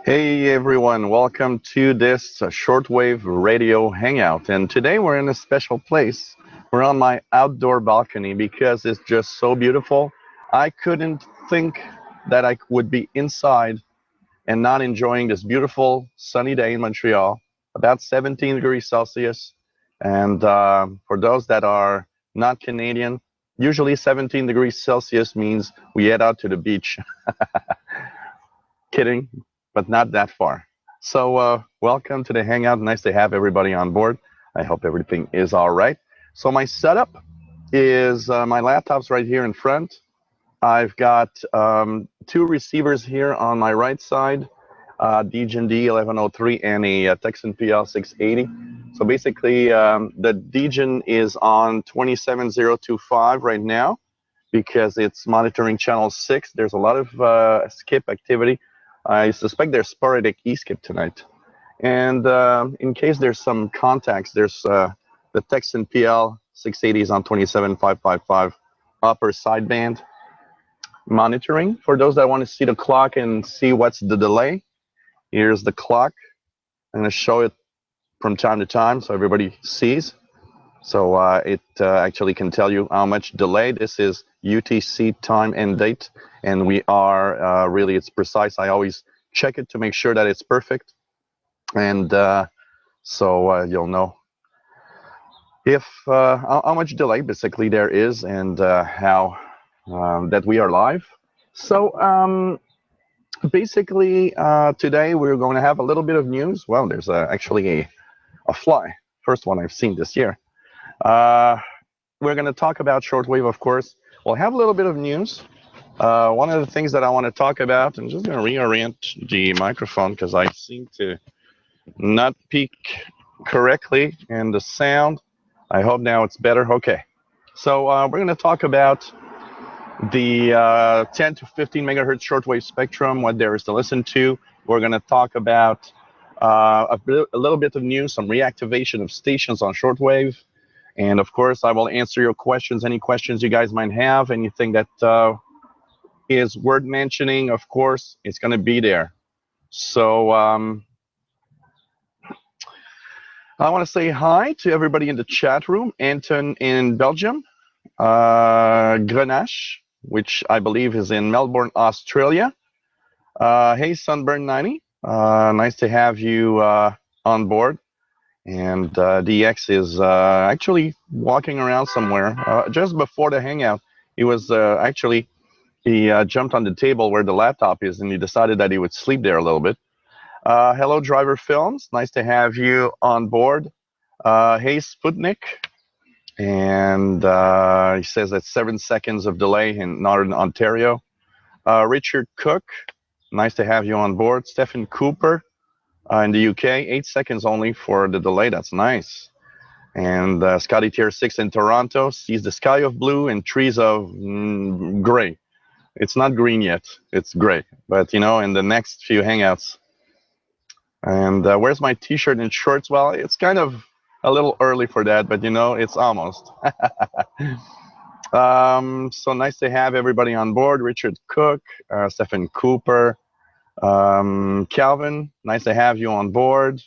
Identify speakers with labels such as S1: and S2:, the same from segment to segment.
S1: Hey everyone, welcome to this shortwave radio hangout. And today we're in a special place. We're on my outdoor balcony because it's just so beautiful. I couldn't think that I would be inside and not enjoying this beautiful sunny day in Montreal, about 17 degrees Celsius. And for those that are not Canadian, usually 17 degrees Celsius means we head out to the beach. Kidding, but not that far. So, welcome to the Hangout. Nice to have everybody on board. I hope everything is all right. So, my setup is my laptop's right here in front. I've got two receivers here on my right side, DGen 1103 and a Texan PL 680. So, basically, the DGen is on 27025 right now because it's monitoring channel 6. There's a lot of skip activity. I suspect there's sporadic e-skip tonight. And in case there's some contacts, there's the Texan PL 680 is on 27555 upper sideband monitoring. For those that want to see the clock and see what's the delay, here's the clock. I'm going to show it from time to time so everybody sees. So it actually can tell you how much delay. This is UTC time and date, and we are really, it's precise. I always check it to make sure that it's perfect, and so you'll know if how much delay basically there is, and how that we are live. So basically today we're going to have a little bit of news. Well, there's actually a fly, first one I've seen this year. We're going to talk about shortwave, of course. We'll have a little bit of news. One of the things that I want to talk about, I'm just going to reorient the microphone because I seem to not peak correctly in the sound. I hope now it's better. Okay. So we're going to talk about the 10 to 15 megahertz shortwave spectrum, what there is to listen to. We're going to talk about a little bit of news, some reactivation of stations on shortwave. And of course, I will answer your questions, any questions you guys might have, anything that is worth mentioning, of course, it's going to be there. So I want to say hi to everybody in the chat room. Anton in Belgium, Grenache, which I believe is in Melbourne, Australia. Hey, Sunburn 90, nice to have you on board. And DX is actually walking around somewhere. Just before the hangout, he was he jumped on the table where the laptop is, and he decided that he would sleep there a little bit. Hello, Driver Films. Nice to have you on board. Hey, Sputnik. And he says that's 7 seconds of delay in Northern Ontario. Richard Cook. Nice to have you on board. Stephen Cooper. In the UK, 8 seconds only for the delay. That's nice. And Scotty Tier 6 in Toronto sees the sky of blue and trees of gray. It's not green yet. It's gray. But, you know, in the next few hangouts. And where's my T-shirt and shorts? Well, it's kind of a little early for that, but, you know, it's almost. So nice to have everybody on board. Richard Cook, Stephen Cooper. Calvin, nice to have you on board.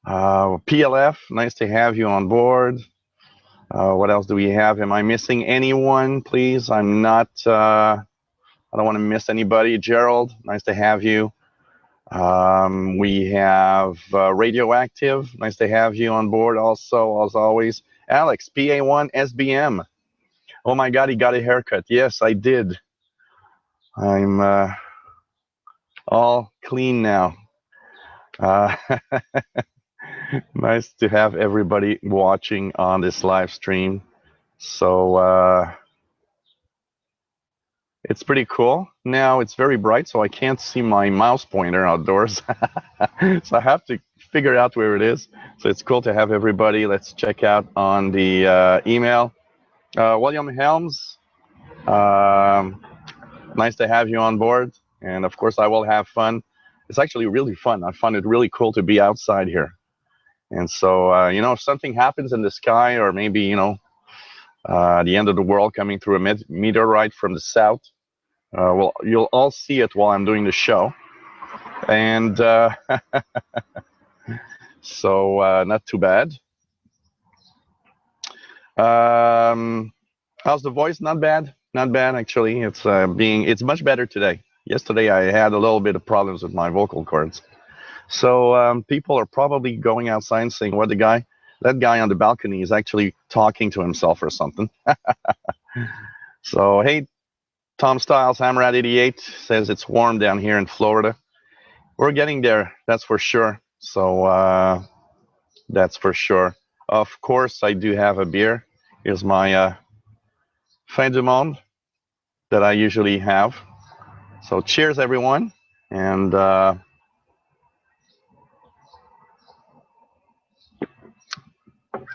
S1: PLF, nice to have you on board. What else do we have? Am I missing anyone? Please, I'm not. I don't want to miss anybody. Gerald, nice to have you. We have Radioactive, nice to have you on board also, as always. Alex, PA1 SBM. Oh my God, he got a haircut. Yes, I did. I'm all clean now. Nice to have everybody watching on this live stream. So it's pretty cool. Now it's very bright, so I can't see my mouse pointer outdoors. So I have to figure out where it is. So it's cool to have everybody. Let's check out on the email. William Helms, nice to have you on board. And of course, I will have fun. It's actually really fun. I find it really cool to be outside here. And so, you know, if something happens in the sky, or maybe, you know, the end of the world coming through a meteorite from the south, well, you'll all see it while I'm doing the show. And so not too bad. How's the voice? Not bad. Not bad, actually. It's much better today. Yesterday, I had a little bit of problems with my vocal cords. So people are probably going outside and saying, "What that guy on the balcony is actually talking to himself or something." So hey, Tom Styles, Hammerad88 says it's warm down here in Florida. We're getting there, that's for sure. So that's for sure. Of course, I do have a beer. Here's my fin du monde that I usually have. So cheers, everyone. And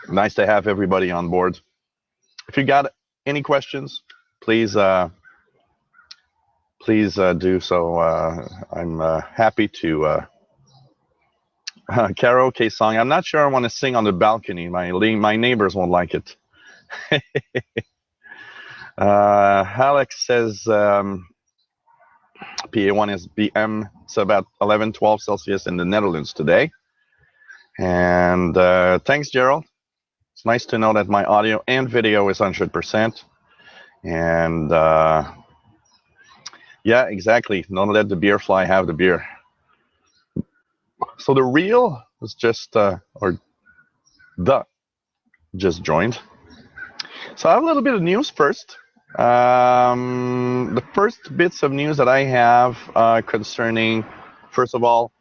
S1: nice to have everybody on board. If you got any questions, please do so. I'm happy to karaoke song. I'm not sure I want to sing on the balcony. My neighbors won't like it. Alex says PA1 is BM. It's about 11, 12 Celsius in the Netherlands today. And thanks, Gerald. It's nice to know that my audio and video is 100%. And yeah, exactly. Don't let the beer fly have the beer. So the reel is just, or the just joined. So I have a little bit of news first. The first bits of news that I have concerning, first of all,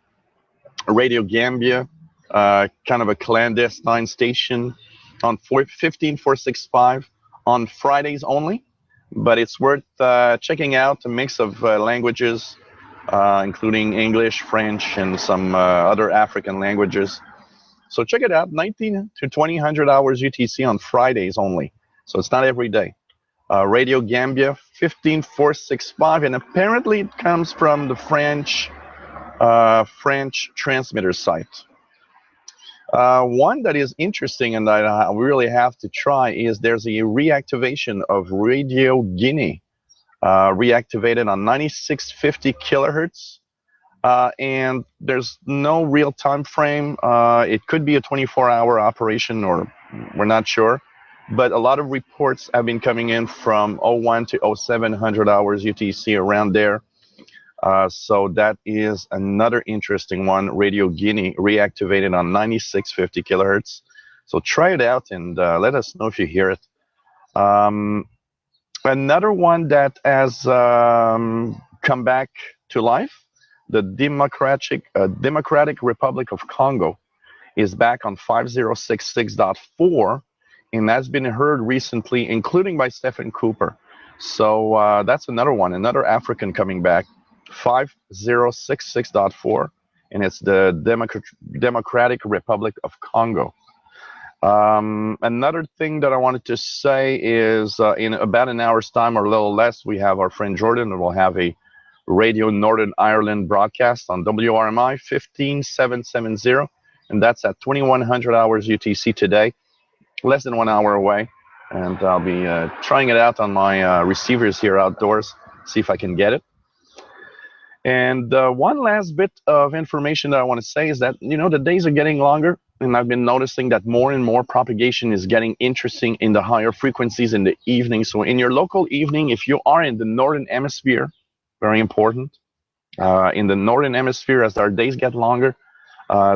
S1: Radio Gambia, kind of a clandestine station on 15465 on Fridays only, but it's worth checking out. A mix of languages, including English, French, and some other African languages. So check it out, 19 to 2000 hours UTC on Fridays only. So it's not every day. Radio Gambia 15465, and apparently it comes from the French transmitter site. One that is interesting and that I really have to try is there's a reactivation of Radio Guinea, reactivated on 9650 kilohertz. And there's no real time frame. It could be a 24-hour operation, or we're not sure. But a lot of reports have been coming in from 01 to 0700 hours UTC, around there. So that is another interesting one. Radio Guinea reactivated on 9650 kilohertz. So try it out and let us know if you hear it. Another one that has come back to life, the Democratic Republic of Congo is back on 5066.4, and that's been heard recently, including by Stephen Cooper. So that's another one, another African coming back, 5066.4, and it's the Democratic Republic of Congo. Another thing that I wanted to say is in about an hour's time or a little less, we have our friend Jordan, and we'll have a Radio Northern Ireland broadcast on WRMI 15770, and that's at 2100 hours UTC today, less than 1 hour away. And I'll be trying it out on my receivers here outdoors, see if I can get it. And one last bit of information that I want to say is that, you know, the days are getting longer, and I've been noticing that more and more propagation is getting interesting in the higher frequencies in the evening. So in your local evening, if you are in the Northern Hemisphere, very important, in the Northern Hemisphere, as our days get longer,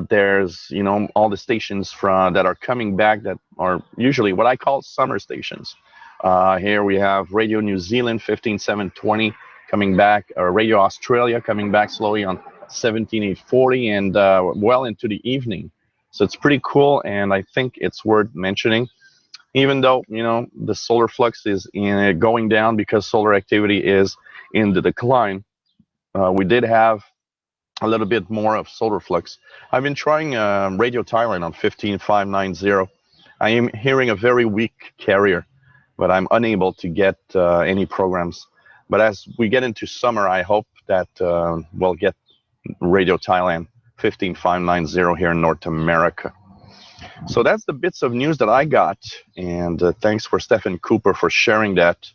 S1: there's, you know, all the stations that are coming back that are usually what I call summer stations. Here we have Radio New Zealand 15720 coming back, Radio Australia coming back slowly on 17840, and well into the evening. So it's pretty cool, and I think it's worth mentioning, even though, you know, the solar flux is going down because solar activity is in the decline. We did have a little bit more of solar flux. I've been trying Radio Thailand on 15590. I am hearing a very weak carrier, but I'm unable to get any programs. But as we get into summer, I hope that we'll get Radio Thailand 15590 here in North America. So that's the bits of news that I got, and thanks for Stephen Cooper for sharing that.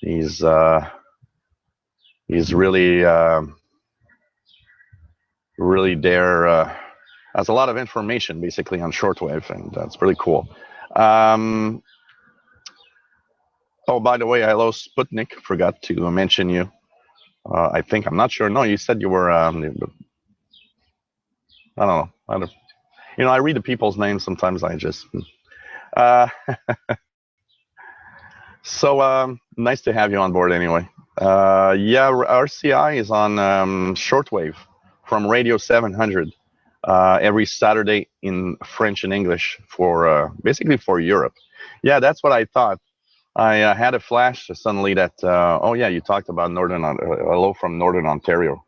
S1: He's really really there has a lot of information basically on shortwave, and that's pretty cool. Oh, by the way, hello Sputnik. Forgot to mention you. I think I'm not sure. No, you said you were. I don't know. I read the people's names sometimes. I just. Uh, so nice to have you on board anyway. Yeah, RCI is on shortwave from Radio 700 every Saturday in French and English for basically for Europe. Yeah, that's what I thought. I had a flash suddenly that oh yeah, you talked about hello from Northern Ontario.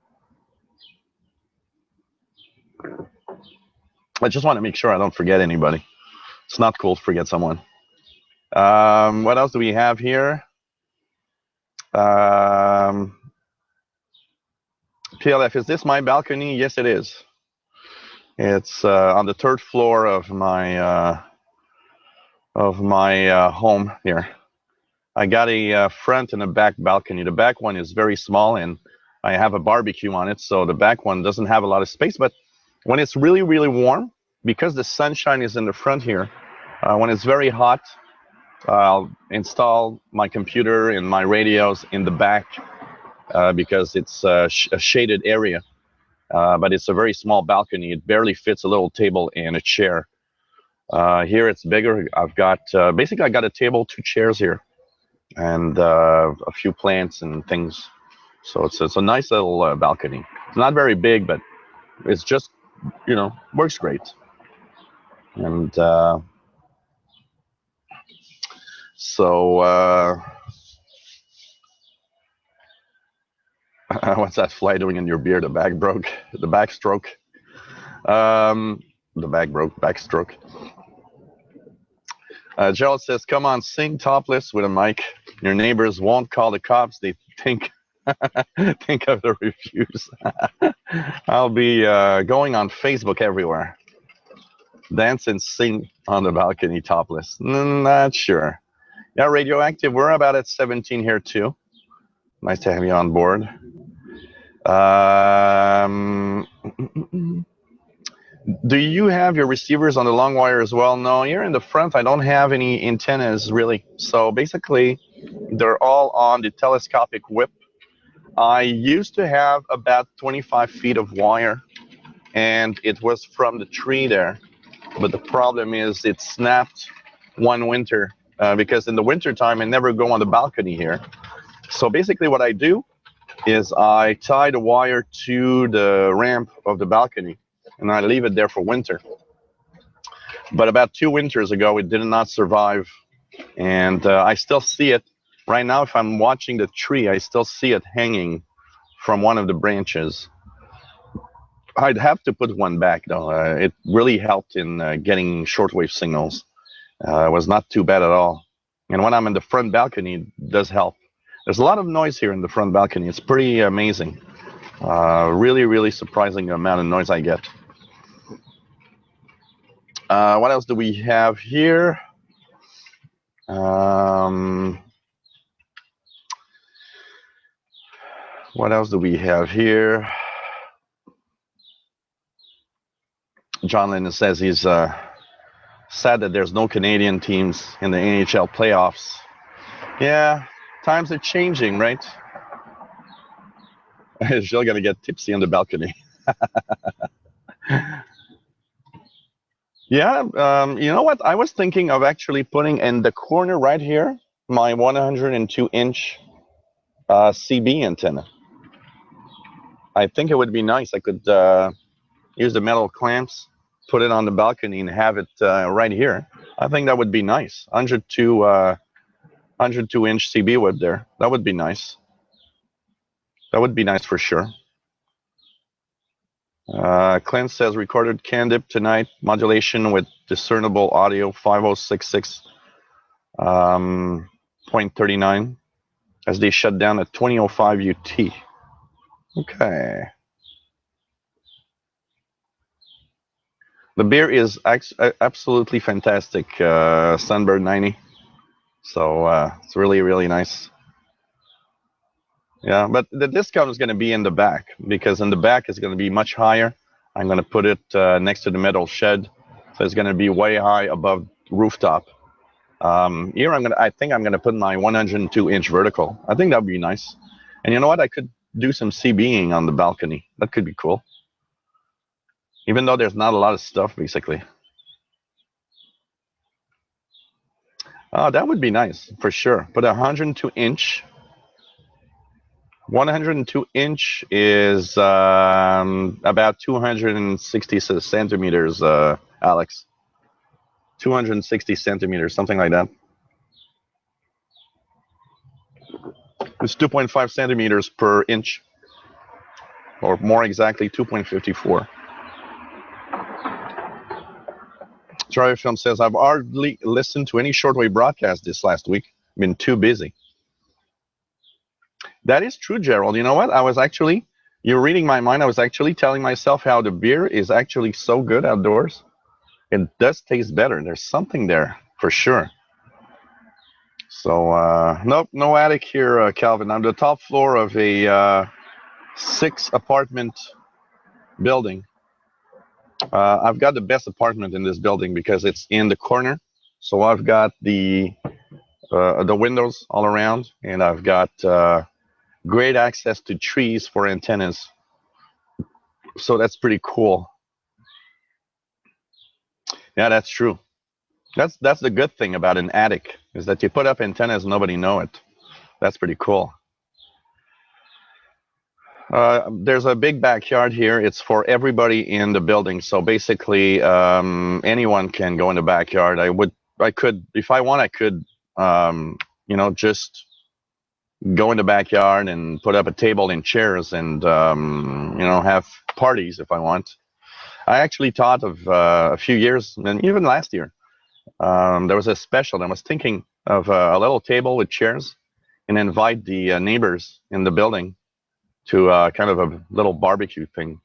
S1: I just want to make sure I don't forget anybody. It's not cool to forget someone. What else do we have here? PLF, is this my balcony? Yes, it is. It's on the third floor of my home here. I got a front and a back balcony. The back one is very small, and I have a barbecue on it, so the back one doesn't have a lot of space. But when it's really, really warm, because the sunshine is in the front here, when it's very hot, I'll install my computer and my radios in the back because it's a shaded area. But it's a very small balcony. It barely fits a little table and a chair. Here it's bigger. I've got basically I got a table, 2 chairs here, and a few plants and things. So it's a nice little balcony. It's not very big, but it's just works great. And so what's that fly doing in your beard? The back broke. The backstroke. The back broke. Backstroke. Gerald says, "Come on, sing topless with a mic. Your neighbors won't call the cops. They think think of the reviews." I'll be going on Facebook everywhere. Dance and sing on the balcony topless. Not sure. Yeah, Radioactive, we're about at 17 here too. Nice to have you on board. Do you have your receivers on the long wire as well? No, here in the front, I don't have any antennas really. So basically, they're all on the telescopic whip. I used to have about 25 feet of wire, and it was from the tree there. But the problem is it snapped one winter because in the winter time, I never go on the balcony here. So basically what I do is I tie the wire to the ramp of the balcony, and I leave it there for winter. But about 2 winters ago, it did not survive, and I still see it. Right now, if I'm watching the tree, I still see it hanging from one of the branches. I'd have to put one back, though. It really helped in getting shortwave signals. It was not too bad at all. And when I'm in the front balcony, it does help. There's a lot of noise here in the front balcony. It's pretty amazing. Really, really surprising amount of noise I get. What else do we have here? What else do we have here? John Lennon says he's sad that there's no Canadian teams in the NHL playoffs. Yeah, times are changing, right? Still gonna get tipsy on the balcony. Yeah, you know what? I was thinking of actually putting in the corner right here my 102-inch CB antenna. I think it would be nice. I could use the metal clamps, put it on the balcony, and have it right here. I think that would be nice. 102-inch CB web there. That would be nice. That would be nice for sure. Clint says recorded CanDip tonight, modulation with discernible audio 5066.39 as they shut down at 2005 UT. Okay. The beer is absolutely fantastic, Sunbird 90. So it's really, really nice. Yeah, but the discount is going to be in the back because in the back is going to be much higher. I'm going to put it next to the metal shed, so it's going to be way high above rooftop. Here I think I'm gonna put my 102-inch vertical. I think that would be nice. And you know what? I could do some CBing on the balcony. That could be cool. Even though there's not a lot of stuff, basically. That would be nice for sure. But 102-inch. 102-inch is about 260 centimeters, Alex. 260 centimeters, something like that. It's 2.5 centimeters per inch, or more exactly, 2.54. Shortwave Film says, I've hardly listened to any shortwave broadcast this last week. Been too busy. That is true, Gerald. You know what? You're reading my mind. I was actually telling myself how the beer is actually so good outdoors. It does taste better. There's something there for sure. So, nope, no attic here, Calvin. I'm the top floor of a 6-apartment building. I've got the best apartment in this building because it's in the corner. So I've got the windows all around, and I've got great access to trees for antennas. So that's pretty cool. Yeah, that's true. That's the good thing about an attic is that you put up antennas, nobody know it. That's pretty cool. There's a big backyard here. It's for everybody in the building. So basically, anyone can go in the backyard. I could, if I want, I could, just go in the backyard and put up a table and chairs and, have parties if I want. I actually thought of a few years, and even last year, there was a special. I was thinking of a little table with chairs and invite the neighbors in the building to kind of a little barbecue thing.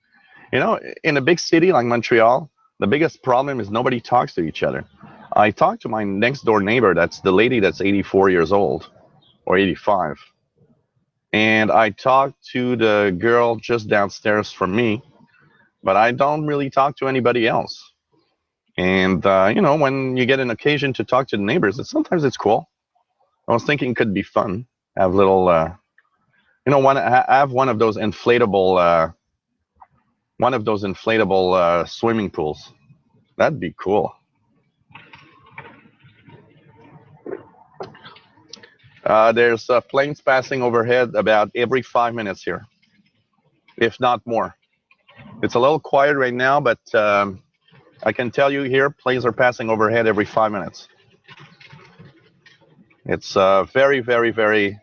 S1: In a big city like Montreal, the biggest problem is nobody talks to each other. I talked to my next door neighbor. That's the lady that's 84 years old or 85. And I talked to the girl just downstairs from me, but I don't really talk to anybody else. And, when you get an occasion to talk to the neighbors, sometimes it's cool. I was thinking it could be fun. Have little, I have one of those inflatable swimming pools. That'd be cool. There's planes passing overhead about every 5 minutes here, if not more. It's a little quiet right now, but I can tell you here, planes are passing overhead every 5 minutes. It's very, very, very.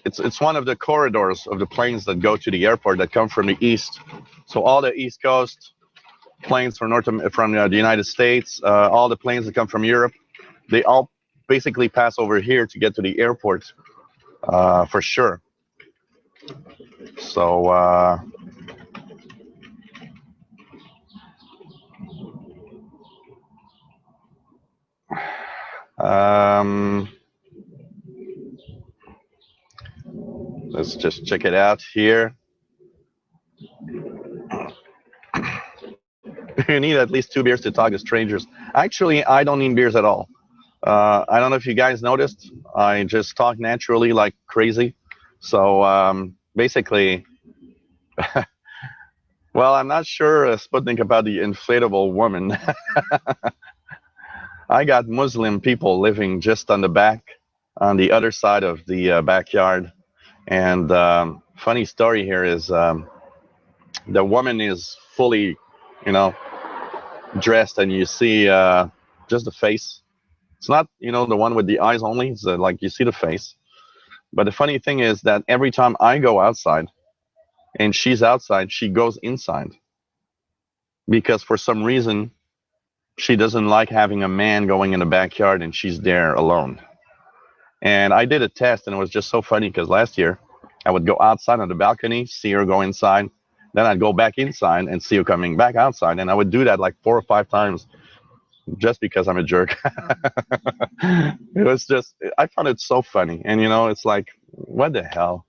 S1: It's one of the corridors of the planes that go to the airport that come from the east. So all the East Coast planes from the United States, all the planes that come from Europe, they all basically pass over here to get to the airport, for sure. So. Let's just check it out here. You need at least 2 beers to talk to strangers. Actually, I don't need beers at all. I don't know if you guys noticed. I just talk naturally like crazy. So basically, well, I'm not sure, Sputnik, about the inflatable woman. I got Muslim people living just on the back, on the other side of the backyard. And funny story here is the woman is fully, dressed, and you see just the face. It's not, the one with the eyes only. It's like you see the face. But the funny thing is that every time I go outside and she's outside, she goes inside. Because for some reason, she doesn't like having a man going in the backyard and she's there alone. And I did a test, and it was just so funny because last year I would go outside on the balcony, see her go inside. Then I'd go back inside and see her coming back outside. And I would do that like 4 or 5 times. just because I'm a jerk. It was just, I found it so funny. And, it's like, what the hell?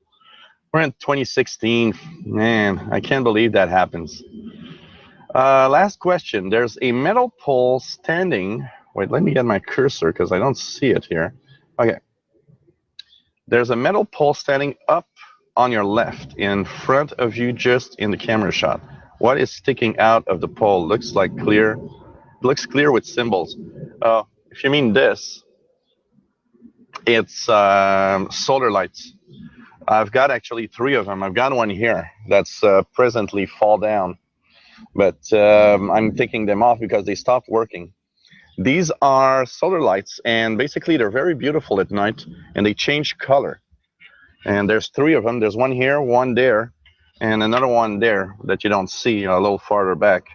S1: We're in 2016. Man, I can't believe that happens. Last question. There's a metal pole standing. Wait, let me get my cursor because I don't see it here. Okay. There's a metal pole standing up on your left in front of you just in the camera shot. What is sticking out of the pole? Looks clear with symbols. If you mean this, it's solar lights. I've got actually 3 of them. I've got one here that's presently fall down, but I'm taking them off because they stopped working. These are solar lights, and basically they're very beautiful at night, and they change color. And there's 3 of them. There's one here, one there, and another one there that you don't see a little farther back.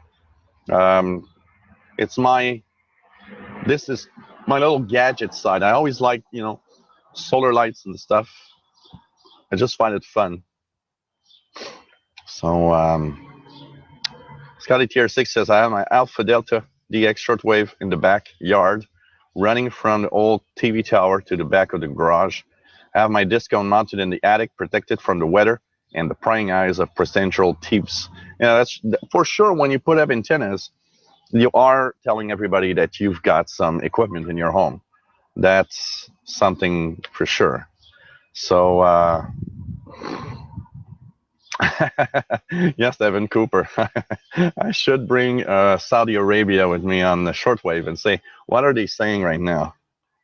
S1: This is my little gadget side. I always like, solar lights and stuff. I just find it fun. So Scotty Tier 6 says, I have my Alpha Delta DX shortwave in the backyard, running from the old TV tower to the back of the garage. I have my disco mounted in the attic, protected from the weather and the prying eyes of potential thieves. That's for sure. When you put up antennas, you are telling everybody that you've got some equipment in your home. That's something for sure. So, yes, Evan Cooper. I should bring Saudi Arabia with me on the shortwave and say, what are they saying right now?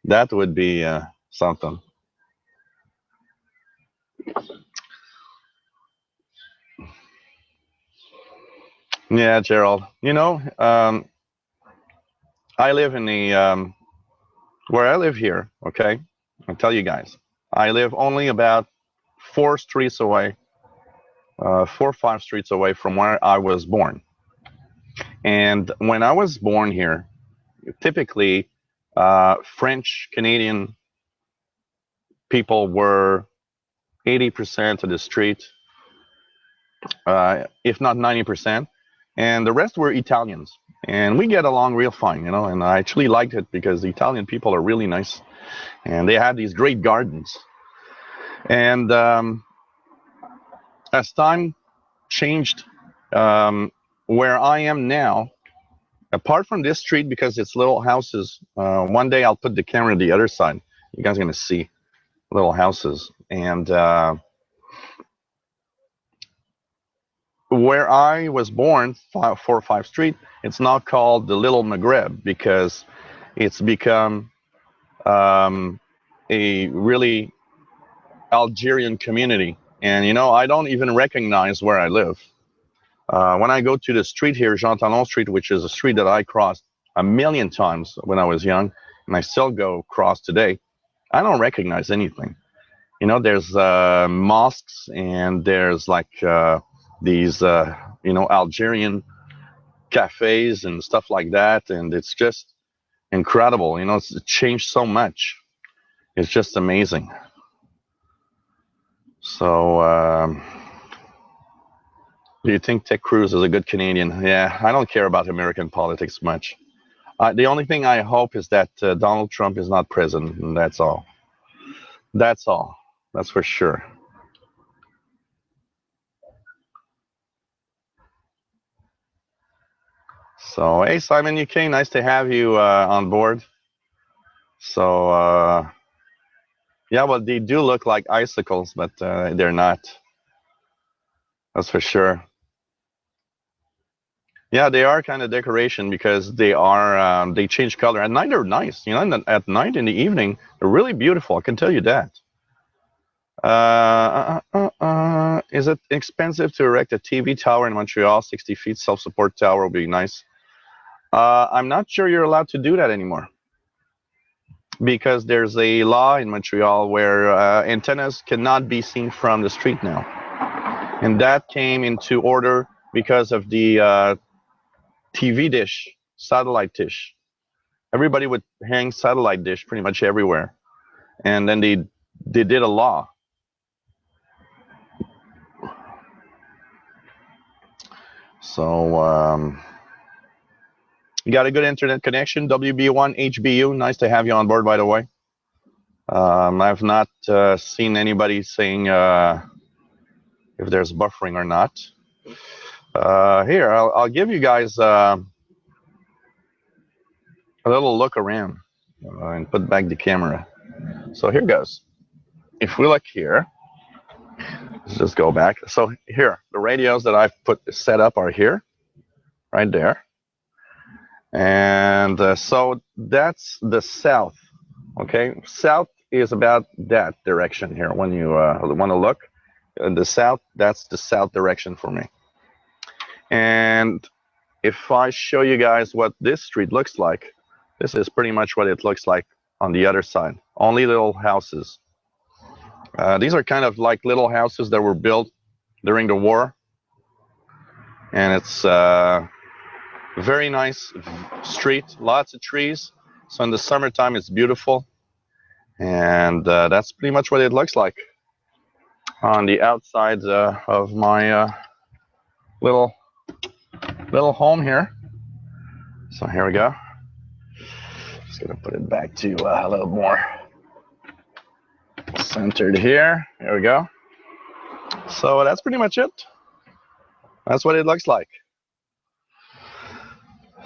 S1: That would be something. Yeah, Gerald. I live in where I live here, okay? I'll tell you guys. I live only about 4 streets away, 4 or 5 streets away from where I was born. And when I was born here, typically French Canadian people were 80% of the street, if not 90%, and the rest were Italians. And we get along real fine, and I actually liked it because the Italian people are really nice, and they have these great gardens. And as time changed, where I am now, apart from this street, because it's little houses, one day I'll put the camera on the other side. You guys are going to see little houses. And where I was born, 405 Street, it's now called the Little Maghreb because it's become a really Algerian community. And, I don't even recognize where I live. When I go to the street here, Jean Talon Street, which is a street that I crossed a million times when I was young, and I still go across today, I don't recognize anything. There's mosques, and there's like these, Algerian cafes and stuff like that, and it's just incredible. It's changed so much. It's just amazing. So, do you think Ted Cruz is a good Canadian? Yeah, I don't care about American politics much. The only thing I hope is that Donald Trump is not president, and that's all. That's all. That's for sure. So, hey, Simon UK, nice to have you on board. So, yeah, well, they do look like icicles, but they're not. That's for sure. Yeah, they are kind of decoration because they change color. At night, they're nice. At night, in the evening, they're really beautiful. I can tell you that. Is it expensive to erect a TV tower in Montreal? 60 feet self-support tower would be nice. I'm not sure you're allowed to do that anymore because there's a law in Montreal where antennas cannot be seen from the street now. And that came into order because of the TV dish, satellite dish. Everybody would hang satellite dish pretty much everywhere. And then they did a law. So, You got a good internet connection, WB1 HBU. Nice to have you on board, by the way. I've not seen anybody saying if there's buffering or not. Here, I'll give you guys a little look around and put back the camera. So here goes. If we look here, let's just go back. So here, the radios that I've set up are here, right there. And so that's the south. Okay, south is about that direction here. When you want to look, the south, that's the south direction for me. And if I show you guys what this street looks like, this is pretty much what it looks like on the other side. Only little houses. These are kind of like little houses that were built during the war. And it's very nice street, lots of trees. So in the summertime, it's beautiful. And that's pretty much what it looks like on the outside of my little home here. So here we go. Just gonna put it back to a little more centered here. There we go. So that's pretty much it. That's what it looks like.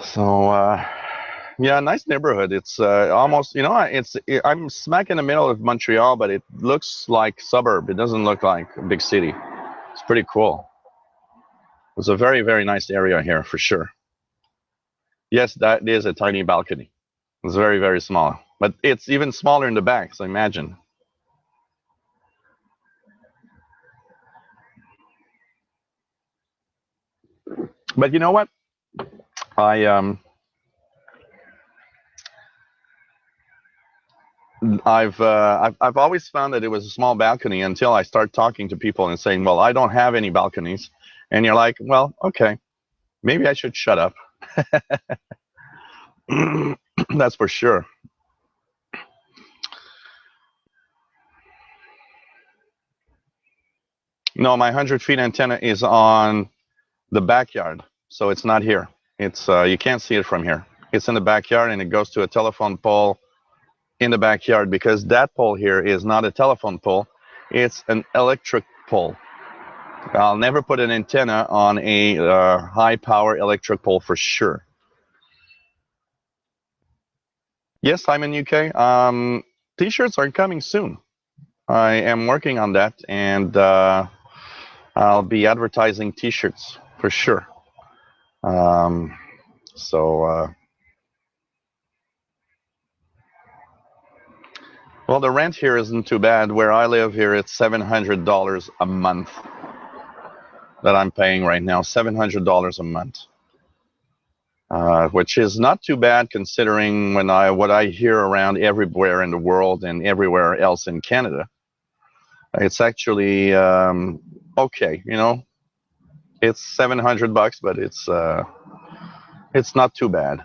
S1: So yeah, nice neighborhood. It's almost, you know, I'm smack in the middle of Montreal, but it looks like suburb. It doesn't look like a big city. It's pretty cool. It's a very, very nice area here for sure. Yes, that is a tiny balcony. It's very, very small, but it's even smaller in the back. So imagine. But you know what? I've always found that it was a small balcony until I start talking to people and saying, well, I don't have any balconies. And you're like, well, okay, maybe I should shut up. That's for sure. No, my 100 feet antenna is on the backyard. So it's not here. It's you can't see it from here. It's in the backyard, and it goes to a telephone pole in the backyard, because that pole here is not a telephone pole. It's an electric pole. I'll never put an antenna on a high power electric pole for sure. Yes, I'm in UK. T-shirts are coming soon. I am working on that, and I'll be advertising T-shirts for sure. Well, the rent here isn't too bad. Where I live here, it's $700 a month that I'm paying right now. $700 a month, which is not too bad considering what I hear around everywhere in the world and everywhere else in Canada. It's actually okay, you know. It's $700, but it's not too bad.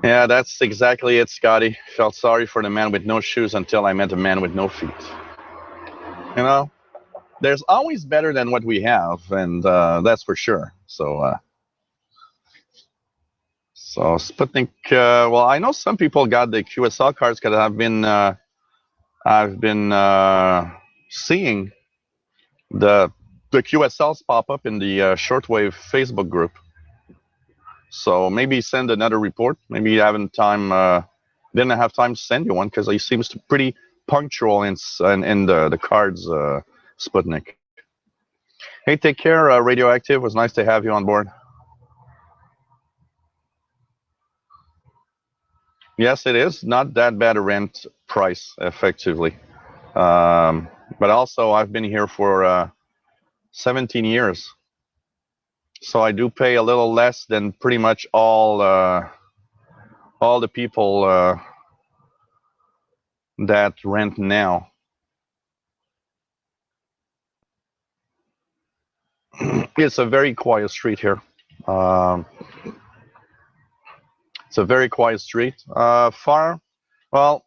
S1: Yeah, that's exactly it, Scotty. Felt sorry for the man with no shoes until I met a man with no feet. You know, there's always better than what we have, and that's for sure. So Sputnik. Well, I know some people got the QSL cards because I've been seeing the QSLs pop up in the Shortwave Facebook group. So maybe send another report. Maybe you haven't didn't have time to send you one, because he seems pretty punctual in the cards, Sputnik. Hey, take care, Radioactive. It was nice to have you on board. Yes, it is not that bad a rent price, effectively. But also, I've been here for 17 years. So I do pay a little less than pretty much all the people that rent now. It's a very quiet street here. It's a very quiet street. Far, well,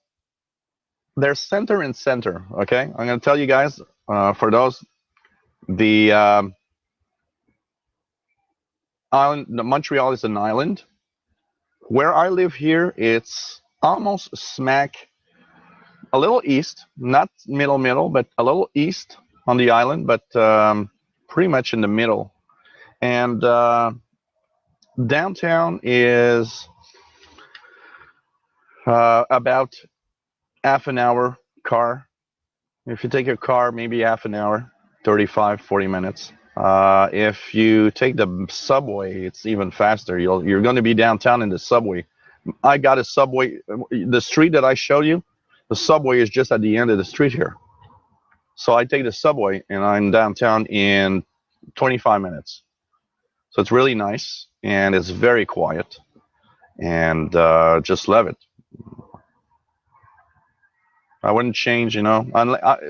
S1: there's center and center. Okay, I'm gonna tell you guys, for those, the island. Montreal is an island. Where I live here, it's almost smack a little east, not middle, but a little east on the island, but pretty much in the middle. And downtown is about half an hour car. If you take your car, maybe half an hour, 35, 40 minutes. If you take the subway, it's even faster. You're going to be downtown in the subway. I got a subway. The street that I showed you, the subway is just at the end of the street here. So I take the subway and I'm downtown in 25 minutes. So it's really nice and it's very quiet and just love it. I wouldn't change, you know.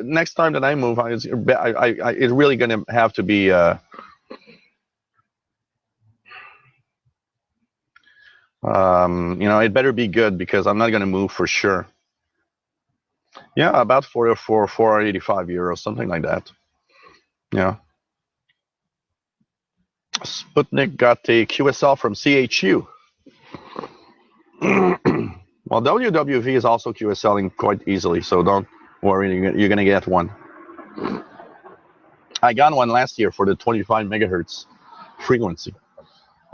S1: Next time that I move, it's really going to have to be. You know, it better be good because I'm not going to move for sure. Yeah, about 485 euros, something like that. Yeah. Sputnik got a QSL from CHU. Well, WWV is also QSLing quite easily, so don't worry, you're going to get one. I got one last year for the 25 megahertz frequency.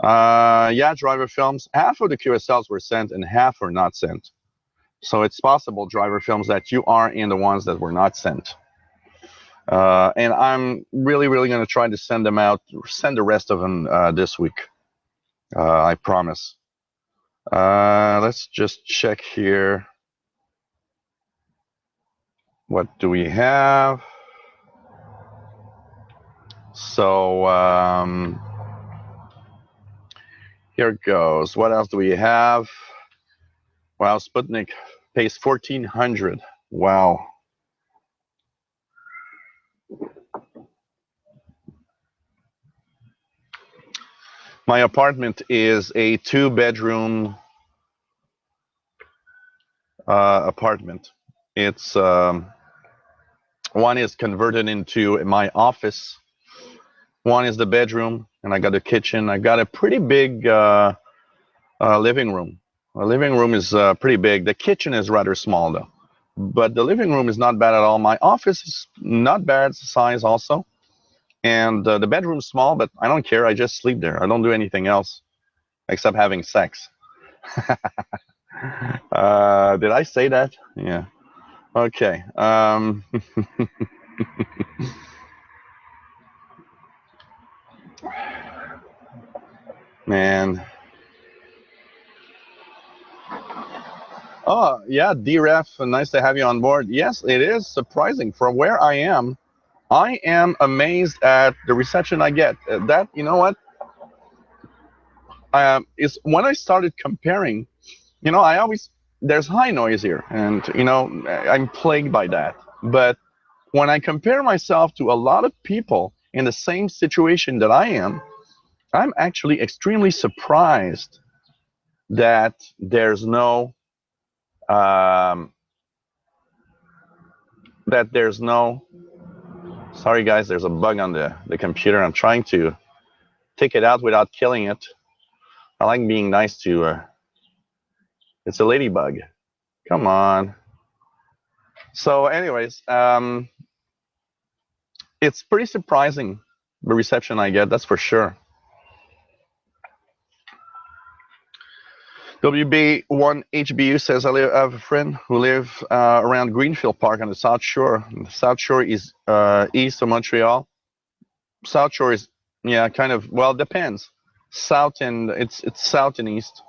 S1: Yeah, driver films, half of the QSLs were sent and half were not sent. So it's possible driver films that you are in the ones that were not sent. And I'm really going to try to send them out, send the rest of them this week. I promise. Let's just check here. What do we have? So here goes. What else do we have? Wow, Sputnik pays 1,400. Wow. My apartment is a 2-bedroom apartment. It's one is converted into my office. One is the bedroom, and I got a kitchen. I got a pretty big living room. The living room is pretty big. The kitchen is rather small, though. But the living room is not bad at all. My office is not bad size also. And the bedroom's small, but I don't care. I just sleep there. I don't do anything else except having sex. Did I say that? Yeah. Okay. Man. Oh, yeah, DREF, nice to have you on board. Yes, it is surprising. From where I am amazed at the reception I get. That, you know what, is when I started comparing, you know, there's high noise here, and, you know, I'm plagued by that. But when I compare myself to a lot of people in the same situation that I am, I'm actually extremely surprised that there's no sorry guys, there's a bug on the computer. I'm trying to take it out without killing it. I like being nice to it's a ladybug. Come on. So anyways, it's pretty surprising the reception I get, that's for sure. WB1HBU says, I have a friend who lives around Greenfield Park on the South Shore. The South Shore is east of Montreal. South Shore is, yeah, kind of, well, it depends. South and it's south and east.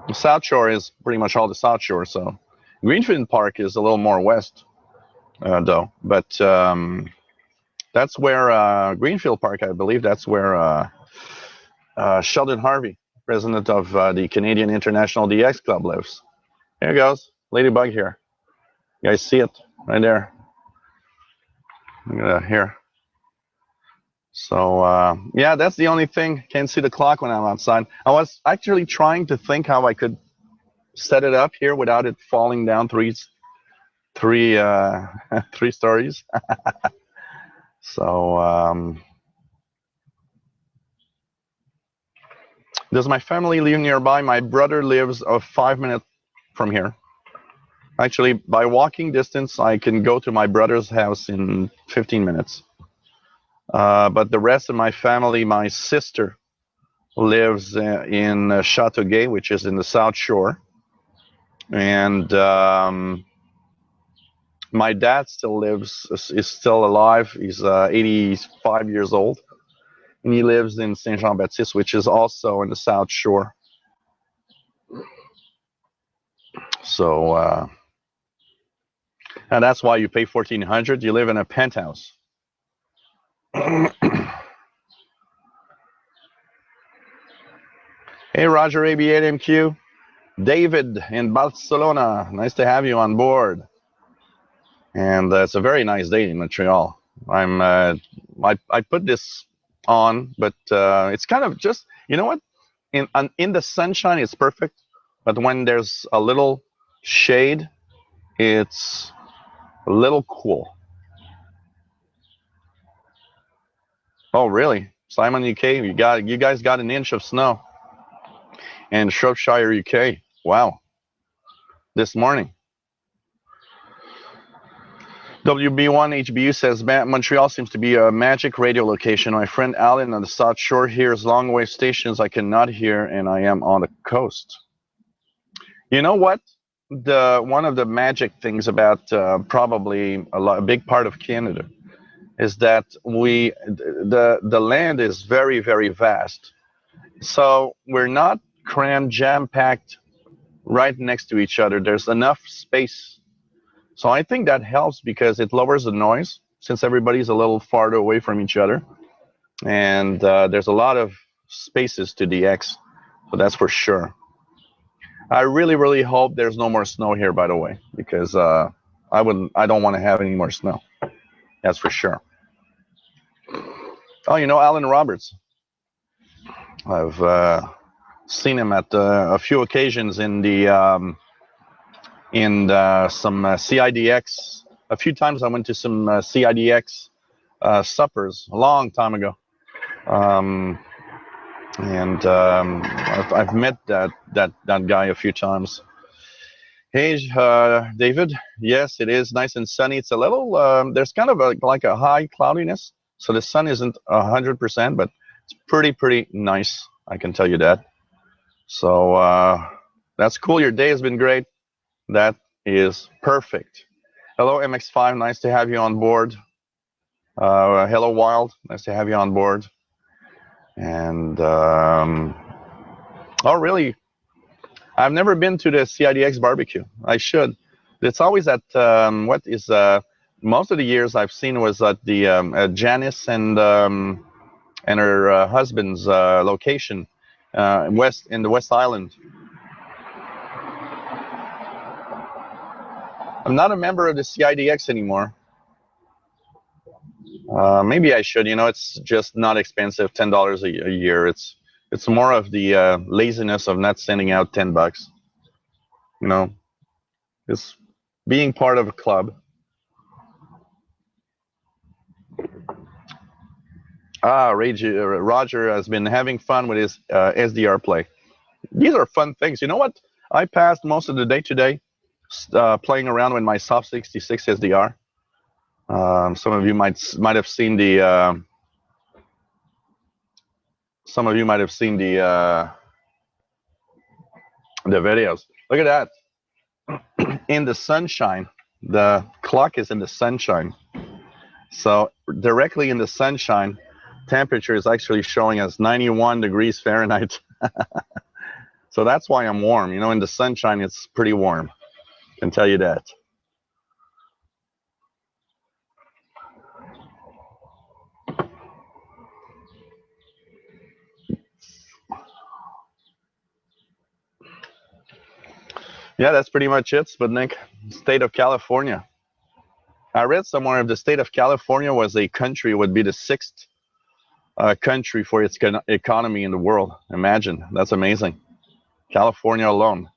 S1: The South Shore is pretty much all the South Shore. So Greenfield Park is a little more west, though. But that's where Greenfield Park, I believe, that's where Sheldon Harvey, president of the Canadian International DX Club, lives. Here it goes, ladybug here. You guys see it right there? Look at that here. So yeah, that's the only thing. Can't see the clock when I'm outside. I was actually trying to think how I could set it up here without it falling down three stories. So Does my family live nearby? My brother lives 5 minutes from here. Actually, by walking distance, I can go to my brother's house in 15 minutes. But the rest of my family, my sister lives in Chateauguay, which is in the South Shore. And my dad still lives, is still alive. He's 85 years old. And he lives in Saint Jean Baptiste, which is also in the South Shore. So, and that's why you pay $1,400. You live in a penthouse. Hey, Roger AB8MQ. David in Barcelona. Nice to have you on board. And it's a very nice day in Montreal. I put this on, but it's kind of just, you know what? In the sunshine, it's perfect. But when there's a little shade, it's a little cool. Oh, really? Simon, UK, you guys got an inch of snow. And Shropshire, UK. Wow. This morning. WB1HBU says Montreal seems to be a magic radio location. My friend Alan on the South Shore hears long wave stations I cannot hear, and I am on the coast. You know what? One of the magic things about probably a big part of Canada is that the land is very, very vast. So we're not crammed, jam-packed right next to each other. There's enough space. So I think that helps because it lowers the noise since everybody's a little farther away from each other. And there's a lot of spaces to DX. So that's for sure. I really, really hope there's no more snow here, by the way, because I don't want to have any more snow. That's for sure. Oh, you know Alan Roberts. I've seen him at a few occasions in some CIDX. A few times I went to some CIDX suppers a long time ago, and I've met that guy a few times. Hey, David. Yes, it is nice and sunny. It's a little there's kind of like a high cloudiness, so the sun isn't 100%, but it's pretty nice. I can tell you that. So that's cool. Your day has been great. That is perfect. Hello, MX5. Nice to have you on board. Hello, Wild. Nice to have you on board. And oh, really? I've never been to the CIDX barbecue. I should. It's always at most of the years I've seen was at the Janice and her husband's location in the West Island. I'm not a member of the CIDX anymore. Maybe I should. You know, it's just not expensive. $10 a year. It's more of the laziness of not sending out $10. You know, it's being part of a club. Roger has been having fun with his SDR play. These are fun things. You know what? I passed most of the day today playing around with my Soft 66 SDR. Some of you might have seen the videos. Look at that. In the sunshine, the clock is in the sunshine. So directly in the sunshine, temperature is actually showing us 91 degrees Fahrenheit. So that's why I'm warm. You know, in the sunshine, it's pretty warm. I can tell you that. Yeah, that's pretty much it, Sputnik. State of California. I read somewhere if the state of California was a country, it would be the 6th country for its economy in the world. Imagine, that's amazing. California alone.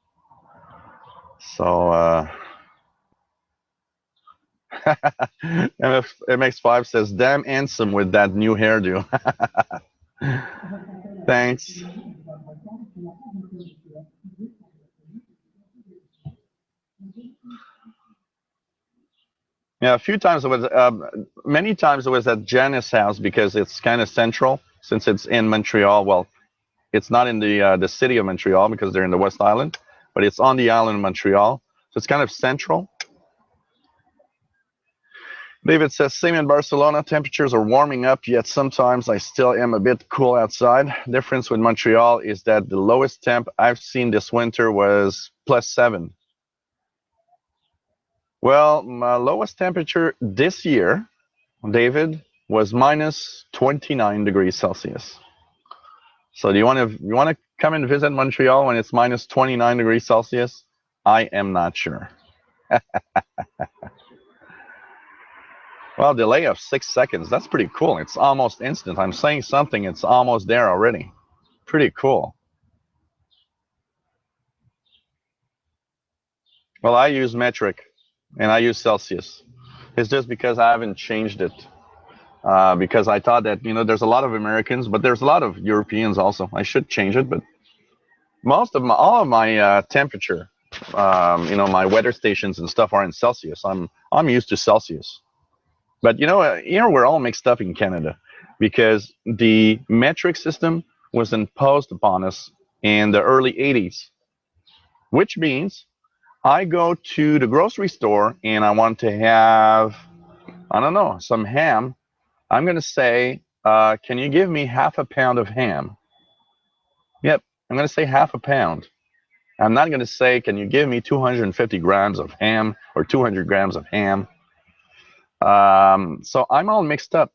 S1: So MX5 says, damn handsome with that new hairdo. Thanks. Yeah, a few times it was, many times it was at Janice's house because it's kind of central since it's in Montreal. Well, it's not in the city of Montreal because they're in the West Island, but it's on the island of Montreal. So it's kind of central. David says, same in Barcelona. Temperatures are warming up, yet sometimes I still am a bit cool outside. Difference with Montreal is that the lowest temp I've seen this winter was +7. Well, my lowest temperature this year, David, was -29 degrees Celsius. So do you want to come and visit Montreal when it's -29 degrees Celsius? I am not sure. Well, delay of 6 seconds. That's pretty cool. It's almost instant. I'm saying something, it's almost there already. Pretty cool. Well, I use metric and I use Celsius. It's just because I haven't changed it. Because I thought that, there's a lot of Americans, but there's a lot of Europeans also. I should change it, but all of my temperature, my weather stations and stuff are in Celsius. I'm used to Celsius. But here we're all mixed up in Canada because the metric system was imposed upon us in the early 80s, which means I go to the grocery store and I want to have, I don't know, some ham. I'm going to say, can you give me half a pound of ham? Yep, I'm going to say half a pound. I'm not going to say, can you give me 250 grams of ham or 200 grams of ham? So I'm all mixed up.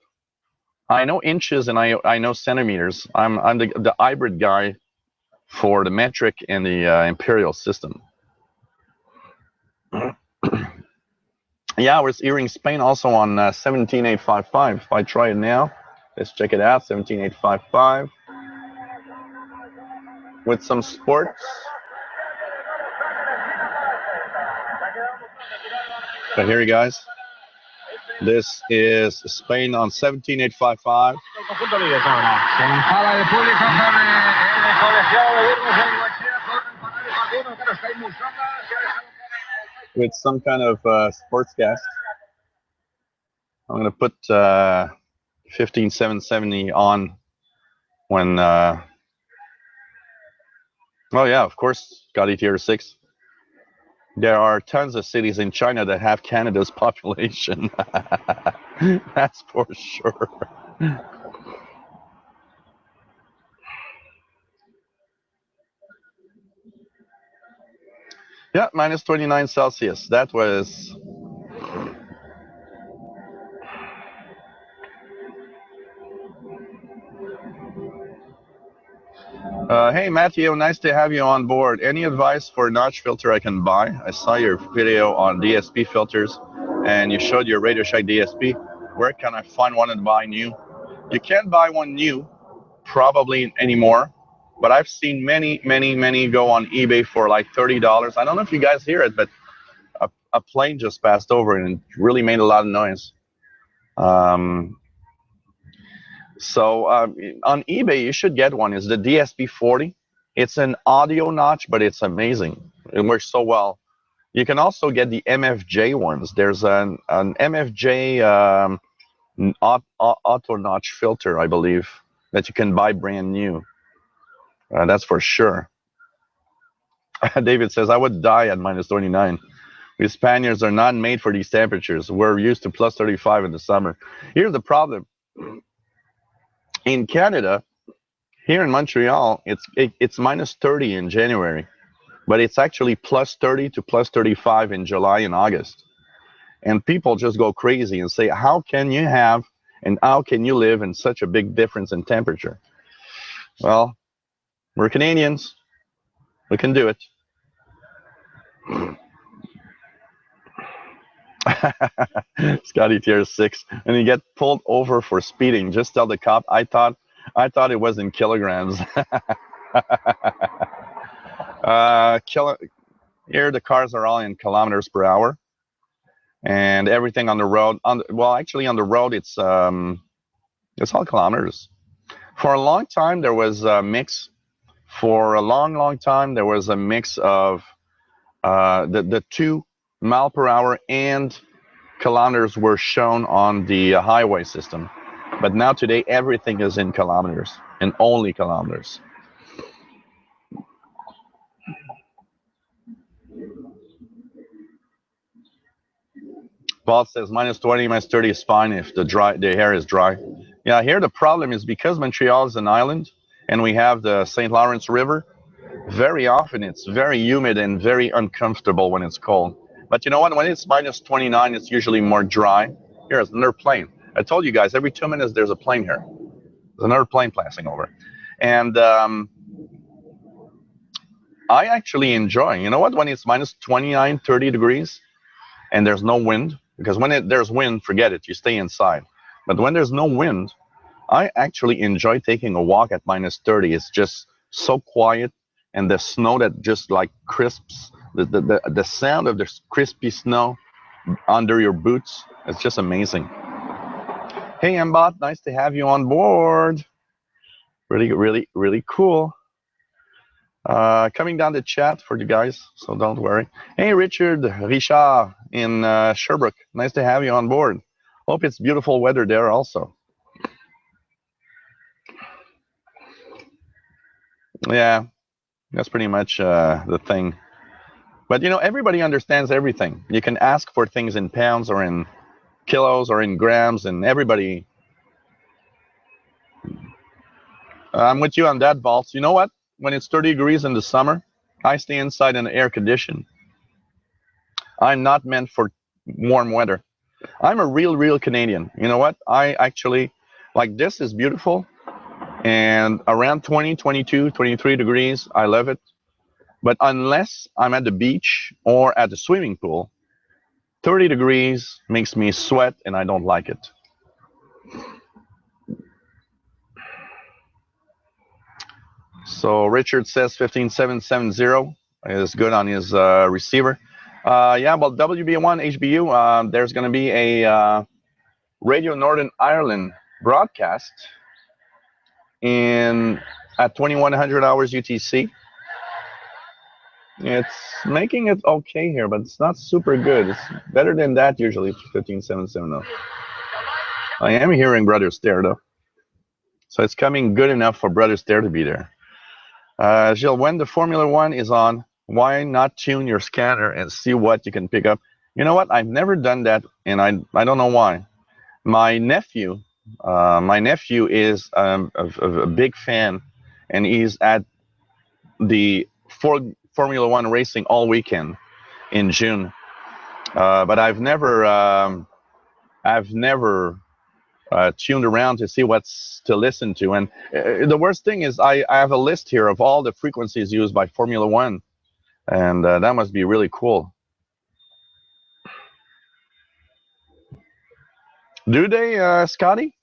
S1: I know inches and I know centimeters. I'm the hybrid guy for the metric and the imperial system. Yeah, I was hearing Spain also on 17855. If I try it now, let's check it out. 17855 with some sports. But here you guys. This is Spain on 17855. With some kind of sportscast. I'm going to put 15770 on when. Oh, yeah, of course, got it here 6. There are tons of cities in China that have Canada's population. That's for sure. Yeah, -29 Celsius. That was. Hey, Matthew, nice to have you on board. Any advice for a notch filter I can buy? I saw your video on DSP filters, and you showed your Radio Shack DSP. Where can I find one and buy new? You can't buy one new, probably anymore, but I've seen many go on eBay for like $30. I don't know if you guys hear it, but a plane just passed over and it really made a lot of noise. So on eBay, you should get one. It's the DSP40. It's an audio notch, but it's amazing. It works so well. You can also get the MFJ ones. There's an MFJ auto notch filter, I believe, that you can buy brand new. That's for sure. David says, I would die at -29. We Spaniards are not made for these temperatures. We're used to +35 in the summer. Here's the problem. In Canada, here in Montreal, it's -30 in January, but it's actually +30 to +35 in July and August. And people just go crazy and say, how can you have and how can you live in such a big difference in temperature? Well, we're Canadians. We can do it. Scotty tier 6, and you get pulled over for speeding. Just tell the cop, I thought it was in kilograms. Here the cars are all in kilometers per hour, and everything on the road. Actually on the road it's all kilometers. For a long time there was a mix. For a long time there was a mix of the 2 mile per hour and kilometers were shown on the highway system. But now today, everything is in kilometers and only kilometers. Paul says -20, -30 is fine if the air is dry. Yeah, here the problem is because Montreal is an island and we have the St. Lawrence River, very often it's very humid and very uncomfortable when it's cold. But you know what? When it's -29, it's usually more dry. Here's another plane. I told you guys, every 2 minutes there's a plane here. There's another plane passing over. And I actually enjoy, you know what, when it's -29, 30 degrees and there's no wind, because when there's wind, forget it, you stay inside. But when there's no wind, I actually enjoy taking a walk at -30. It's just so quiet, and the snow that just like crisps, the sound of the crispy snow under your boots, it's just amazing. Hey, Mbot, nice to have you on board. Really, really, really cool. Coming down the chat for you guys, so don't worry. Hey, Richard in Sherbrooke, nice to have you on board. Hope it's beautiful weather there also. Yeah, that's pretty much the thing. But you know, everybody understands everything. You can ask for things in pounds or in kilos or in grams, and everybody. I'm with you on that, Vault. You know what? When it's 30 degrees in the summer, I stay inside in the air condition. I'm not meant for warm weather. I'm a real Canadian. You know what? I actually, like, this is beautiful. And around 20, 22, 23 degrees, I love it. But unless I'm at the beach or at the swimming pool, 30 degrees makes me sweat and I don't like it. So Richard says 15770 is good on his receiver. Yeah, well, WB1 HBU, there's going to be a Radio Northern Ireland broadcast at 2100 hours UTC. It's making it okay here, but it's not super good. It's better than that usually, 15770. I am hearing Brother Stare though. So it's coming good enough for Brother Stare to be there. Gilles, when the Formula One is on, why not tune your scanner and see what you can pick up? You know what? I've never done that, and I don't know why. My nephew is a big fan, and he's at the Formula One racing all weekend in June. But I've never tuned around to see what's to listen to. And the worst thing is I have a list here of all the frequencies used by Formula One, and that must be really cool. Do they, Scotty?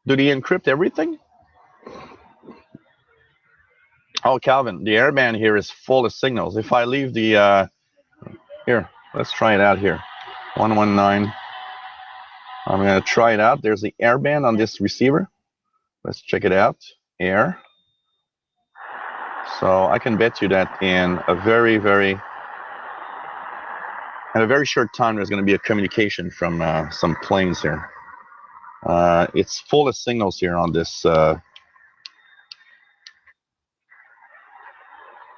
S1: Do they encrypt everything? Oh, Calvin, the airband here is full of signals. If I leave the, here, let's try it out here. 119. I'm going to try it out. There's the airband on this receiver. Let's check it out. Air. So I can bet you that in a very short time, there's going to be a communication from some planes here. It's full of signals here on this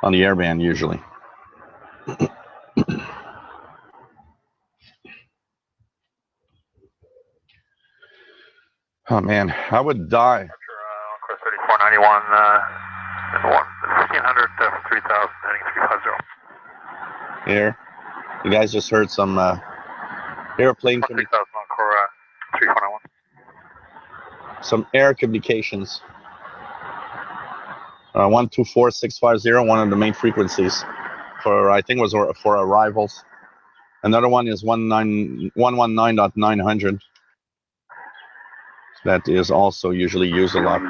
S1: on the airband usually. Oh man, I would die.
S2: Course 3491, 1500 to 3000, heading 350.
S1: Here, you guys just heard some airplane.
S2: 3000 on core 3491.
S1: Some air communications. 124650, one of the main frequencies for, I think, was for arrivals. Another one is 119.900. That is also usually used a lot.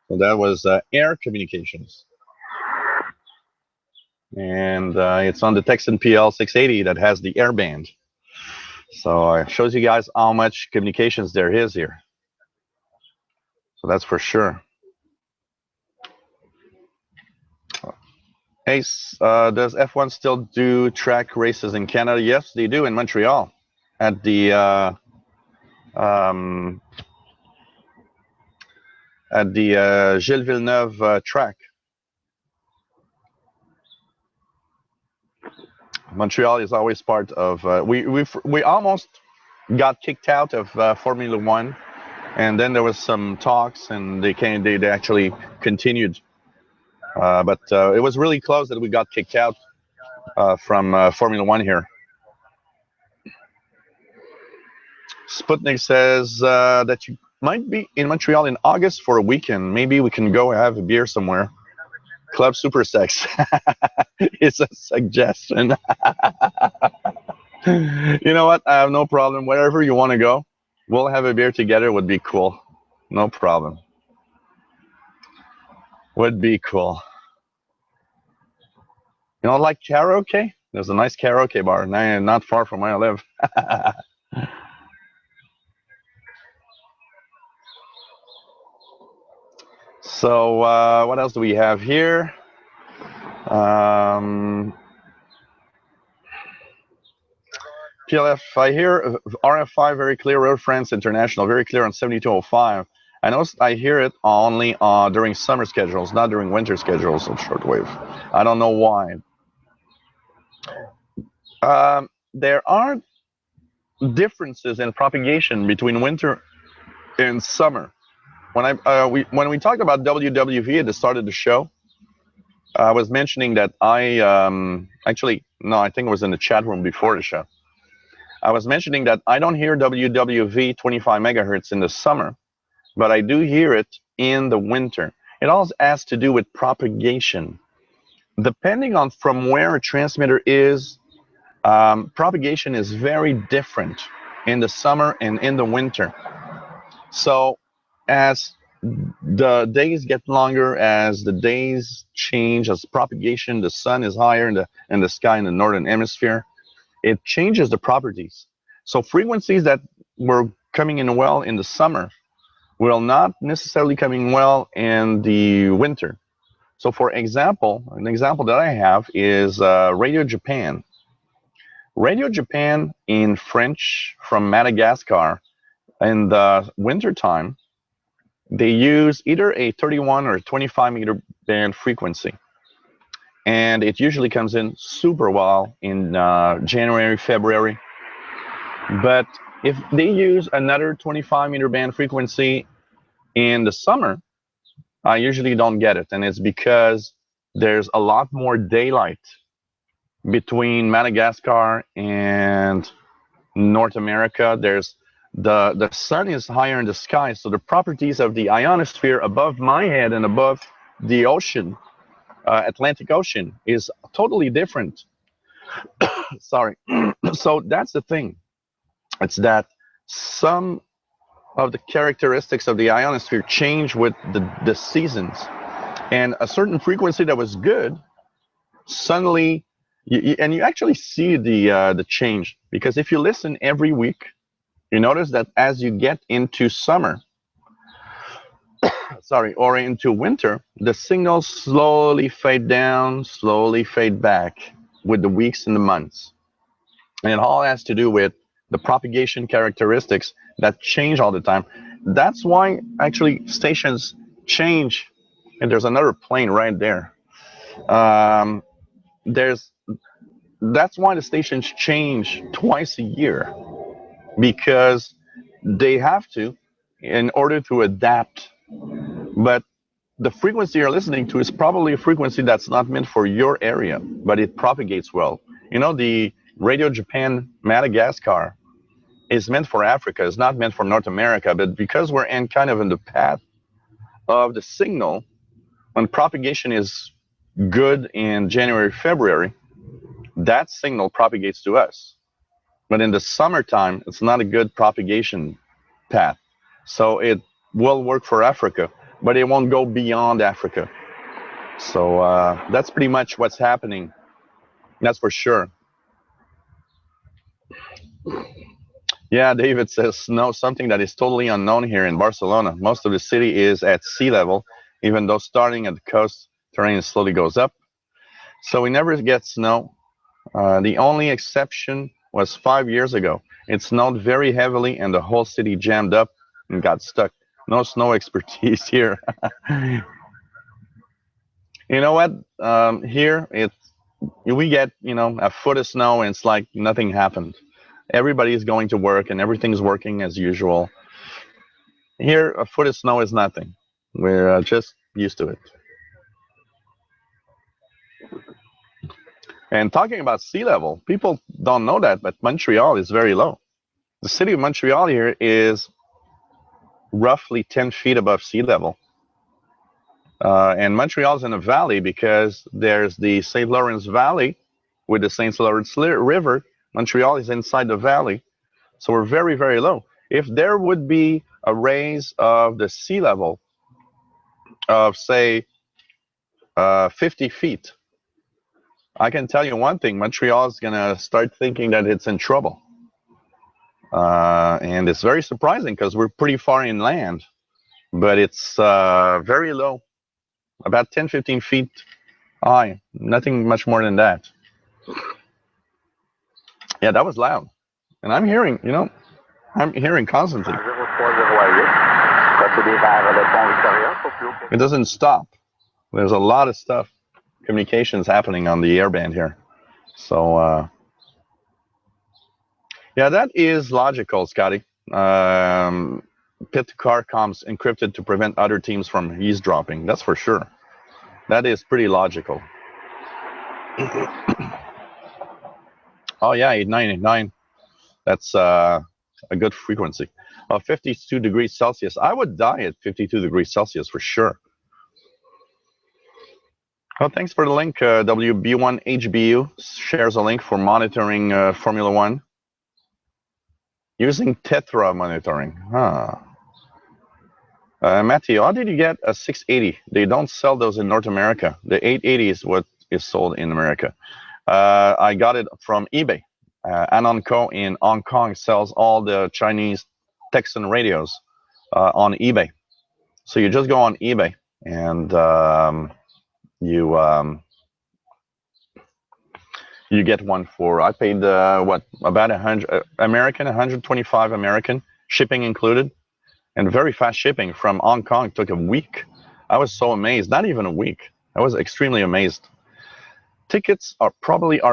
S1: So that was air communications. And it's on the Texan PL 680 that has the airband. So it shows you guys how much communications there is here. So that's for sure. Hey, does F1 still do track races in Canada? Yes, they do in Montreal at the um, Gilles Villeneuve track. Montreal is always part of. We almost got kicked out of Formula One, and then there was some talks, and they actually continued. But it was really close that we got kicked out from Formula One here. Sputnik says that you might be in Montreal in August for a weekend. Maybe we can go have a beer somewhere. Club Super Sex. It's a suggestion. You know what? I have no problem. Wherever you want to go, we'll have a beer together. Would be cool. No problem. Would be cool. You know, like karaoke? There's a nice karaoke bar not far from where I live. So, what else do we have here? PLF, I hear RF5 very clear, Road France International very clear on 7205. I hear it only during summer schedules, not during winter schedules of shortwave. I don't know why. There are differences in propagation between winter and summer. When we talked about WWV at the start of the show, I was mentioning that actually no, I think it was in the chat room before the show. I was mentioning that I don't hear WWV 25 megahertz in the summer, but I do hear it in the winter. It all has to do with propagation. Depending on from where a transmitter is, propagation is very different in the summer and in the winter. So as the days get longer, as the days change, as propagation, the sun is higher in the sky in the northern hemisphere, it changes the properties. So frequencies that were coming in well in the summer will not necessarily coming well in the winter. So for example, an example that I have is Radio Japan. Radio Japan in French from Madagascar in the wintertime, they use either a 31 or 25 meter band frequency. And it usually comes in super well in January, February. But if they use another 25 meter band frequency in the summer, I usually don't get it. And it's because there's a lot more daylight between Madagascar and North America. There's the sun is higher in the sky, so the properties of the ionosphere above my head and above the ocean, Atlantic Ocean, is totally different. Sorry. So that's the thing. It's that some of the characteristics of the ionosphere change with the seasons, and a certain frequency that was good suddenly and you actually see the change, because if you listen every week, you notice that as you get into summer, sorry, or into winter, the signals slowly fade down, slowly fade back with the weeks and the months. And it all has to do with the propagation characteristics that change all the time. That's why actually stations change. And there's another plane right there. That's why the stations change twice a year, because they have to in order to adapt. But the frequency you're listening to is probably a frequency that's not meant for your area, but it propagates well. You know, the Radio Japan Madagascar is meant for Africa. It's not meant for North America, but because we're in kind of in the path of the signal, when propagation is good in January, February, that signal propagates to us. But in the summertime, it's not a good propagation path. So it will work for Africa, but it won't go beyond Africa. So that's pretty much what's happening. That's for sure. Yeah, David says snow, something that is totally unknown here in Barcelona. Most of the city is at sea level, even though starting at the coast, terrain slowly goes up. So we never get snow. The only exception was 5 years ago. It snowed very heavily and the whole city jammed up and got stuck. No snow expertise here. You know what? Here we get a foot of snow and it's like nothing happened. Everybody is going to work and everything's working as usual. Here, a foot of snow is nothing. We're just used to it. And talking about sea level, people don't know that, but Montreal is very low. The city of Montreal here is roughly 10 feet above sea level. And Montreal's in a valley because there's the St. Lawrence Valley with the St. Lawrence River. Montreal is inside the valley. So we're very, very low. If there would be a raise of the sea level of, say, 50 feet, I can tell you one thing, Montreal is going to start thinking that it's in trouble. And it's very surprising because we're pretty far inland, but it's very low, about 10, 15 feet high, nothing much more than that. Yeah, that was loud. And I'm hearing, I'm hearing constantly. It doesn't stop. There's a lot of stuff, communications happening on the airband here. So, yeah, that is logical, Scotty. Pit to car comms encrypted to prevent other teams from eavesdropping. That's for sure. That is pretty logical. Oh, yeah, 8989. That's a good frequency. 52 degrees Celsius. I would die at 52 degrees Celsius for sure. Well, thanks for the link. WB1HBU shares a link for monitoring Formula One using Tetra monitoring. Huh. Matthew, how did you get a 680? They don't sell those in North America. The 880 is what is sold in America. I got it from eBay. Anonco in Hong Kong sells all the Chinese Texan radios on eBay. So you just go on eBay and you get one for, I paid what, about 100 American, 125 American, shipping included, and very fast shipping from Hong Kong. Took a week. I was so amazed. Not even a week. I was extremely amazed. Tickets are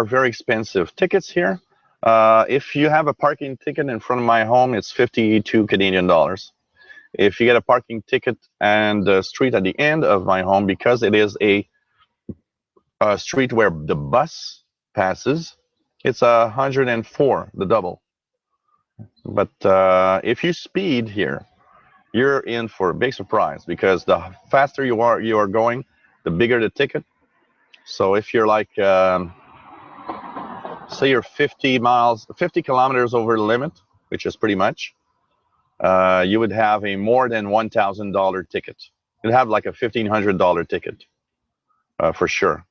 S1: very expensive. Tickets here, if you have a parking ticket in front of my home, it's 52 Canadian dollars. If you get a parking ticket and the street at the end of my home, because it is a street where the bus passes, it's 104, the double. But if you speed here, you're in for a big surprise because the faster you are going, the bigger the ticket. So if you're like, say you're 50 kilometers over the limit, which is pretty much, you would have a more than $1,000 ticket. You'd have like a $1,500 ticket for sure.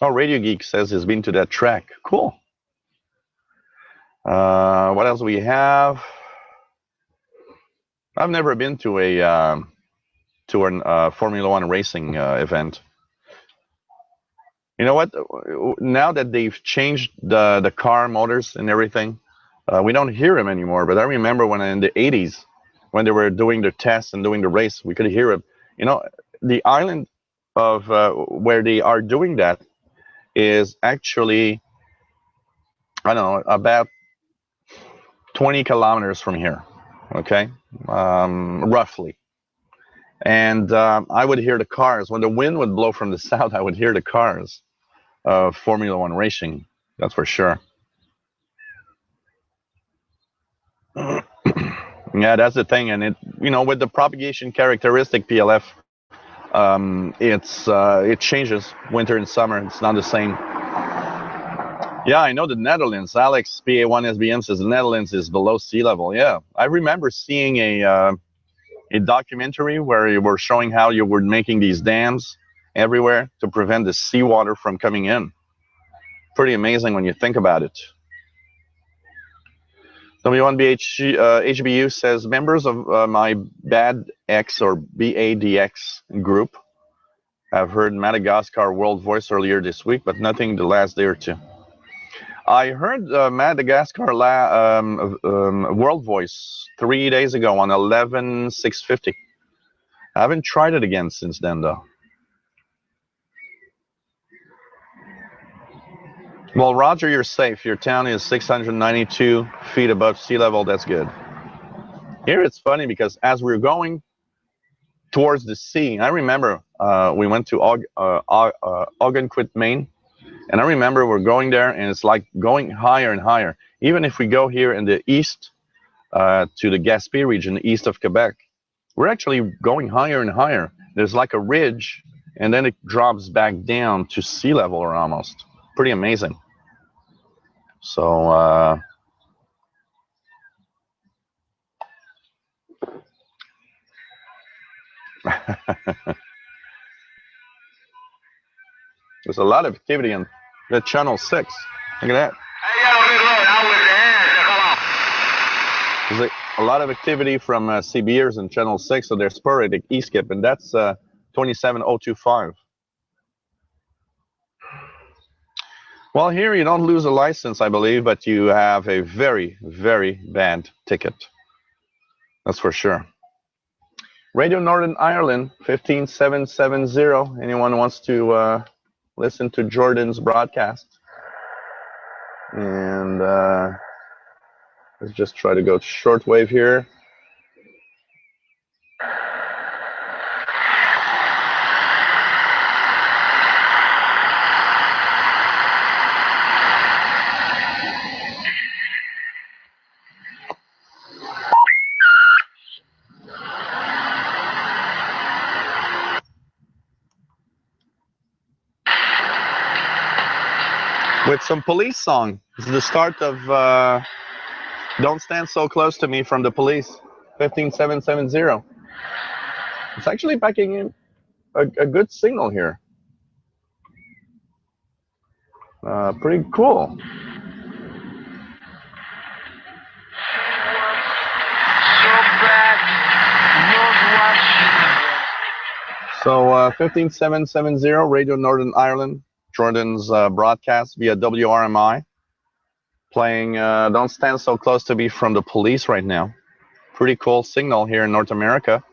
S1: Oh, Radio Geek says he's been to that track. Cool. What else do we have? I've never been to a Formula One racing event. You know what? Now that they've changed the car motors and everything, we don't hear them anymore. But I remember when in the 80s, when they were doing the tests and doing the race, we could hear it. The island of where they are doing that is actually, I don't know, about 20 kilometers from here, okay, roughly. And I would hear the cars. When the wind would blow from the south, I would hear the cars of Formula One racing, that's for sure. Yeah, that's the thing. And with the propagation characteristic PLF, it changes winter and summer. It's not the same. Yeah, I know the Netherlands. Alex PA1SBM says the Netherlands is below sea level. Yeah, I remember seeing a documentary where you were showing how you were making these dams everywhere to prevent the seawater from coming in. Pretty amazing when you think about it. W1BHBU says members of my BADX or BADX group I've heard Madagascar World Voice earlier this week, but nothing the last day or two. I heard Madagascar World Voice 3 days ago on 11,650. I haven't tried it again since then, though. Well, Roger, you're safe. Your town is 692 feet above sea level. That's good. Here it's funny because as we're going towards the sea, I remember we went to Algonquin, Maine, and I remember we're going there, and it's like going higher and higher. Even if we go here in the east to the Gaspé region, east of Quebec, we're actually going higher and higher. There's like a ridge, and then it drops back down to sea level or almost. Pretty amazing. So there's a lot of activity on the channel 6. Look at that. There's a lot of activity from CBers in channel 6, so they're sporadic e-skip, and that's 27025. Well, here you don't lose a license, I believe, but you have a very, very bad ticket. That's for sure. Radio Northern Ireland, 15770. Anyone wants to listen to Jordan's broadcast? And let's just try to go to shortwave here. With some Police song. This is the start of Don't Stand So Close to Me from the Police, 15770. It's actually backing in a good signal here. Pretty cool. So 15770, Radio Northern Ireland, Jordan's broadcast via WRMI, playing Don't Stand So Close to Me from the Police right now. Pretty cool signal here in North America.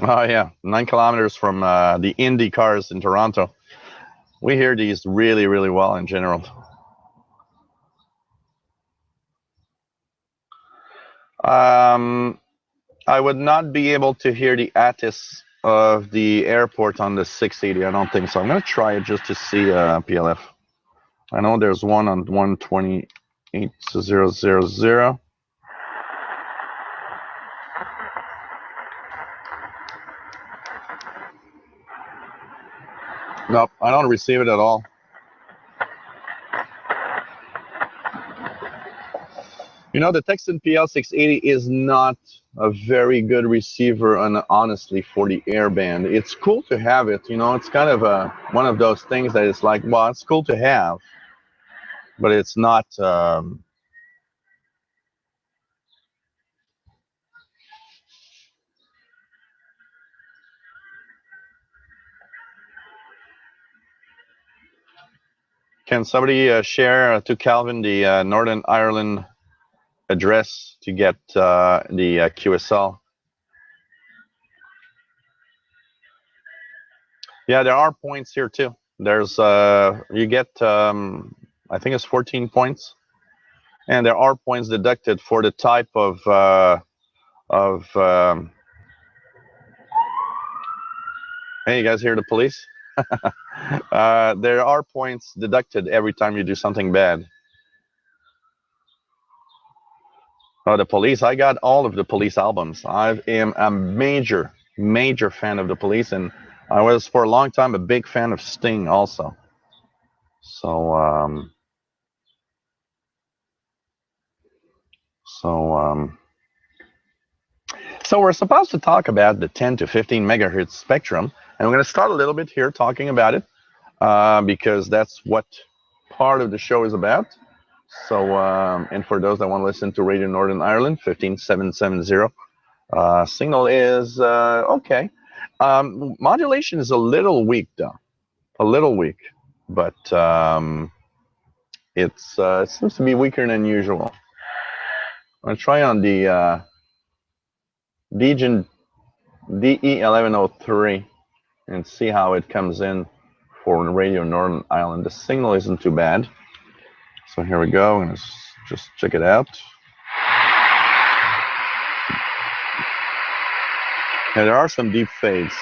S1: Oh yeah, 9 kilometers from the Indy cars in Toronto. We hear these really, really well in general. I would not be able to hear the ATIS of the airport on the 680. I don't think so. I'm going to try it just to see PLF. I know there's one on 128.000. Nope, I don't receive it at all. You know, the Texan PL680 is not a very good receiver, honestly, for the airband. It's cool to have it. You know, it's kind of one of those things that it's like, well, it's cool to have, but it's not. Can somebody share to Calvin the Northern Ireland address to get the QSL? Yeah, there are points here too. There's you get I think it's 14 points, and there are points deducted for the type of hey, you guys hear the police? There are points deducted every time you do something bad. Oh, the Police! I got all of the Police albums. I am a major fan of the Police, and I was for a long time a big fan of Sting also. So so we're supposed to talk about the 10 to 15 megahertz spectrum, and we're going to start a little bit here talking about it because that's what part of the show is about. So, and for those that want to listen to Radio Northern Ireland, 15770, signal is okay. Modulation is a little weak, though, a little weak, but it seems to be weaker than usual. I'm gonna try on the Degen DE1103 and see how it comes in for Radio Northern Ireland. The signal isn't too bad. So here we go. I'm gonna just check it out. And there are some deep fades.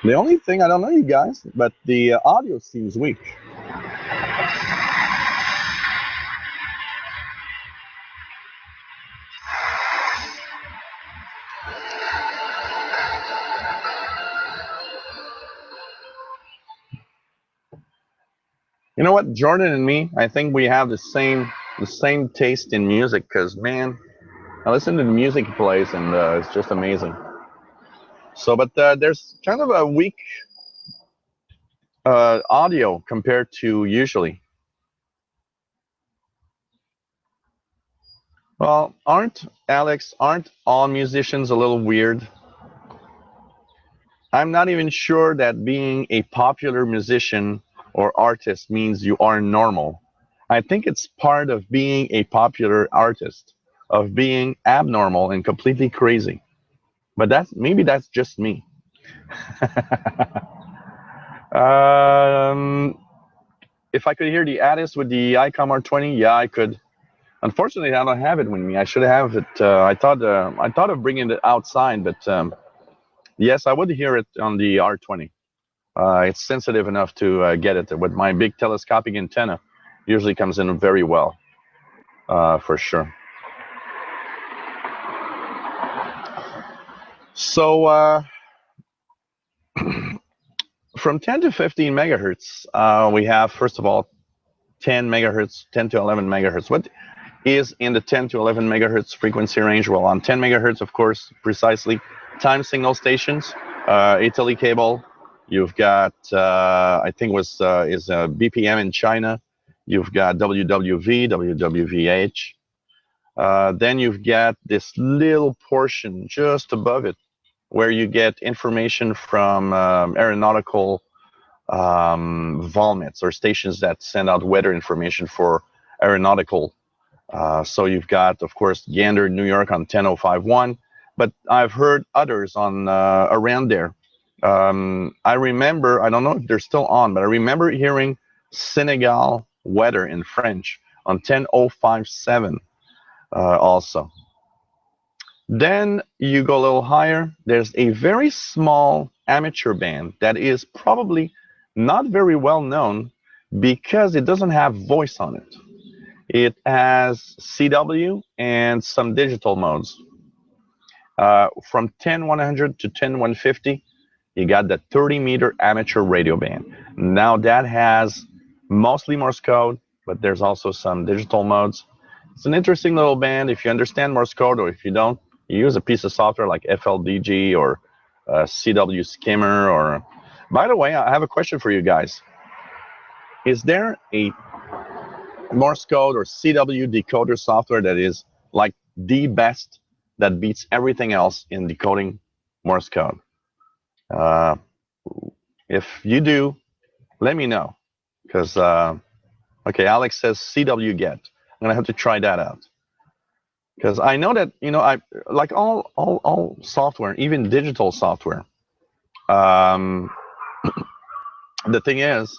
S1: The only thing, I don't know you guys, but the audio seems weak. You know what, Jordan and me, I think we have the same taste in music, because man, I listen to the music he plays and it's just amazing. So, but there's kind of a weak audio compared to usually. Well, aren't all musicians a little weird? I'm not even sure that being a popular musician or artist means you are normal. I think it's part of being a popular artist, of being abnormal and completely crazy. But maybe that's just me. If I could hear the Addis with the ICOM R20, yeah, I could. Unfortunately, I don't have it with me. I should have it. I thought of bringing it outside, but yes, I would hear it on the R20. It's sensitive enough to get it with my big telescopic antenna. Usually comes in very well, for sure. So from 10 to 15 megahertz, we have, first of all, 10 megahertz, 10 to 11 megahertz. What is in the 10 to 11 megahertz frequency range? Well, on 10 megahertz, of course, precisely, time signal stations, Italy cable. You've got, I think is BPM in China. You've got WWV, WWVH. Then you've got this little portion just above it where you get information from aeronautical volmets or stations that send out weather information for aeronautical. So you've got, of course, Gander, New York on 10051, but I've heard others on around there. I remember, I don't know if they're still on, but I remember hearing Senegal weather in French on 10057 also. Then you go a little higher. There's a very small amateur band that is probably not very well known because it doesn't have voice on it. It has CW and some digital modes. From 10100 to 10150, you got the 30-meter amateur radio band. Now that has mostly Morse code, but there's also some digital modes. It's an interesting little band. If you understand Morse code, or if you don't, you use a piece of software like FLDG or CW Skimmer. Or, by the way, I have a question for you guys. Is there a Morse code or CW decoder software that is like the best, that beats everything else in decoding Morse code? If you do, let me know. Because, okay, Alex says CW get. I'm going to have to try that out. Because I know that, I like all software, even digital software. The thing is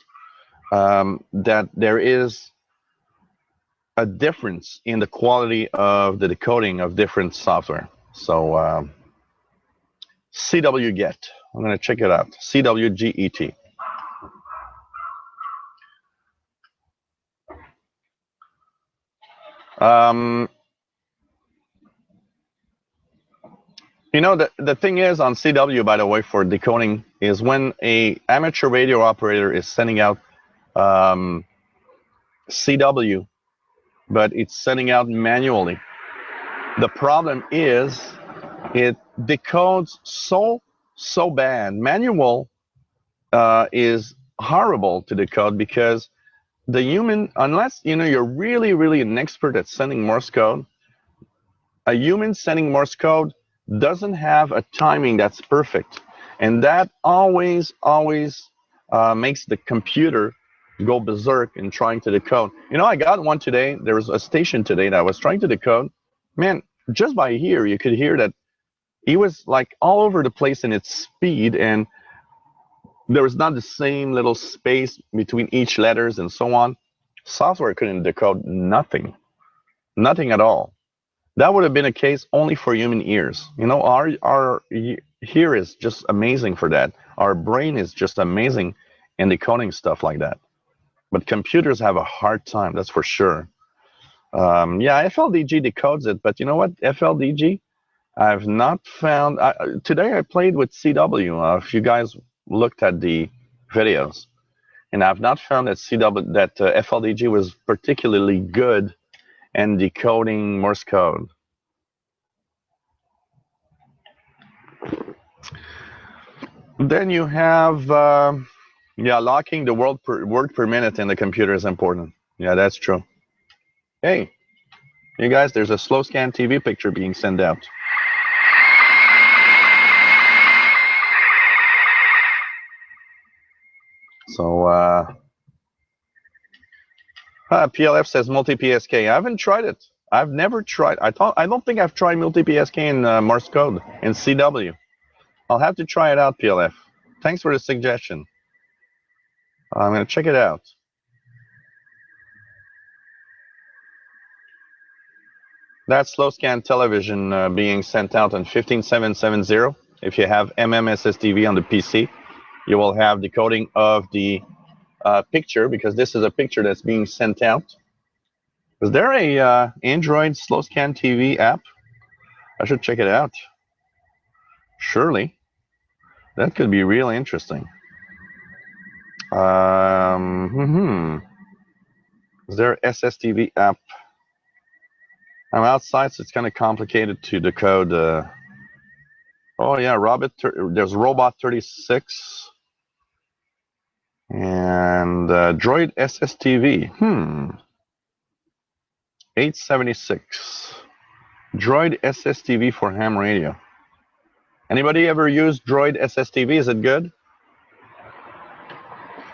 S1: that there is a difference in the quality of the decoding of different software. So CW get. I'm going to check it out. CWGET. The thing is on CW, by the way, for decoding, is when a amateur radio operator is sending out CW, but it's sending out manually. The problem is it decodes so bad. Manual is horrible to decode, because the human, unless you're really, really an expert at sending Morse code, a human sending Morse code doesn't have a timing that's perfect, and that always makes the computer go berserk in trying to decode. I got one today. There was a station today that I was trying to decode. Man, just by ear, you could hear that it was like all over the place in its speed, and there was not the same little space between each letters and so on. Software couldn't decode nothing at all. That would have been a case only for human ears. Our ear is just amazing for that. Our brain is just amazing in decoding stuff like that. But computers have a hard time, that's for sure. Yeah, FLDG decodes it, but you know what? FLDG, I've not found. Today I played with CW. If you guys looked at the videos, and I've not found that FLDG was particularly good in decoding Morse code. Then you have, yeah, locking the word per minute in the computer is important. Yeah, that's true. Hey, you guys, there's a slow scan TV picture being sent out. So, PLF says multi-PSK. I haven't tried it. I've never tried. I don't think I've tried multi-PSK in Morse code in CW. I'll have to try it out, PLF. Thanks for the suggestion. I'm going to check it out. That slow scan television being sent out on 15770. If you have MMSSTV on the PC, you will have decoding of the picture, because this is a picture that's being sent out. Is there a Android slow scan TV app? I should check it out. Surely. That could be really interesting. Is there an SSTV app? I'm outside, so it's kind of complicated to decode. Oh yeah, there's Robot 36 and Droid SSTV. 876. Droid SSTV for ham radio. Anybody ever used Droid SSTV? Is it good?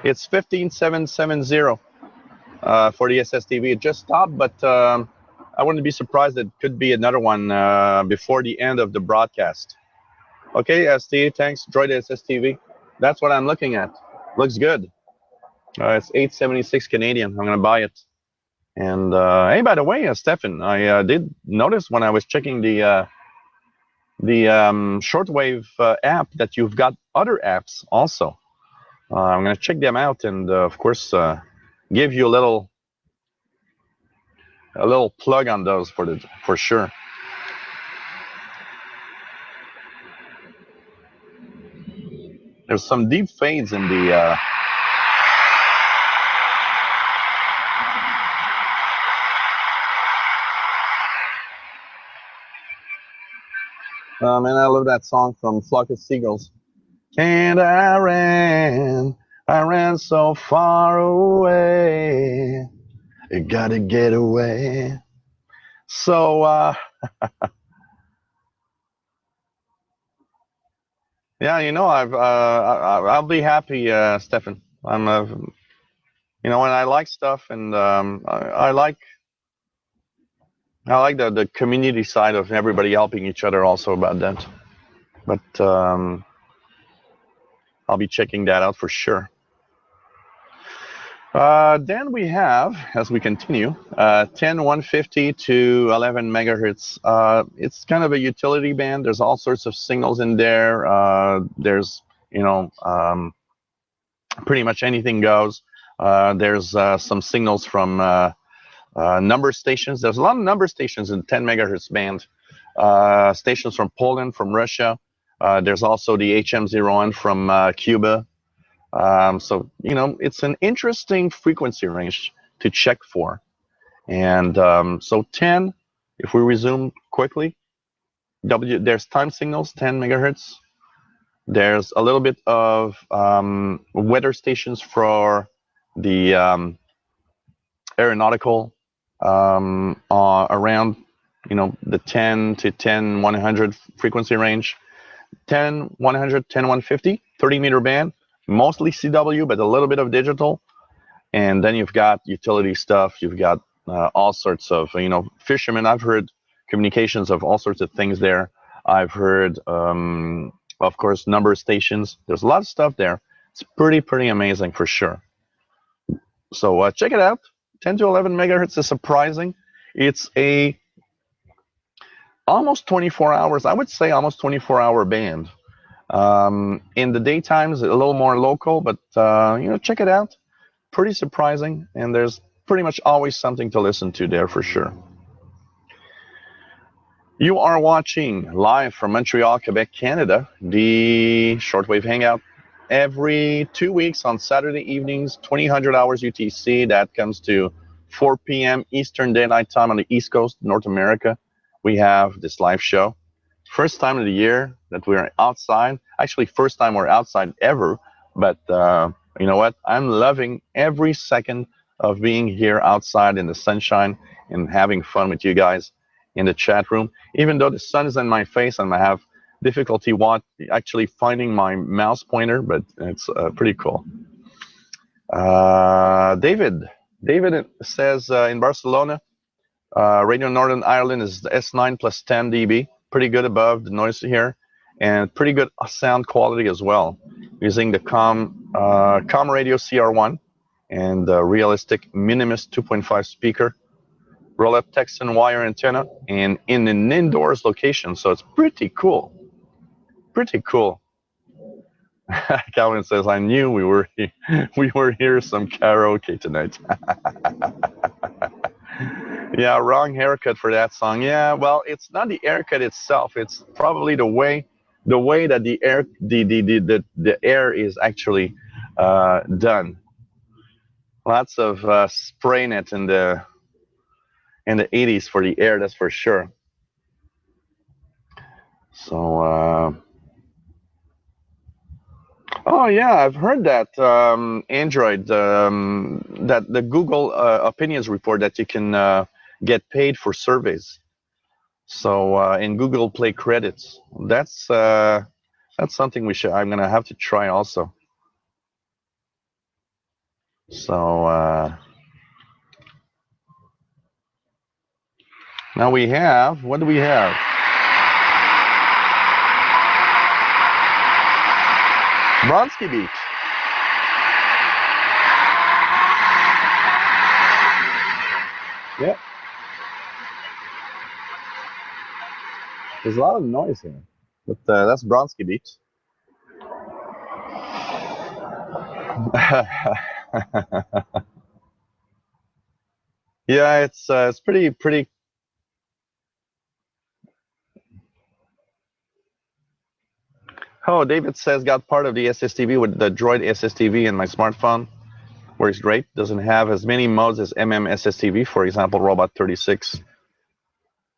S1: It's 15770 for the SSTV. It just stopped, but I wouldn't be surprised. It could be another one before the end of the broadcast. Okay, ST, thanks. Droid SSTV. That's what I'm looking at. Looks good. It's 876 Canadian. I'm gonna buy it. And hey, by the way, Stefan, I did notice when I was checking the Shortwave app that you've got other apps also. I'm gonna check them out, and of course give you a little plug on those for sure. There's some deep fades in the. Man, I love that song from Flock of Seagulls. And I ran so far away. You gotta get away. So, yeah, I'll be happy, Stefan. I'm, when I like stuff, and I like the community side of everybody helping each other also about that. But I'll be checking that out for sure. Then we have, as we continue, 10150 to 11 megahertz. It's kind of a utility band. There's all sorts of signals in there. There's, pretty much anything goes. There's some signals from number stations. There's a lot of number stations in 10 megahertz band. Stations from Poland, from Russia. There's also the HM01 from Cuba. So, it's an interesting frequency range to check for. And so 10, if we resume quickly, there's time signals, 10 megahertz. There's a little bit of weather stations for the aeronautical around, the 10 to 10 100 frequency range. 10 100, 10 150, 30-meter band, mostly CW, but a little bit of digital. And then you've got utility stuff. You've got all sorts of, fishermen. I've heard communications of all sorts of things there. I've heard, of course, number stations. There's a lot of stuff there. It's pretty amazing for sure. So check it out. 10 to 11 megahertz is surprising. It's a almost 24 hours. I would say almost 24-hour band. In the daytimes, a little more local, but check it out. Pretty surprising, and there's pretty much always something to listen to there for sure. You are watching live from Montreal, Quebec, Canada, the Shortwave Hangout. Every 2 weeks on Saturday evenings, 2000 hours UTC. That comes to 4 p.m. Eastern Daylight Time on the East Coast, North America. We have this live show. First time of the year that we're outside. Actually, first time we're outside ever. But you know what? I'm loving every second of being here outside in the sunshine and having fun with you guys in the chat room. Even though the sun is in my face and I have difficulty actually finding my mouse pointer, but it's pretty cool. David says in Barcelona, Radio Northern Ireland is S9 plus 10 dB, pretty good above the noise here, and pretty good sound quality as well, using the Com Radio CR1 and the Realistic Minimus 2.5 speaker, roll-up Texan wire antenna, and in an indoors location, so it's pretty cool. Pretty cool. Calvin says, I knew we were here some karaoke tonight. Yeah, wrong haircut for that song. Yeah, well, it's not the haircut itself. It's probably the way that the air is actually done. Lots of spraying it in the 80s for the air, that's for sure. So oh yeah, I've heard that Android, that the Google opinions report that you can get paid for surveys. So in Google Play credits, that's something I'm gonna have to try also. So now we have, what do we have? Bronski Beach. Yep. There's a lot of noise here, but that's Bronski Beach. Yeah, it's pretty. Oh, David says got part of the SSTV with the Droid SSTV in my smartphone. Works great. Doesn't have as many modes as SSTV, for example, Robot 36.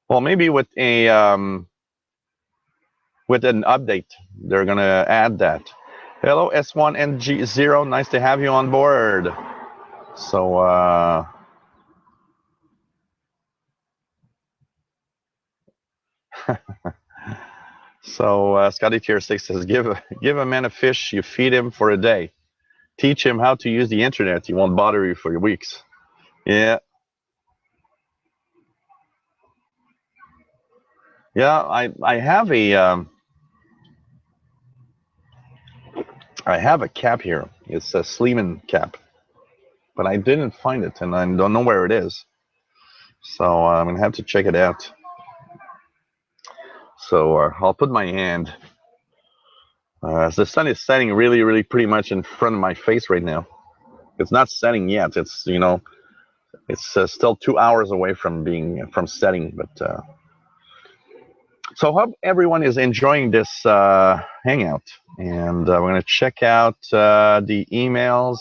S1: Well, maybe with an update, they're gonna add that. Hello, S1NG0. Nice to have you on board. So so Scotty Tier 6 says, give a man a fish, you feed him for a day. Teach him how to use the internet. He won't bother you for weeks. Yeah. Yeah, I have a cap here. It's a Sleeman cap, but I didn't find it, and I don't know where it is. So I'm gonna have to check it out. So I'll put my hand. The sun is setting really pretty much in front of my face right now. It's not setting yet. It's it's still 2 hours away from setting, but. So hope everyone is enjoying this hangout, and we're going to check out the emails,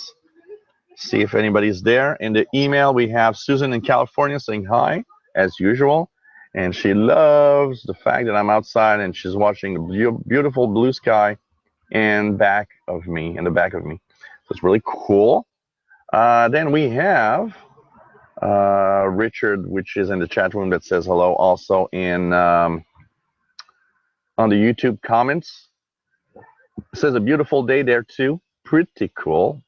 S1: see if anybody's there. In the email, we have Susan in California saying hi, as usual, and she loves the fact that I'm outside and she's watching the beautiful blue sky and back of me, in the back of me. So it's really cool. Then we have Richard, which is in the chat room, that says hello. Also in on the YouTube comments, it says a beautiful day there too. Pretty cool.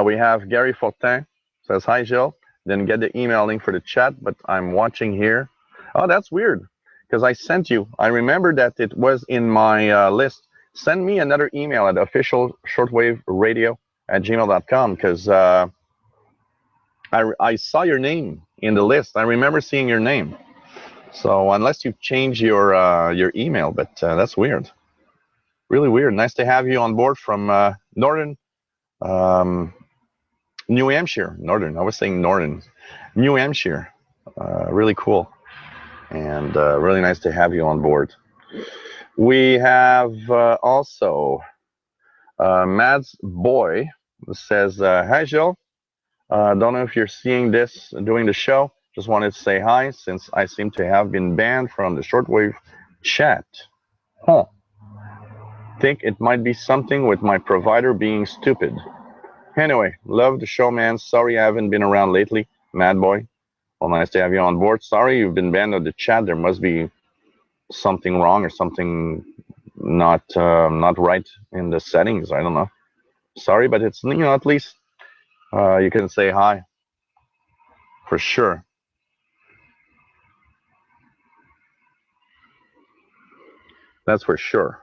S1: We have Gary Fortin, says hi Jill. Didn't get the email link for the chat, but I'm watching here. Oh, that's weird, because I sent you. I remember that it was in my list. Send me another email at officialshortwaveradio@gmail.com, because I saw your name in the list. I remember seeing your name. So unless you've changed your email, but that's weird. Really weird. Nice to have you on board from northern New Hampshire. Northern. I was saying northern. New Hampshire. Really cool. And really nice to have you on board. We have also Mads Boy says, hi, Jill. Don't know if you're seeing this during the show. Just wanted to say hi, since I seem to have been banned from the shortwave chat. Huh. Think it might be something with my provider being stupid. Anyway, love the show, man. Sorry I haven't been around lately, Mad Boy. Well, nice to have you on board. Sorry you've been banned on the chat. There must be something wrong or something not right in the settings. I don't know. Sorry, but it's, at least you can say hi for sure. That's for sure.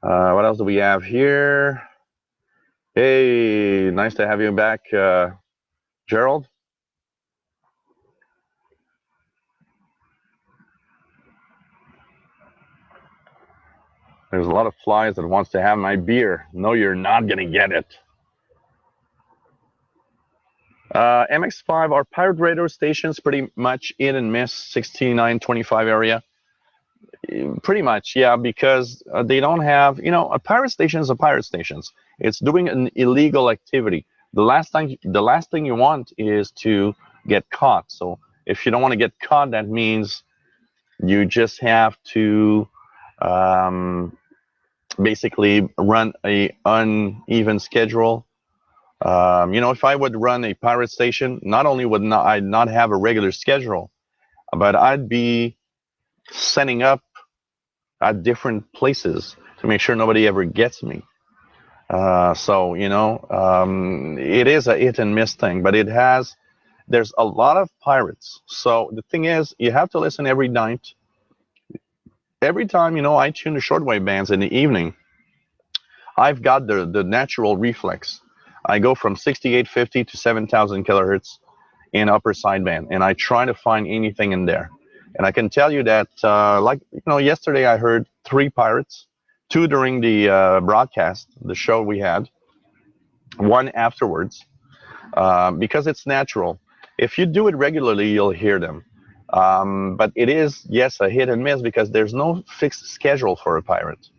S1: What else do we have here? Hey, nice to have you back, Gerald. There's a lot of flies that wants to have my beer. No, you're not gonna get it. MX5, our pirate radio stations pretty much in and miss 6925 area. Pretty much, yeah, because they don't have, a pirate station is a pirate station. It's doing an illegal activity. The last thing you want is to get caught. So if you don't want to get caught, that means you just have to basically run a uneven schedule. If I would run a pirate station, not only would I not have a regular schedule, but I'd be setting up at different places to make sure nobody ever gets me. So it is a hit and miss thing, but there's a lot of pirates. So the thing is, you have to listen every night. Every time, I tune the shortwave bands in the evening, I've got the natural reflex. I go from 6850 to 7000 kilohertz in upper sideband, and I try to find anything in there. And I can tell you that, yesterday I heard 3 pirates, 2 during the broadcast, the show we had, 1 afterwards, because it's natural. If you do it regularly, you'll hear them. But it is, yes, a hit and miss, because there's no fixed schedule for a pirate,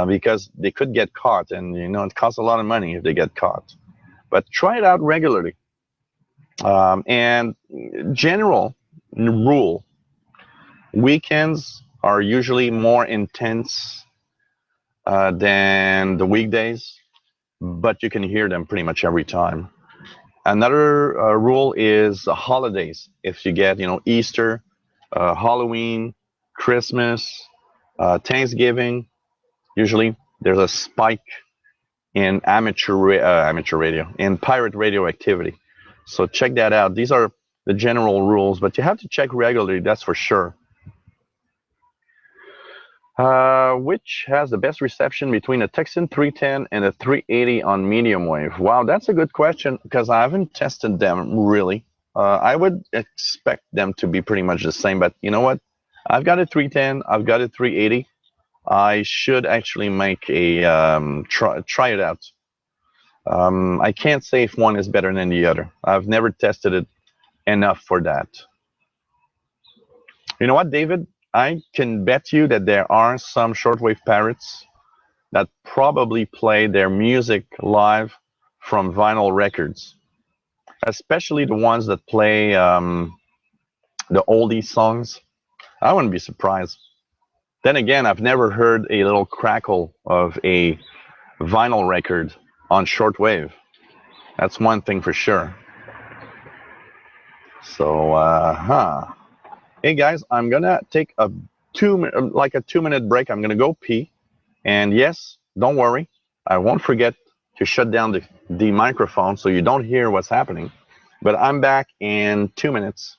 S1: because they could get caught, and it costs a lot of money if they get caught. But try it out regularly. And general rule, weekends are usually more intense than the weekdays, but you can hear them pretty much every time. Another rule is holidays. If you get, Easter, Halloween, Christmas, Thanksgiving, usually there's a spike in amateur radio, in pirate radio activity. So check that out. These are the general rules, but you have to check regularly, that's for sure. Which has the best reception between a Texan 310 and a 380 on medium wave? Wow, that's a good question, because I haven't tested them really. I would expect them to be pretty much the same, but you know what? I've got a 310, I've got a 380. I should actually make a try it out. I can't say if one is better than the other. I've never tested it enough for that. You know what, David? I can bet you that there are some shortwave pirates that probably play their music live from vinyl records, especially the ones that play the oldie songs. I wouldn't be surprised. Then again, I've never heard a little crackle of a vinyl record on shortwave. That's one thing for sure. So, hey guys, I'm gonna take a 2-minute break. I'm gonna go pee, and yes, don't worry, I won't forget to shut down the microphone so you don't hear what's happening. But I'm back in 2 minutes.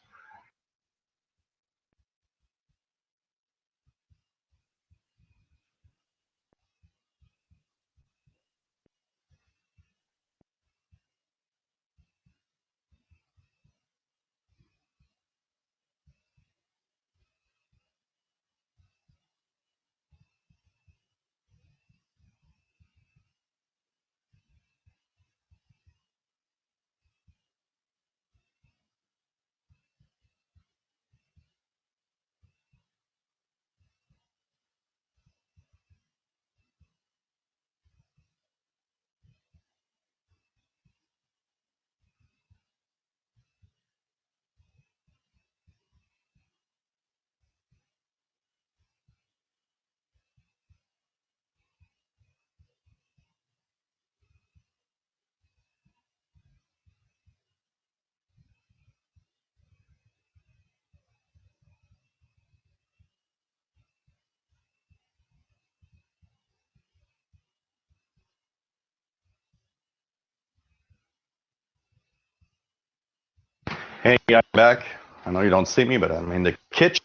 S1: Hey, I'm back. I know you don't see me, but I'm in the kitchen,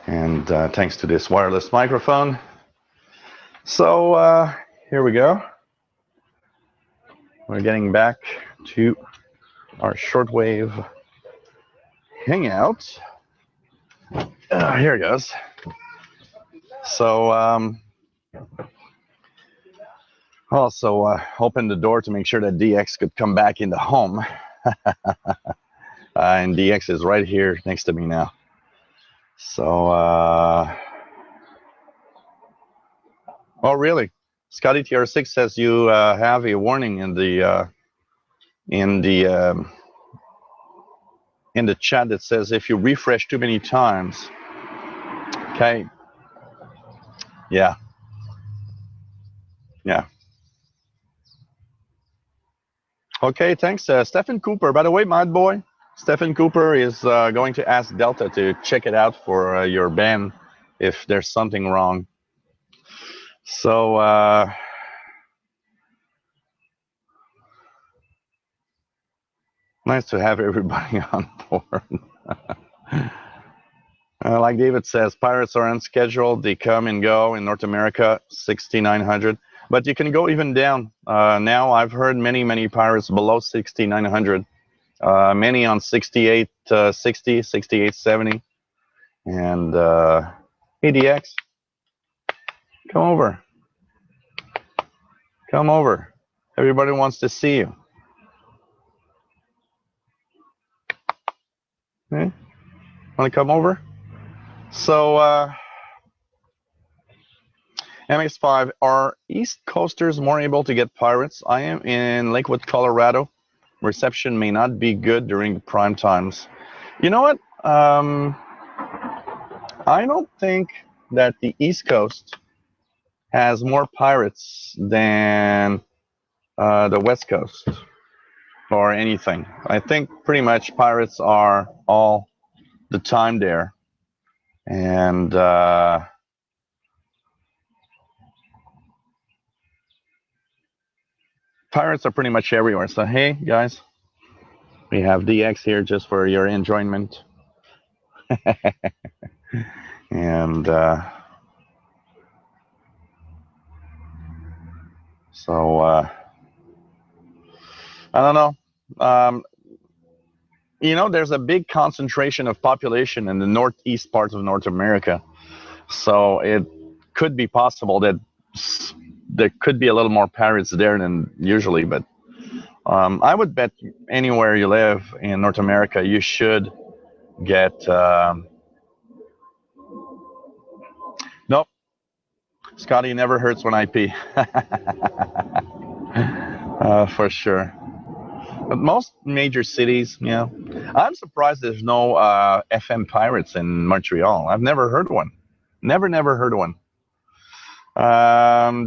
S1: and thanks to this wireless microphone. So here we go. We're getting back to our shortwave hangout. Here it goes. So also opened the door to make sure that DX could come back in the home. And DX is right here next to me now. So, oh really? Scotty TR6 says you have a warning in the in the chat that says if you refresh too many times. Okay. Yeah. Yeah. Okay. Thanks, Stephen Cooper. By the way, Mad Boy, Stephen Cooper is going to ask Delta to check it out for your band if there's something wrong. So. Nice to have everybody on board. Like David says, pirates are unscheduled. They come and go in North America, 6,900. But you can go even down. Now I've heard many pirates below 6,900. Many on 6860, 6870. And ADX, come over. Come over. Everybody wants to see you. Okay? Want to come over? So, MX5, are East Coasters more able to get pirates? I am in Lakewood, Colorado. Reception may not be good during the prime times. You know what? I don't think that the East Coast has more pirates than the West Coast or anything. I think pretty much pirates are all the time there. And pirates are pretty much everywhere. So, hey, guys, we have DX here just for your enjoyment. And so, I don't know. You know, there's a big concentration of population in the northeast parts of North America. So it could be possible that there could be a little more pirates there than usually. But I would bet anywhere you live in North America, you should get. Nope. Scotty never hurts when I pee. For sure. But most major cities, you know, I'm surprised there's no FM pirates in Montreal. I've never heard one. Never heard one.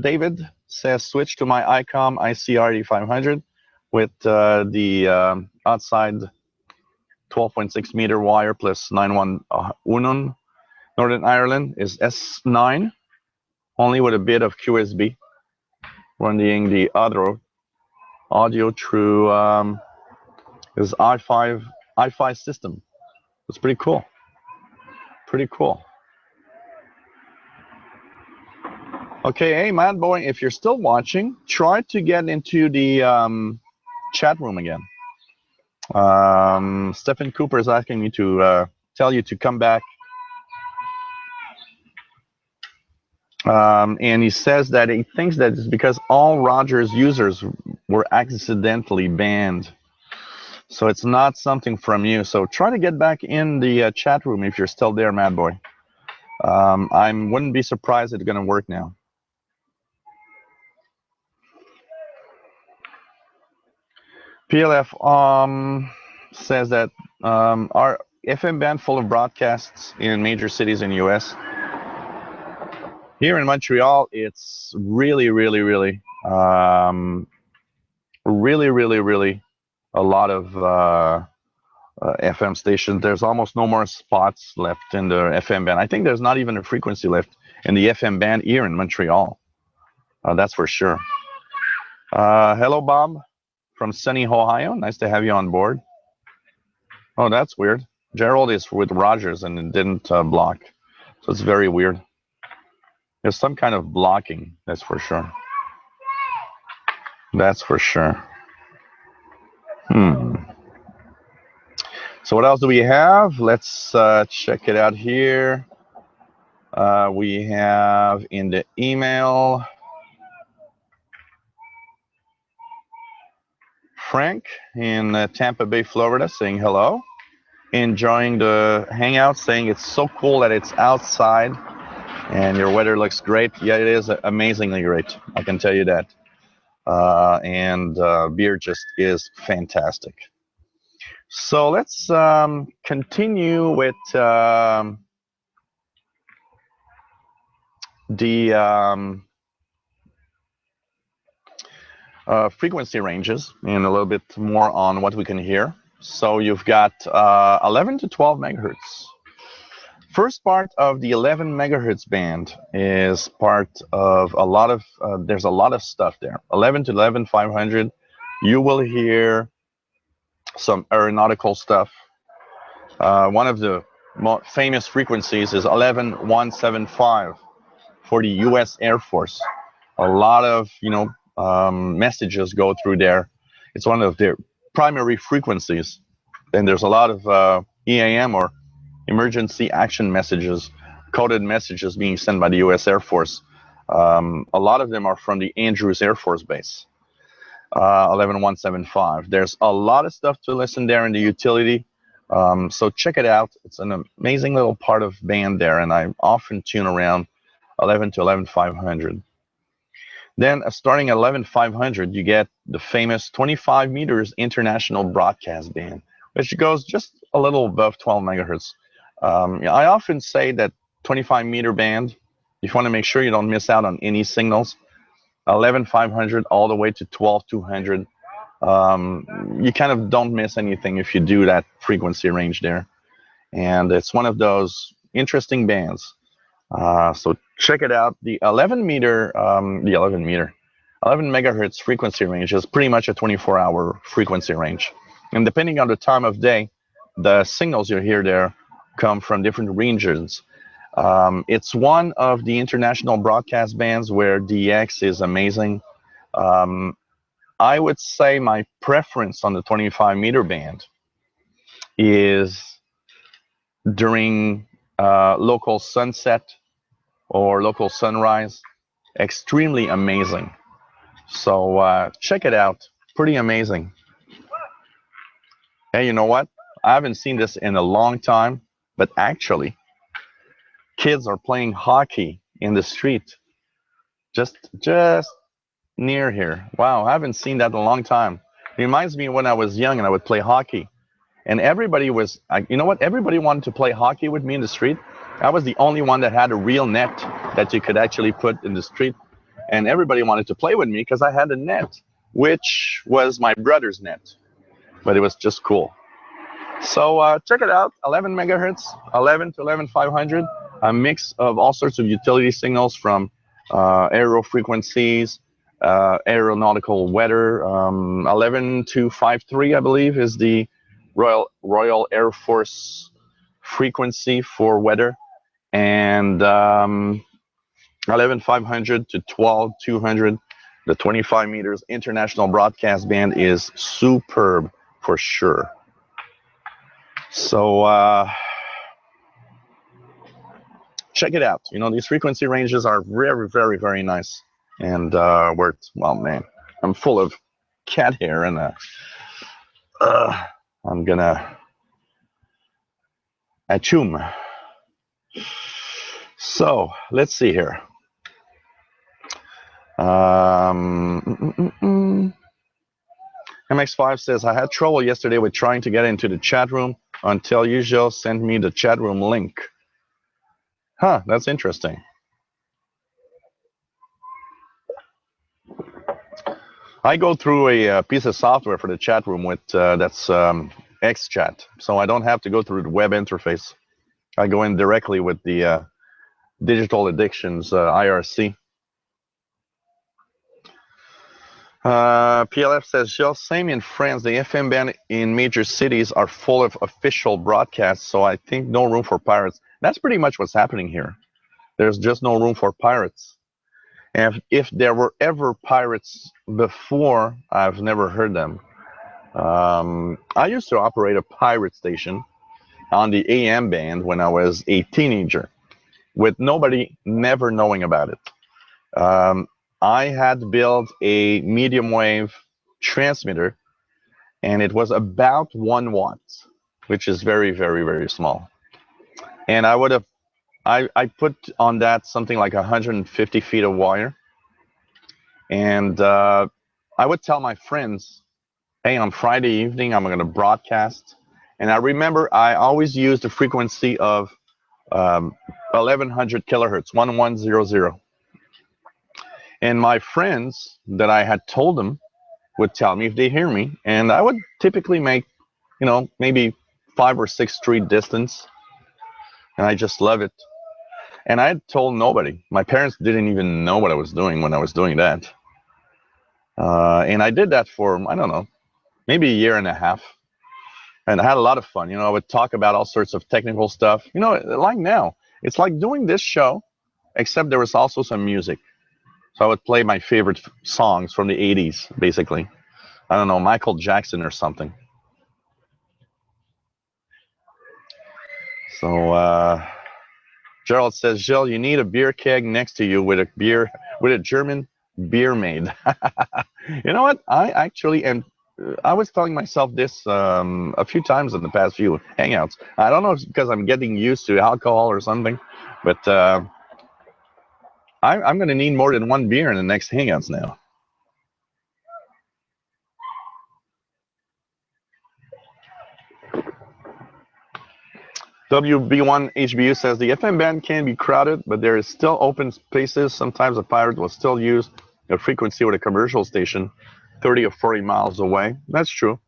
S1: David says switch to my ICOM ICR8500 with the outside 12.6 meter wire plus 9.1 Unum. Northern Ireland is S9, only with a bit of QSB, running the other audio through his i5 system. It's pretty cool. Pretty cool. Okay, hey, Mad Boy, if you're still watching, try to get into the chat room again. Stephen Cooper is asking me to tell you to come back. And he says that he thinks that it's because all Rogers users were accidentally banned. So it's not something from you. So try to get back in the chat room if you're still there, Mad Boy. I wouldn't be surprised it's going to work now. PLF says that our FM band full of broadcasts in major cities in the US. Here in Montreal, it's really a lot of FM stations. There's almost no more spots left in the FM band. I think there's not even a frequency left in the FM band here in Montreal. That's for sure. Hello, Bob from sunny Ohio. Nice to have you on board. Oh, that's weird. Gerald is with Rogers and it didn't block. So it's very weird. There's some kind of blocking, that's for sure. That's for sure. So what else do we have? Let's check it out here. We have in the email, Frank in Tampa Bay, Florida, saying hello. Enjoying the hangout, saying it's so cool that it's outside and your weather looks great. Yeah, it is amazingly great. I can tell you that. And beer just is fantastic. So let's continue with the frequency ranges and a little bit more on what we can hear. So you've got 11 to 12 megahertz. First part of the 11 megahertz band is part of a lot of, there's a lot of stuff there. 11 to 11,500, you will hear some aeronautical stuff. One of the most famous frequencies is 11,175 for the U.S. Air Force. A lot of, messages go through there. It's one of their primary frequencies. And there's a lot of EAM or emergency action messages, coded messages being sent by the U.S. Air Force. A lot of them are from the Andrews Air Force Base, 11,175. There's a lot of stuff to listen there in the utility. So check it out. It's an amazing little part of band there, and I often tune around 11 to 11,500. Then starting at 11,500, you get the famous 25 meters international broadcast band, which goes just a little above 12 megahertz. I often say that 25 meter band, if you want to make sure you don't miss out on any signals, 11,500 all the way to 12,200, you kind of don't miss anything if you do that frequency range there. And it's one of those interesting bands. So check it out. The 11 megahertz frequency range is pretty much a 24-hour frequency range. And depending on the time of day, the signals you hear there come from different regions. It's one of the international broadcast bands where DX is amazing. I would say my preference on the 25 meter band is during local sunset or local sunrise. Extremely amazing. So check it out. Pretty amazing. Hey, you know what? I haven't seen this in a long time, but actually, kids are playing hockey in the street, just near here. Wow, I haven't seen that in a long time. It reminds me when I was young and I would play hockey, and everybody was, you know what? Everybody wanted to play hockey with me in the street, I was the only one that had a real net that you could actually put in the street, and everybody wanted to play with me because I had a net, which was my brother's net, but it was just cool. So check it out, 11 megahertz, 11 to 11500, a mix of all sorts of utility signals from aero frequencies, aeronautical weather. 11 to 53, I believe, is the Royal Air Force frequency for weather, and 11500 to 12200, the 25 meters international broadcast band is superb for sure. So check it out. You know, these frequency ranges are very, very, very nice. And well, man, I'm full of cat hair, and I'm gonna achum. So let's see here. MX5 says, I had trouble yesterday with trying to get into the chat room until Usual sent me the chat room link. Huh, that's interesting. I go through a piece of software for the chat room with that's XChat, so I don't have to go through the web interface. I go in directly with the Digital Addictions IRC. PLF says, Gilles, same in France. The FM band in major cities are full of official broadcasts, so I think no room for pirates. That's pretty much what's happening here. There's just no room for pirates. And if there were ever pirates before, I've never heard them. I used to operate a pirate station on the AM band when I was a teenager, with nobody never knowing about it. I had built a medium wave transmitter, and it was about 1 watt, which is very, very, very small. And I put on that something like 150 feet of wire. And I would tell my friends, hey, on Friday evening, I'm going to broadcast. And I remember I always used the frequency of 1100 kilohertz, 1100. And my friends that I had told them would tell me if they hear me. And I would typically make, you know, maybe 5 or 6 street distance. And I just love it. And I had told nobody. My parents didn't even know what I was doing when I was doing that. And I did that for, I don't know, maybe a year and a half. And I had a lot of fun. You know, I would talk about all sorts of technical stuff. You know, like now, it's like doing this show, except there was also some music. So I would play my favorite songs from the 80s, basically. I don't know, Michael Jackson or something. So Gerald says, Gilles, you need a beer keg next to you with a German beer maid. You know what? I actually am. I was telling myself this a few times in the past few hangouts. I don't know if it's because I'm getting used to alcohol or something, but I'm going to need more than one beer in the next hangouts now. WB1 HBU says the FM band can be crowded, but there is still open spaces. Sometimes a pirate will still use a frequency with a commercial station 30 or 40 miles away. That's true.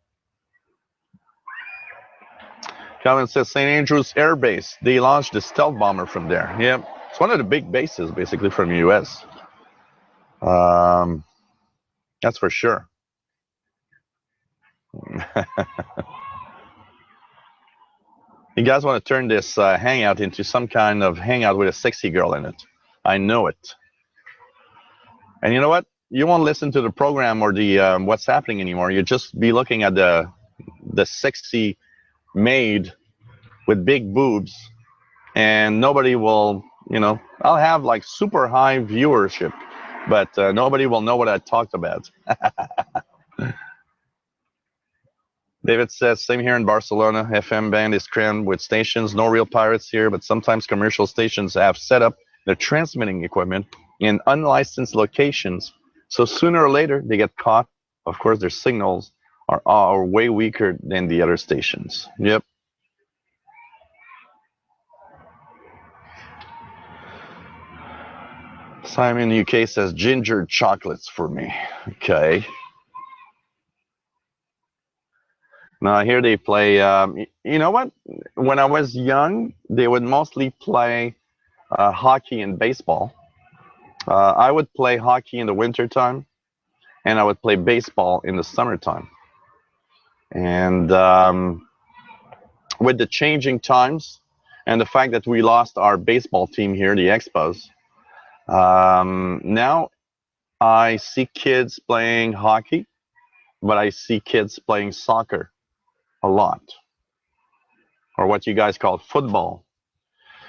S1: Calvin says St. Andrews Air Base. They launched the stealth bomber from there. Yeah, it's one of the big bases, basically, from the U.S. That's for sure. You guys want to turn this hangout into some kind of hangout with a sexy girl in it. I know it. And you know what? You won't listen to the program or the what's happening anymore. You just be looking at the sexy maid with big boobs, and nobody will, you know, I'll have like super high viewership, but nobody will know what I talked about. David says, same here in Barcelona. FM band is crammed with stations. No real pirates here, but sometimes commercial stations have set up their transmitting equipment in unlicensed locations. So sooner or later, they get caught. Of course, their signals are way weaker than the other stations. Yep. Simon UK says ginger chocolates for me. Okay. Now here they play. You know what? When I was young, they would mostly play hockey and baseball. I would play hockey in the wintertime, and I would play baseball in the summertime. And with the changing times and the fact that we lost our baseball team here, the Expos, now I see kids playing hockey, but I see kids playing soccer a lot, or what you guys call football.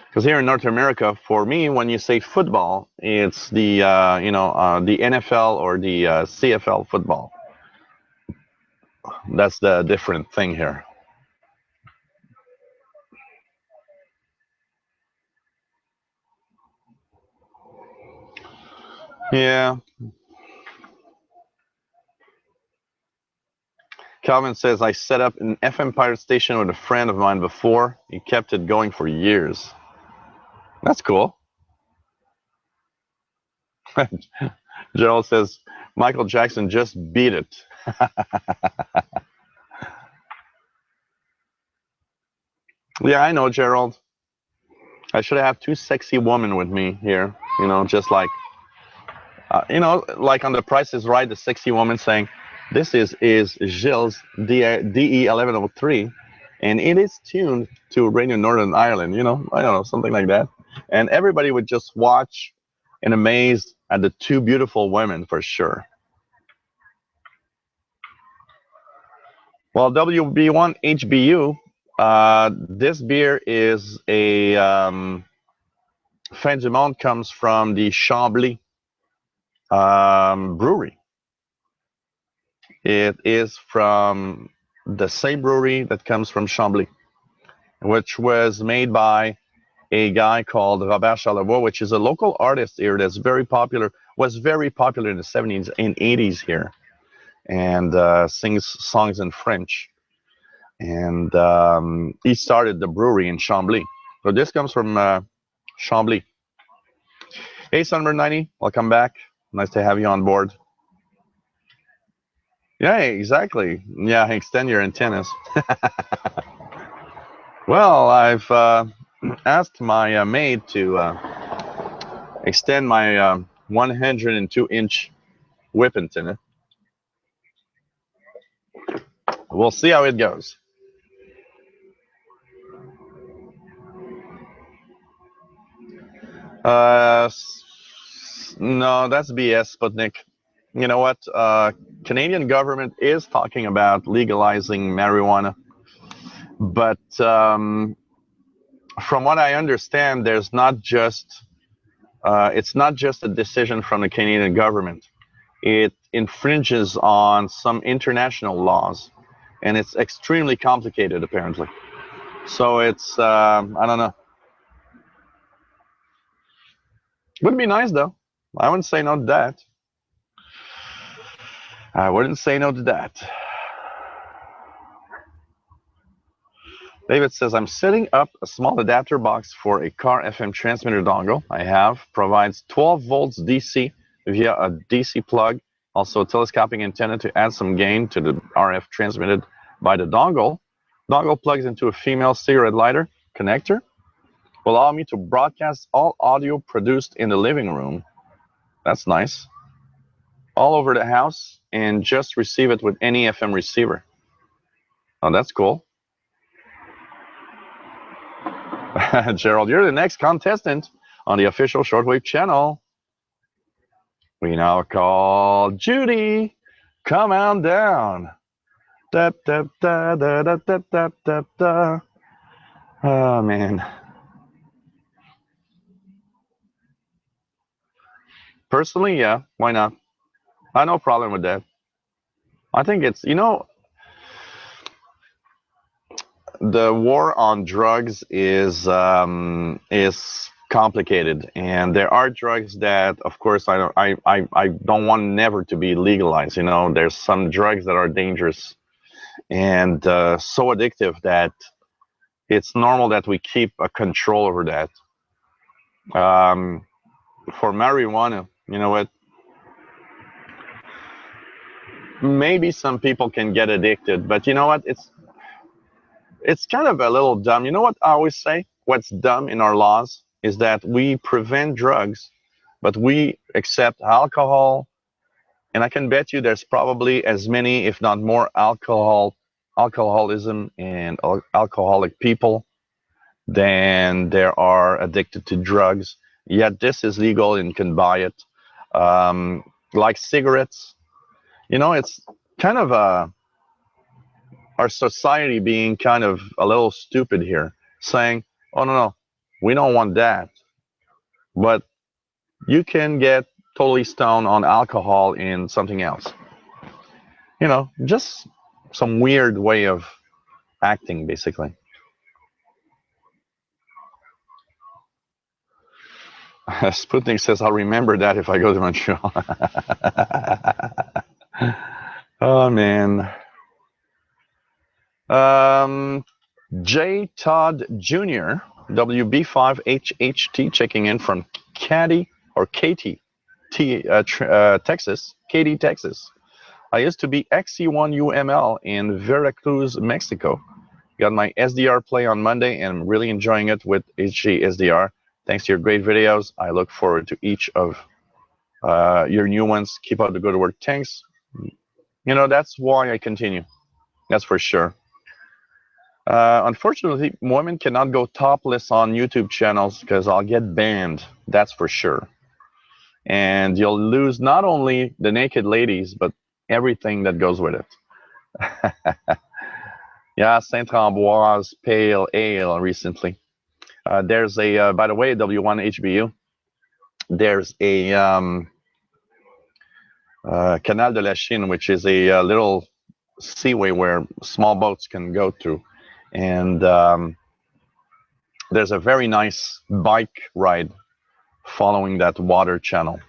S1: Because here in North America, for me, when you say football, it's the the NFL or the CFL football. That's the different thing here. Yeah. Calvin says, I set up an FM pirate station with a friend of mine before. He kept it going for years. That's cool. Gerald says, Michael Jackson just beat it. Yeah, I know, Gerald. I should have two sexy women with me here, just like, like on The Price is Right, the sexy woman saying, this is Gilles DE1103, and it is tuned to Radio Northern Ireland, I don't know, something like that. And everybody would just watch and amazed at the two beautiful women for sure. Well, WB1HBU, this beer is a Fin du Monde, comes from the Chambly brewery. It is from the same brewery that comes from Chambly, which was made by a guy called Robert Charlevoix, which is a local artist here that's very popular, was very popular in the 70s and 80s here, and sings songs in French. And he started the brewery in Chambly. So this comes from Chambly. Hey, Sunburn 90, welcome back. Nice to have you on board. Yeah, exactly. Yeah, extend your antennas. Well, I've asked my maid to extend my 102-inch whip antenna. We'll see how it goes. No, that's BS, Sputnik. You know what? Canadian government is talking about legalizing marijuana, but from what I understand, it's not just a decision from the Canadian government. It infringes on some international laws, and it's extremely complicated, apparently. So it's I don't know. Would be nice though. I wouldn't say no to that. I wouldn't say no to that. David says, I'm setting up a small adapter box for a car FM transmitter dongle I have. Provides 12 volts DC via a DC plug. Also a telescoping antenna to add some gain to the RF transmitted by the dongle. Dongle plugs into a female cigarette lighter connector. Will allow me to broadcast all audio produced in the living room. That's nice. All over the house, and just receive it with any FM receiver. Oh, that's cool. Gerald, you're the next contestant on the official Shortwave channel. We now call Judy. Come on down. Da, da, da, da, da, da, da, da, da. Oh, man. Personally, yeah, why not? I have no problem with that. I think it's, the war on drugs is complicated, and there are drugs that, of course, I don't want never to be legalized. There's some drugs that are dangerous and so addictive that it's normal that we keep a control over that. for marijuana, you know what? Maybe some people can get addicted, but you know what? It's kind of a little dumb. You know what I always say? What's dumb in our laws is that we prevent drugs, but we accept alcohol. And I can bet you there's probably as many, if not more, alcoholism and alcoholic people than there are addicted to drugs. Yet this is legal and can buy it. Like cigarettes, you know, it's kind of our society being kind of a little stupid here, saying, "Oh no, we don't want that," but you can get totally stoned on alcohol and something else. You know, just some weird way of acting, basically. Sputnik says, "I'll remember that if I go to Montreal." Oh man. Um, J. Todd Jr. WB5HHT checking in from Katy, Texas. Katy, Texas. I used to be XC1UML in Veracruz, Mexico. Got my SDR play on Monday and I'm really enjoying it with HG SDR. Thanks to your great videos. I look forward to each of your new ones. Keep up the good work. Thanks. You know, that's why I continue. That's for sure. Unfortunately, women cannot go topless on YouTube channels because I'll get banned. That's for sure. And you'll lose not only the naked ladies, but everything that goes with it. Yeah, Saint-Ambroise Pale Ale recently. There's a, by the way, W1HBU, there's a Canal de la Chine, which is a little seaway where small boats can go through. And there's a very nice bike ride following that water channel.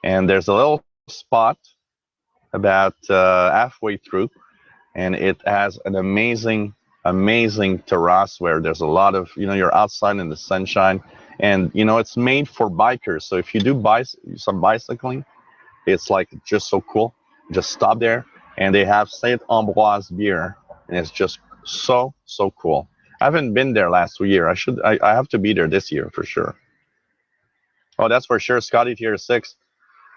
S1: And there's a little spot about halfway through, and it has an amazing terrace where there's a lot of, you know, you're outside in the sunshine, and you know, it's made for bikers. So if you do some bicycling, it's like just so cool. Just stop there, and they have Saint-Ambroise beer, and it's just so cool. I haven't been there last year. I have to be there this year for sure. Oh, that's for sure. Scotty tier 6.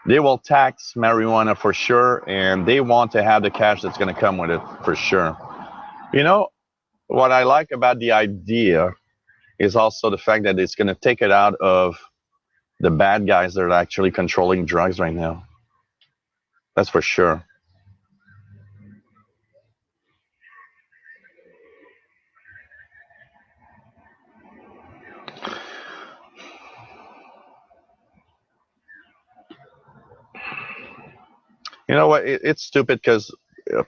S1: They will tax marijuana for sure, and they want to have the cash that's going to come with it for sure. You know, what I like about the idea is also the fact that it's going to take it out of the bad guys that are actually controlling drugs right now. That's for sure. You know what? It's stupid because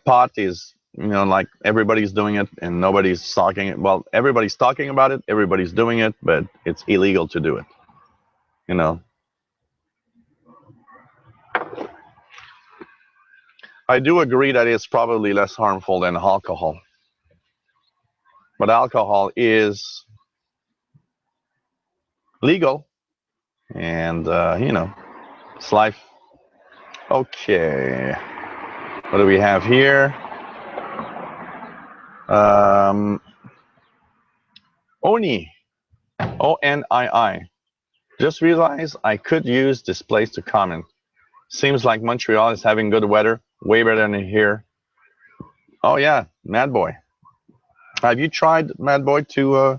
S1: pot is, you know, like everybody's doing it and nobody's talking. Well, everybody's talking about it, everybody's doing it, but it's illegal to do it. You know. I do agree that it's probably less harmful than alcohol. But alcohol is legal, and you know, it's life. Okay, what do we have here? Oni, ONII. Just realized I could use this place to comment. Seems like Montreal is having good weather, way better than here. Oh yeah, Mad Boy. Have you tried, Mad Boy, to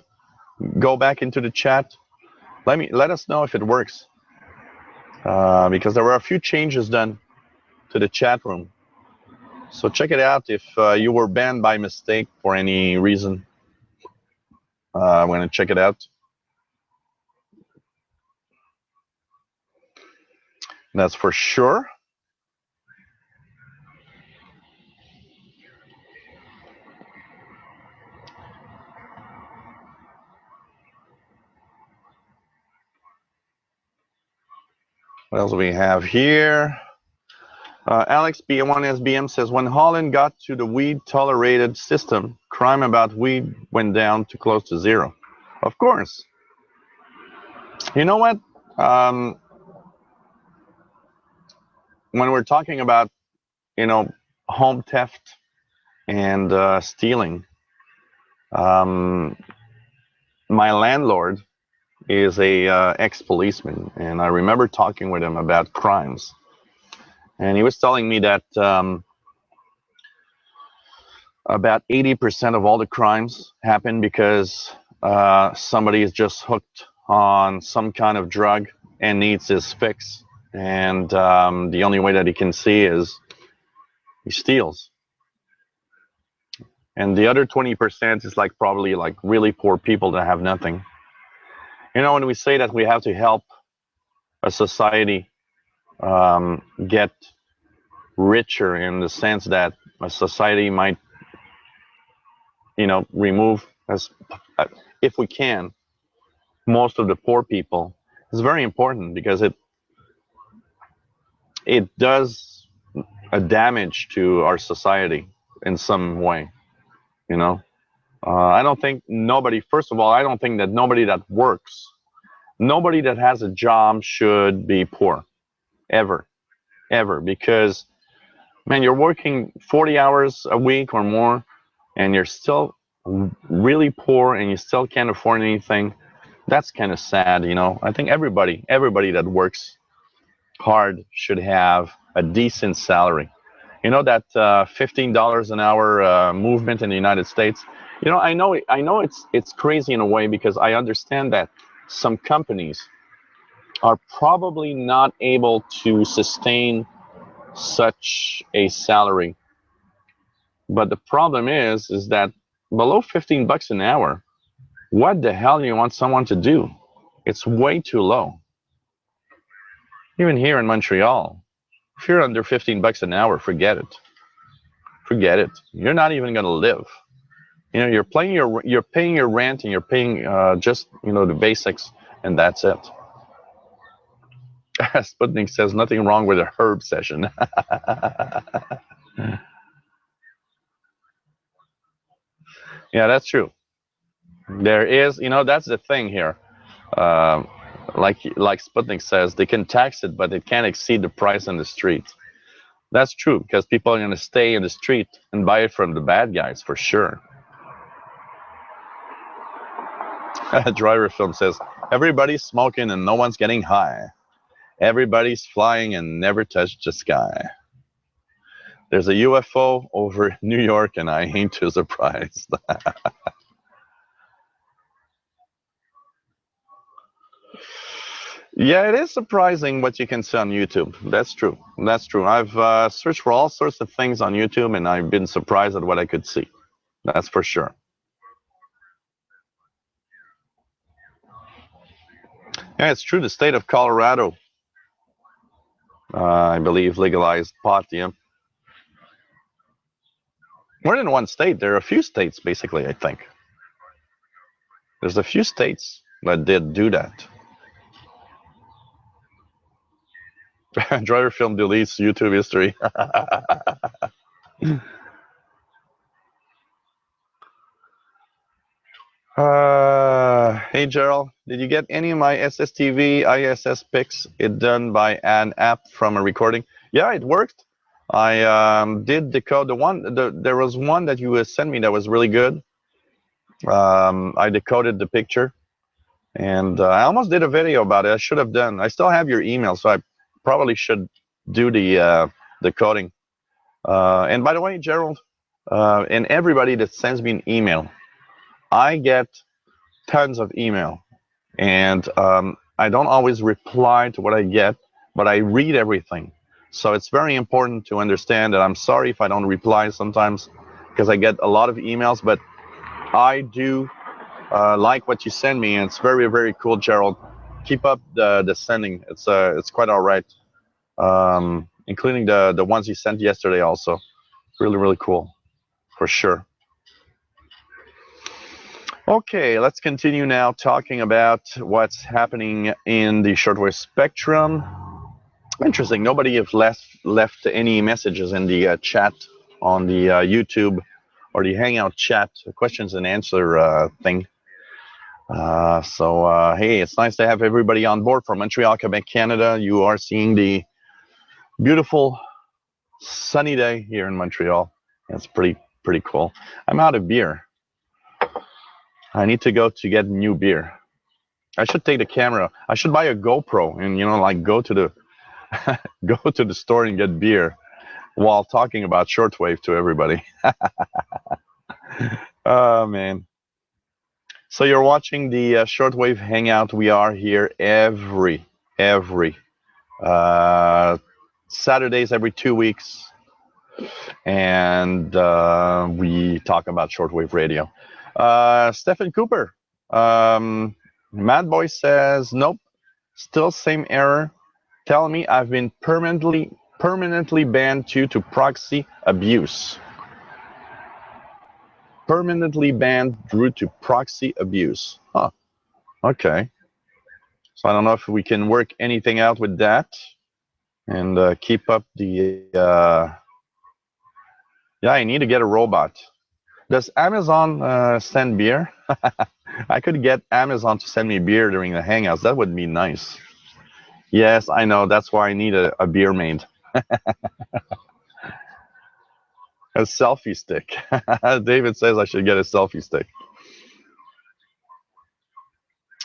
S1: go back into the chat? Let us know if it works, because there were a few changes done to the chat room. So check it out if you were banned by mistake for any reason. I'm going to check it out. That's for sure. What else do we have here? Alex B1SBM says, when Holland got to the weed tolerated system, crime about weed went down to close to zero. Of course. You know what? when we're talking about, home theft and stealing, my landlord is a ex-policeman, and I remember talking with him about crimes, and he was telling me that about 80% of all the crimes happen because somebody is just hooked on some kind of drug and needs his fix, and the only way that he can see is he steals. And the other 20% is like probably like really poor people that have nothing. When we say that we have to help a society get richer, in the sense that a society might, remove, as if we can, most of the poor people, is very important, because it does a damage to our society in some way. I don't think nobody. First of all, I don't think that nobody that works, nobody that has a job should be poor, ever, ever, because man, you're working 40 hours a week or more, and you're still really poor, and you still can't afford anything. That's kind of sad. I think everybody that works hard should have a decent salary. That $15 an hour movement in the United States. I know it's crazy in a way, because I understand that some companies are probably not able to sustain such a salary. But the problem is that below 15 bucks an hour, what the hell do you want someone to do? It's way too low. Even here in Montreal, if you're under 15 bucks an hour, forget it. Forget it. You're not even going to live. You're paying your rent, and you're paying just the basics, and that's it. Sputnik says nothing wrong with a herb session. Yeah, that's true. There is, that's the thing here. Like Sputnik says, they can tax it, but it can't exceed the price on the street. That's true, because people are going to stay in the street and buy it from the bad guys for sure. Driver Film says, everybody's smoking and no one's getting high. Everybody's flying and never touched the sky. There's a UFO over New York, and I ain't too surprised. Yeah, it is surprising what you can see on YouTube. That's true. That's true. I've searched for all sorts of things on YouTube, and I've been surprised at what I could see. That's for sure. Yeah, it's true. The state of Colorado, I believe, legalized pot. Yeah. More than one state. There are a few states, basically, I think. There's a few states that did do that. Driver Film deletes YouTube history. Hey Gerald, did you get any of my SSTV ISS pics? It done by an app from a recording. Yeah, it worked. I did decode the one. There was one that you sent me that was really good. I decoded the picture, and I almost did a video about it. I should have done. I still have your email, so I probably should do the decoding. And by the way, Gerald, and everybody that sends me an email, I get tons of email, and I don't always reply to what I get, but I read everything. So it's very important to understand that I'm sorry if I don't reply sometimes, because I get a lot of emails, but I do like what you send me, and it's very, very cool, Gerald. Keep up the sending. It's quite all right, including the ones you sent yesterday also. Really, really cool, for sure. Okay, let's continue now talking about what's happening in the shortwave spectrum. Interesting. Nobody have left any messages in the chat on the YouTube or the Hangout chat, questions and answer thing. So hey, it's nice to have everybody on board from Montreal, Quebec, Canada. You are seeing the Beautiful sunny day here in Montreal. It's pretty cool. I'm out of beer. I need to go to get new beer. I should take the camera. I should buy a GoPro and like go to the go to the store and get beer while talking about shortwave to everybody. Oh man. So you're watching the shortwave hangout. We are here every uh, Saturdays every 2 weeks, and we talk about shortwave radio. Stephen Cooper, Mad Boy says nope, still same error. Tell me I've been permanently banned due to proxy abuse. Permanently banned due to proxy abuse. Huh. Okay. So I don't know if we can work anything out with that and keep up the. Yeah, I need to get a robot. Does Amazon send beer? I could get Amazon to send me beer during the hangouts. That would be nice. Yes, I know. That's why I need a beer maid. A selfie stick. David says I should get a selfie stick.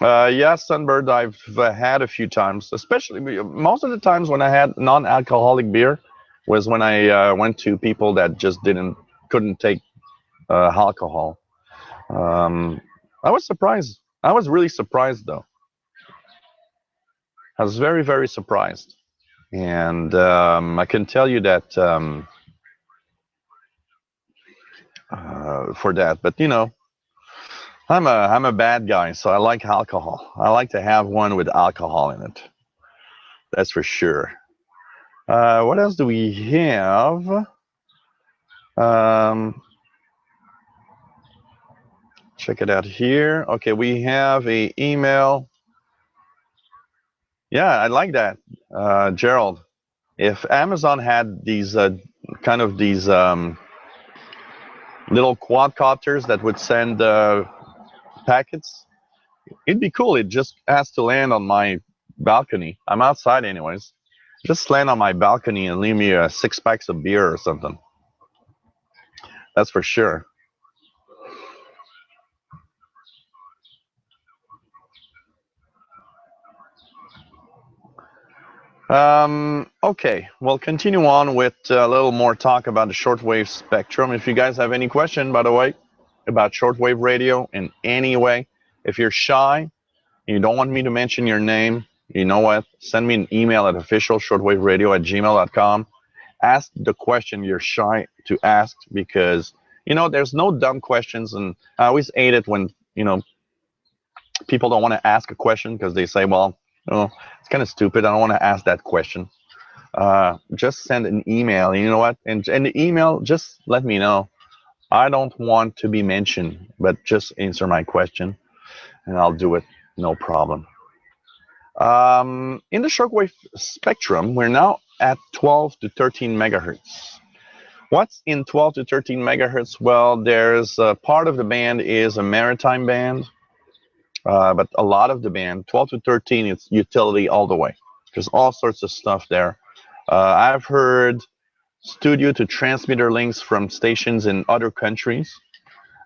S1: Yeah, Sunbird I've had a few times, especially most of the times when I had non-alcoholic beer was when I went to people that just couldn't take alcohol. I was surprised. I was really surprised though. I was very surprised, and I can tell you that for that. But I'm a bad guy, so I like alcohol. I like to have one with alcohol in it. That's for sure. What else do we have? Check it out here. Okay, we have a email. Yeah, I like that, Gerald. If Amazon had these kind of these little quadcopters that would send packets, it'd be cool. It just has to land on my balcony. I'm outside anyways. Just land on my balcony and leave me 6 packs of beer or something. That's for sure. Okay, we'll continue on with a little more talk about the shortwave spectrum. If you guys have any question, by the way, about shortwave radio in any way, if you're shy, you don't want me to mention your name, you know what? Send me an email at officialshortwaveradio@gmail.com. Ask the question you're shy to ask because, there's no dumb questions. And I always hate it when, people don't want to ask a question because they say, well, it's kind of stupid. I don't want to ask that question. Just send an email. You know what? And the email, just let me know. I don't want to be mentioned, but just answer my question, and I'll do it. No problem. In the shortwave spectrum, we're now at 12 to 13 megahertz. What's in 12 to 13 megahertz? Well, there's part of the band is a maritime band, but a lot of the band, 12 to 13, it's utility all the way. There's all sorts of stuff there. I've heard studio to transmitter links from stations in other countries.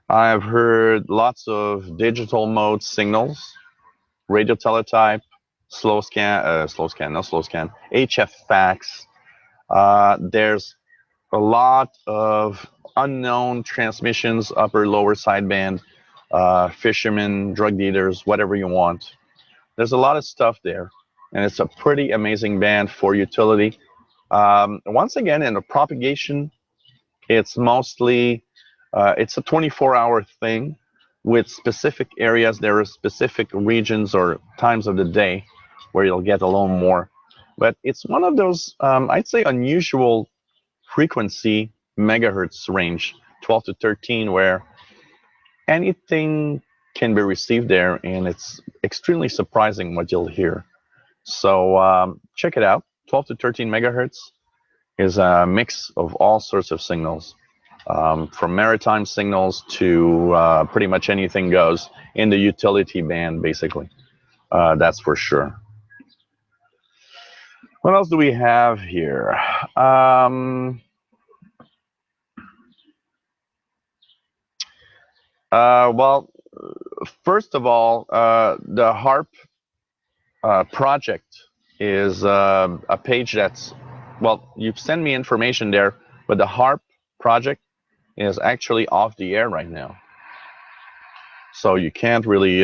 S1: I've heard lots of digital mode signals, radio teletype, slow scan, HF fax. There's a lot of unknown transmissions, upper, lower sideband, fishermen, drug dealers, whatever you want. There's a lot of stuff there, and it's a pretty amazing band for utility. Once again, in the propagation, it's mostly it's a 24-hour thing with specific areas. There are specific regions or times of the day where you'll get a little more. But it's one of those, I'd say, unusual frequency megahertz range, 12 to 13, where anything can be received there, and it's extremely surprising what you'll hear. So check it out. 12 to 13 megahertz is a mix of all sorts of signals, from maritime signals to pretty much anything goes in the utility band, basically. That's for sure. What else do we have here? Well, first of all, the HARP project is a page that's, well, you've sent me information there, but the HARP project is actually off the air right now. So you can't really,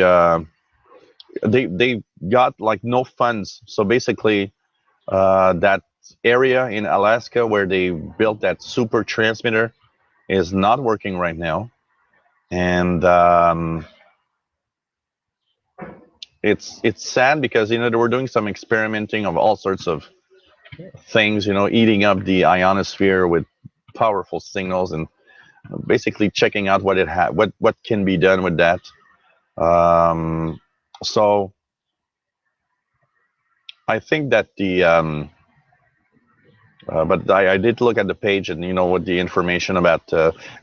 S1: they got like no funds. So basically, that area in Alaska where they built that super transmitter is not working right now. And it's sad because they were doing some experimenting of all sorts of things, eating up the ionosphere with powerful signals and basically checking out what can be done with that. So I think that but I did look at the page and with the information about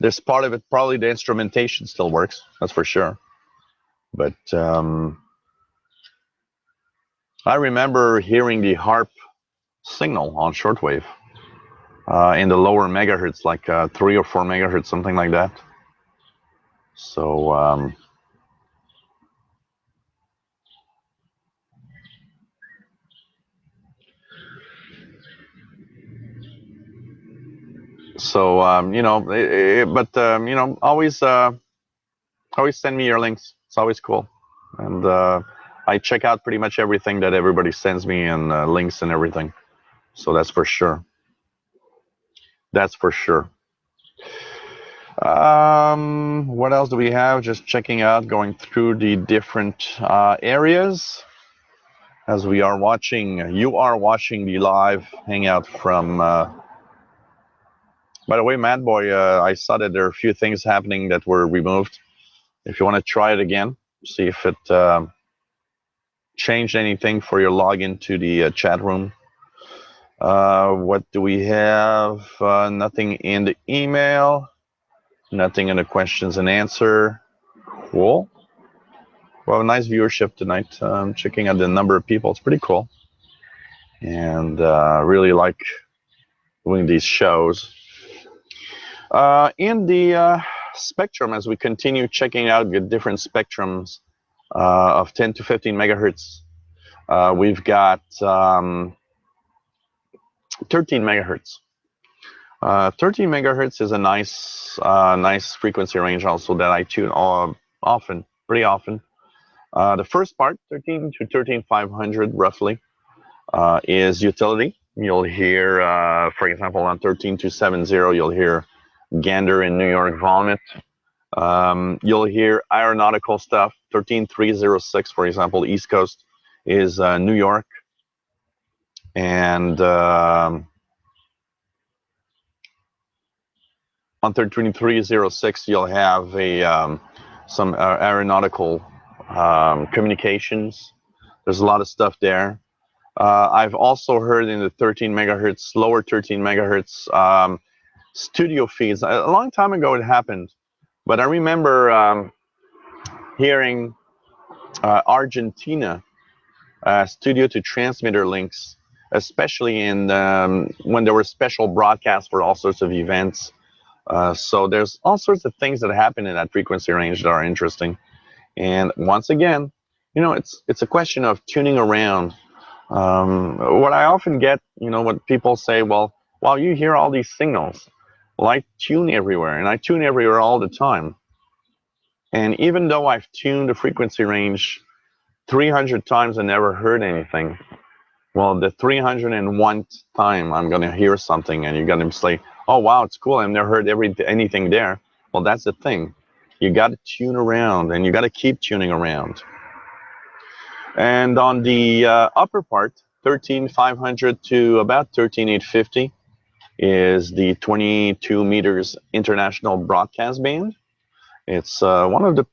S1: this part of it, probably the instrumentation still works, that's for sure. But I remember hearing the HARP signal on shortwave in the lower megahertz, like 3 or 4 megahertz, something like that. So always send me your links. It's always cool, and I check out pretty much everything that everybody sends me and links and everything. So that's for sure. That's for sure. What else do we have? Just checking out, going through the different areas as we are watching. You are watching the live hangout from. By the way, Mad Boy, I saw that there are a few things happening that were removed. If you want to try it again, see if it changed anything for your login to the chat room. What do we have? Nothing in the email. Nothing in the questions and answer. Cool. Well, nice viewership tonight. Checking out the number of people. It's pretty cool. And really like doing these shows. In the spectrum, as we continue checking out the different spectrums of 10 to 15 megahertz, we've got 13 megahertz. 13 megahertz is a nice frequency range also that I tune pretty often. The first part, 13 to 13500 roughly, is utility. You'll hear, for example, on 13 to 70, you'll hear Gander in New York Vomit. You'll hear aeronautical stuff. 13306, for example, East Coast is New York. And on 13306, you'll have some aeronautical communications. There's a lot of stuff there. I've also heard in the 13 megahertz, lower 13 megahertz studio feeds. A long time ago it happened, but I remember hearing Argentina studio to transmitter links, especially in when there were special broadcasts for all sorts of events. So there's all sorts of things that happen in that frequency range that are interesting. And once again, it's a question of tuning around. What I often get, what people say, well, you hear all these signals. Well, I tune everywhere, and I tune everywhere all the time. And even though I've tuned the frequency range 300 times and never heard anything, well, the 301th time I'm going to hear something, and you're going to say, oh, wow, it's cool. I've never heard anything there. Well, that's the thing. You got to tune around, and you got to keep tuning around. And on the upper part, 13500 to about 13850 is the 22 meters international broadcast band. It's one of the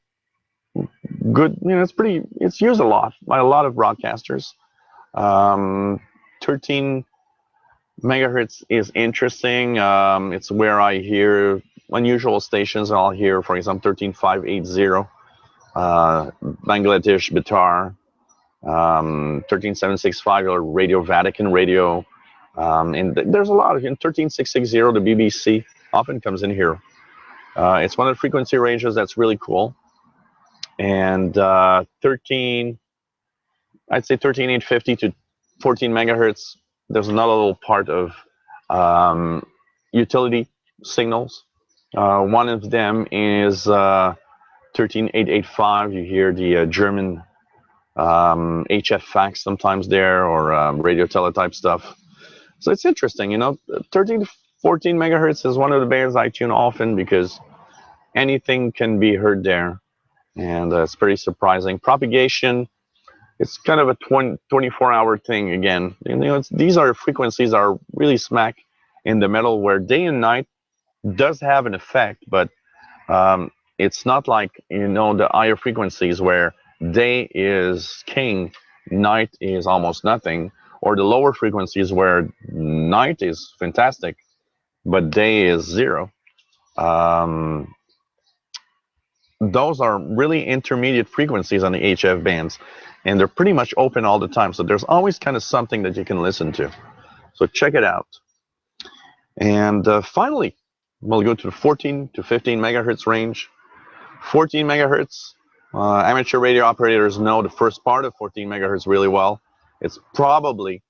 S1: good, it's used a lot by a lot of broadcasters. 13 megahertz is interesting. It's where I hear unusual stations. I'll hear, for example, 13580, Bangladesh Bitar. 13765 or Radio Vatican radio. And there's a lot of 13660, the BBC often comes in here. It's one of the frequency ranges that's really cool. And 13, I'd say 13850 to 14 megahertz. There's another little part of utility signals. One of them is 13885. You hear the German HF fax sometimes there, or radio teletype stuff. So it's interesting, 13 to 14 megahertz is one of the bands I tune often because anything can be heard there, and it's pretty surprising. Propagation, it's kind of a 24-hour thing again. These are frequencies that are really smack in the middle where day and night does have an effect, but it's not like, the higher frequencies where day is king, night is almost nothing, or the lower frequencies where night is fantastic, but day is zero. Those are really intermediate frequencies on the HF bands, and they're pretty much open all the time. So there's always kind of something that you can listen to. So check it out. And finally, we'll go to the 14 to 15 megahertz range. 14 megahertz, amateur radio operators know the first part of 14 megahertz really well. It's probably,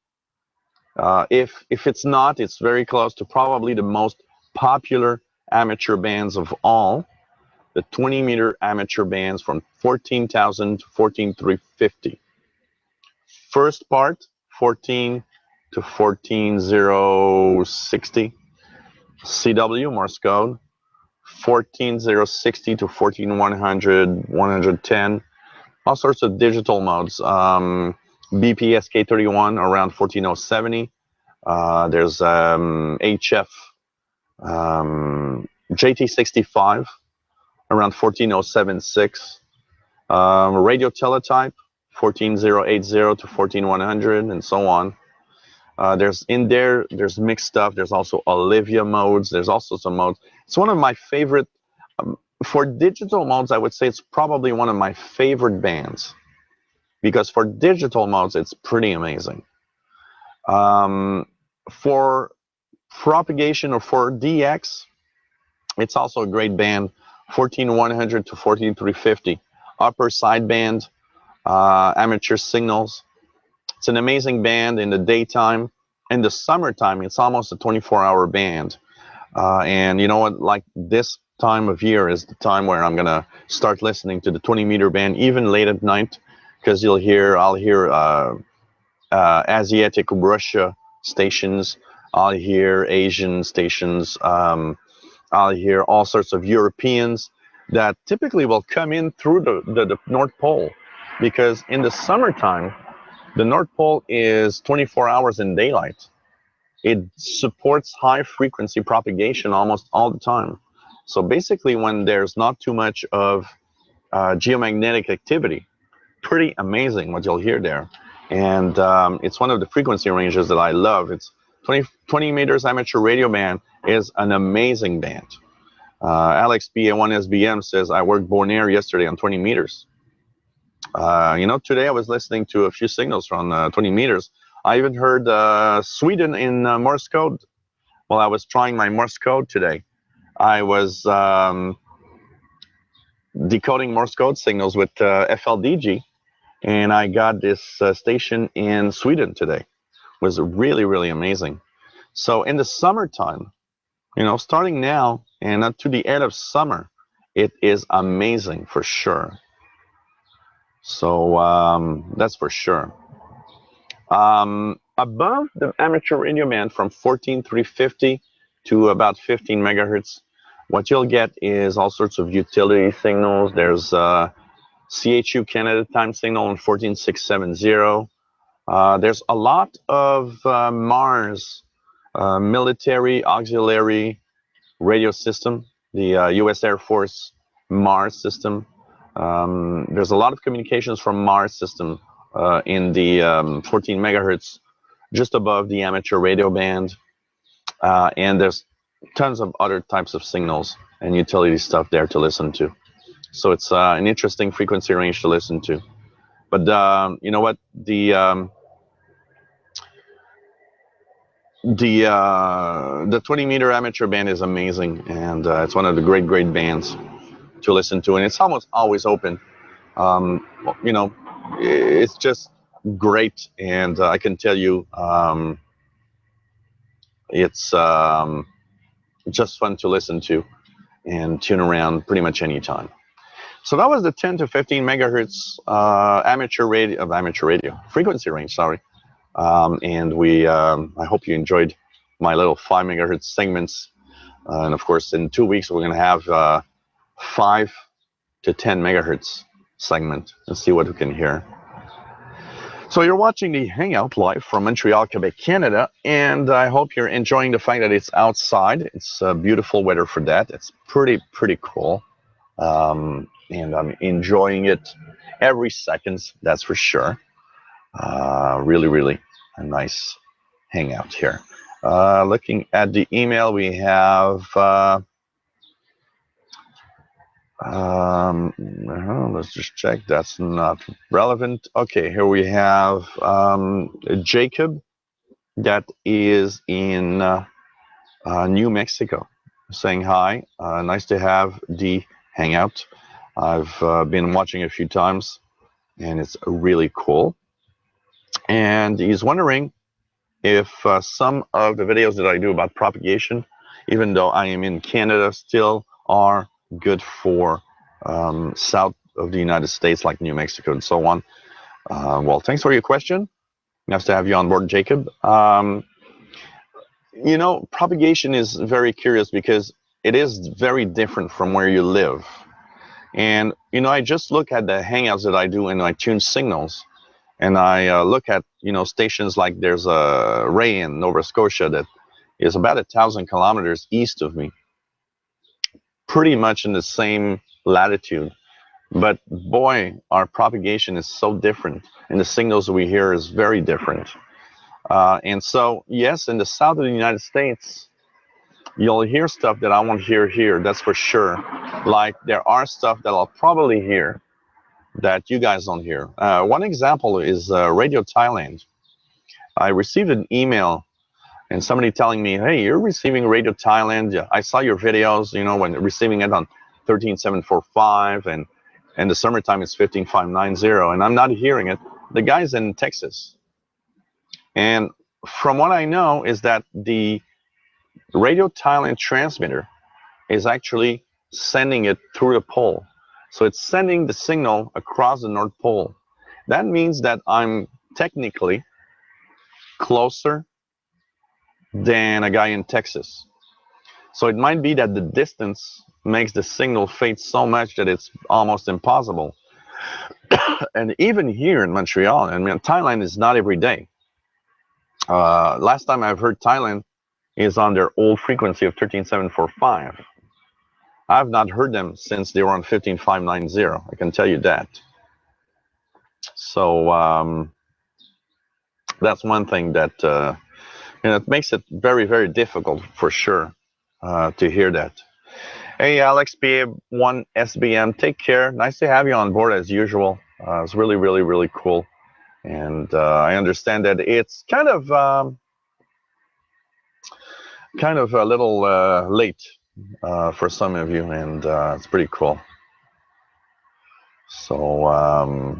S1: if it's not, it's very close to probably the most popular amateur bands of all. The 20-meter amateur bands from 14,000 to 14,350. First part, 14 to 14,060. CW, Morse code, 14,060 to 14,100, 110. All sorts of digital modes. BPSK31 around 14,070. There's HF JT65 around 14076. Radio teletype 14080 to 14100, and so on. There's mixed stuff. There's also Olivia modes. There's also some modes. It's one of my favorite. For digital modes, I would say it's probably one of my favorite bands, because for digital modes, it's pretty amazing. For propagation or for DX, it's also a great band. 14100 to 14350. Upper sideband, amateur signals. It's an amazing band in the daytime. In the summertime, it's almost a 24-hour band. And you know what? Like this time of year is the time where I'm gonna start listening to the 20-meter band, even late at night, because I'll hear Asiatic Russia stations. I'll hear Asian stations. I'll hear all sorts of Europeans that typically will come in through the North Pole, because in the summertime, the North Pole is 24 hours in daylight. It supports high frequency propagation almost all the time. So basically, when there's not too much of geomagnetic activity, pretty amazing what you'll hear there. And it's one of the frequency ranges that I love. It's 20 meters amateur radio band is an amazing band. Alex BA1SBM says, I worked Bonaire yesterday on 20 meters. Today I was listening to a few signals from 20 meters. I even heard Sweden in Morse code. Well, I was trying my Morse code today. I was decoding Morse code signals with FLDG, and I got this station in Sweden today. It was really, really amazing. So in the summertime, starting now and up to the end of summer, it is amazing for sure. So that's for sure. Above the amateur radio band from 14350 to about 15 megahertz, what you'll get is all sorts of utility signals. There's CHU Canada time signal on 14670. There's a lot of Mars military auxiliary radio system, the U.S. Air Force Mars system. There's a lot of communications from Mars system in the 14 megahertz, just above the amateur radio band. And there's tons of other types of signals and utility stuff there to listen to. So it's an interesting frequency range to listen to. But you know what? The 20-meter amateur band is amazing, and it's one of the great bands to listen to, and it's almost always open. You know, it's just great, and I can tell you, it's just fun to listen to and tune around pretty much any time. So that was the 10 to 15 megahertz amateur radio frequency range. Sorry, and I hope you enjoyed my little 5 megahertz segments. And of course, in 2 weeks we're going to have 5 to 10 megahertz segment and see what we can hear. So you're watching the Hangout live from Montreal, Quebec, Canada, and I hope you're enjoying the fact that it's outside. It's beautiful weather for that. It's pretty cool, and I'm enjoying it every second. That's for sure. Really a nice Hangout here. Looking at the email, we have. Let's just check. That's not relevant. Okay, here we have Jacob, that is in New Mexico, saying hi. Nice to have the Hangout. I've been watching a few times, and it's really cool. And he's wondering if some of the videos that I do about propagation, even though I am in Canada, still are good for south of the United States, like New Mexico and so on. Well, thanks for your question. Nice to have you on board, Jacob. You know, propagation is very curious because it is very different from where you live. And, you know, I just look at the hangouts that I do and I tune signals. And I look at, you know, stations like there's a Ray in Nova Scotia that is about 1,000 kilometers east of me, pretty much in the same latitude. But boy, our propagation is so different, and the signals we hear is very different. And so, yes, in the south of the United States, you'll hear stuff that I won't hear here, that's for sure. Like there are stuff that I'll probably hear that you guys don't hear. One example is Radio Thailand. I received an email and somebody telling me, hey, you're receiving Radio Thailand. I saw your videos, you know, when receiving it on 13745, and the summertime is 15590, and I'm not hearing it. The guy's in Texas. And from what I know is that the Radio Thailand transmitter is actually sending it through the pole. So it's sending the signal across the North Pole. That means that I'm technically closer than a guy in Texas. So it might be that the distance makes the signal fade so much that it's almost impossible. And even here in Montreal, I mean, Thailand is not every day. Last time I've heard Thailand is on their old frequency of 13745. I've not heard them since they were on 15590. I can tell you that. So that's one thing that you know, it makes it very difficult for sure to hear that. Hey, Alex, PA1 SBM, take care. Nice to have you on board as usual. It's really cool, and I understand that it's kind of a little late for some of you, and it's pretty cool. So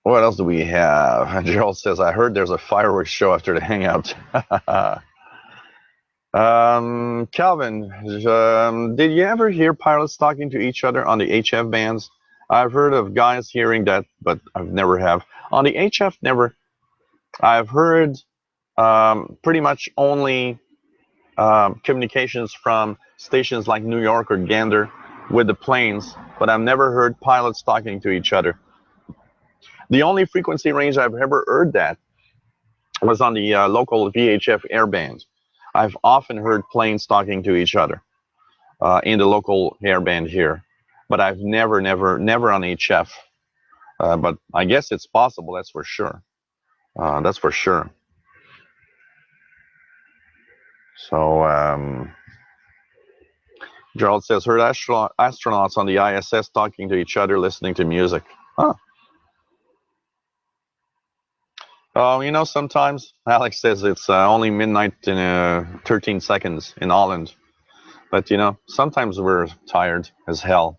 S1: what else do we have? Gerald says, I heard there's a fireworks show after the hangout. Calvin, did you ever hear pilots talking to each other on the HF bands? I've heard of guys hearing that, but I've never have. On the HF, never. I've heard pretty much only communications from stations like New York or Gander with the planes, but I've never heard pilots talking to each other. The only frequency range I've ever heard that was on the local VHF airband. I've often heard planes talking to each other in the local airband here, but I've never on HF. But I guess it's possible. That's for sure. That's for sure. So Gerald says, heard astronauts on the ISS talking to each other, listening to music. Huh. You know, sometimes Alex says it's only midnight in 13 seconds in Holland. But, you know, sometimes we're tired as hell.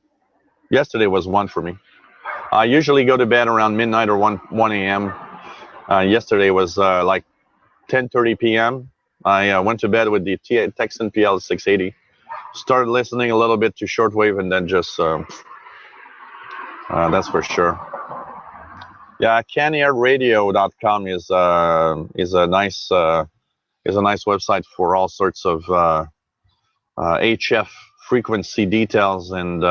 S1: Yesterday was 1 for me. I usually go to bed around midnight or 1 a.m. Yesterday was like 10:30 p.m. I went to bed with the Texan PL 680. Started listening a little bit to shortwave, and then just that's for sure. Yeah, canyarradio.com is a nice website for all sorts of HF frequency details and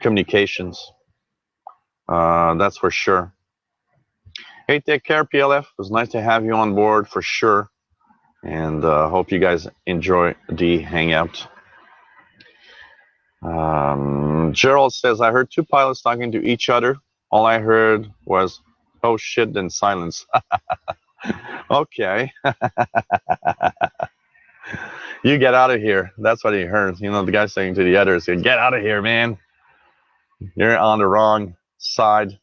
S1: communications. That's for sure. Hey, take care, PLF. It was nice to have you on board for sure. And hope you guys enjoy the hangout. Gerald says, I heard two pilots talking to each other. All I heard was, oh shit, then silence. Okay. You get out of here. That's what he heard. You know, the guy saying to the others, get out of here, man. You're on the wrong side.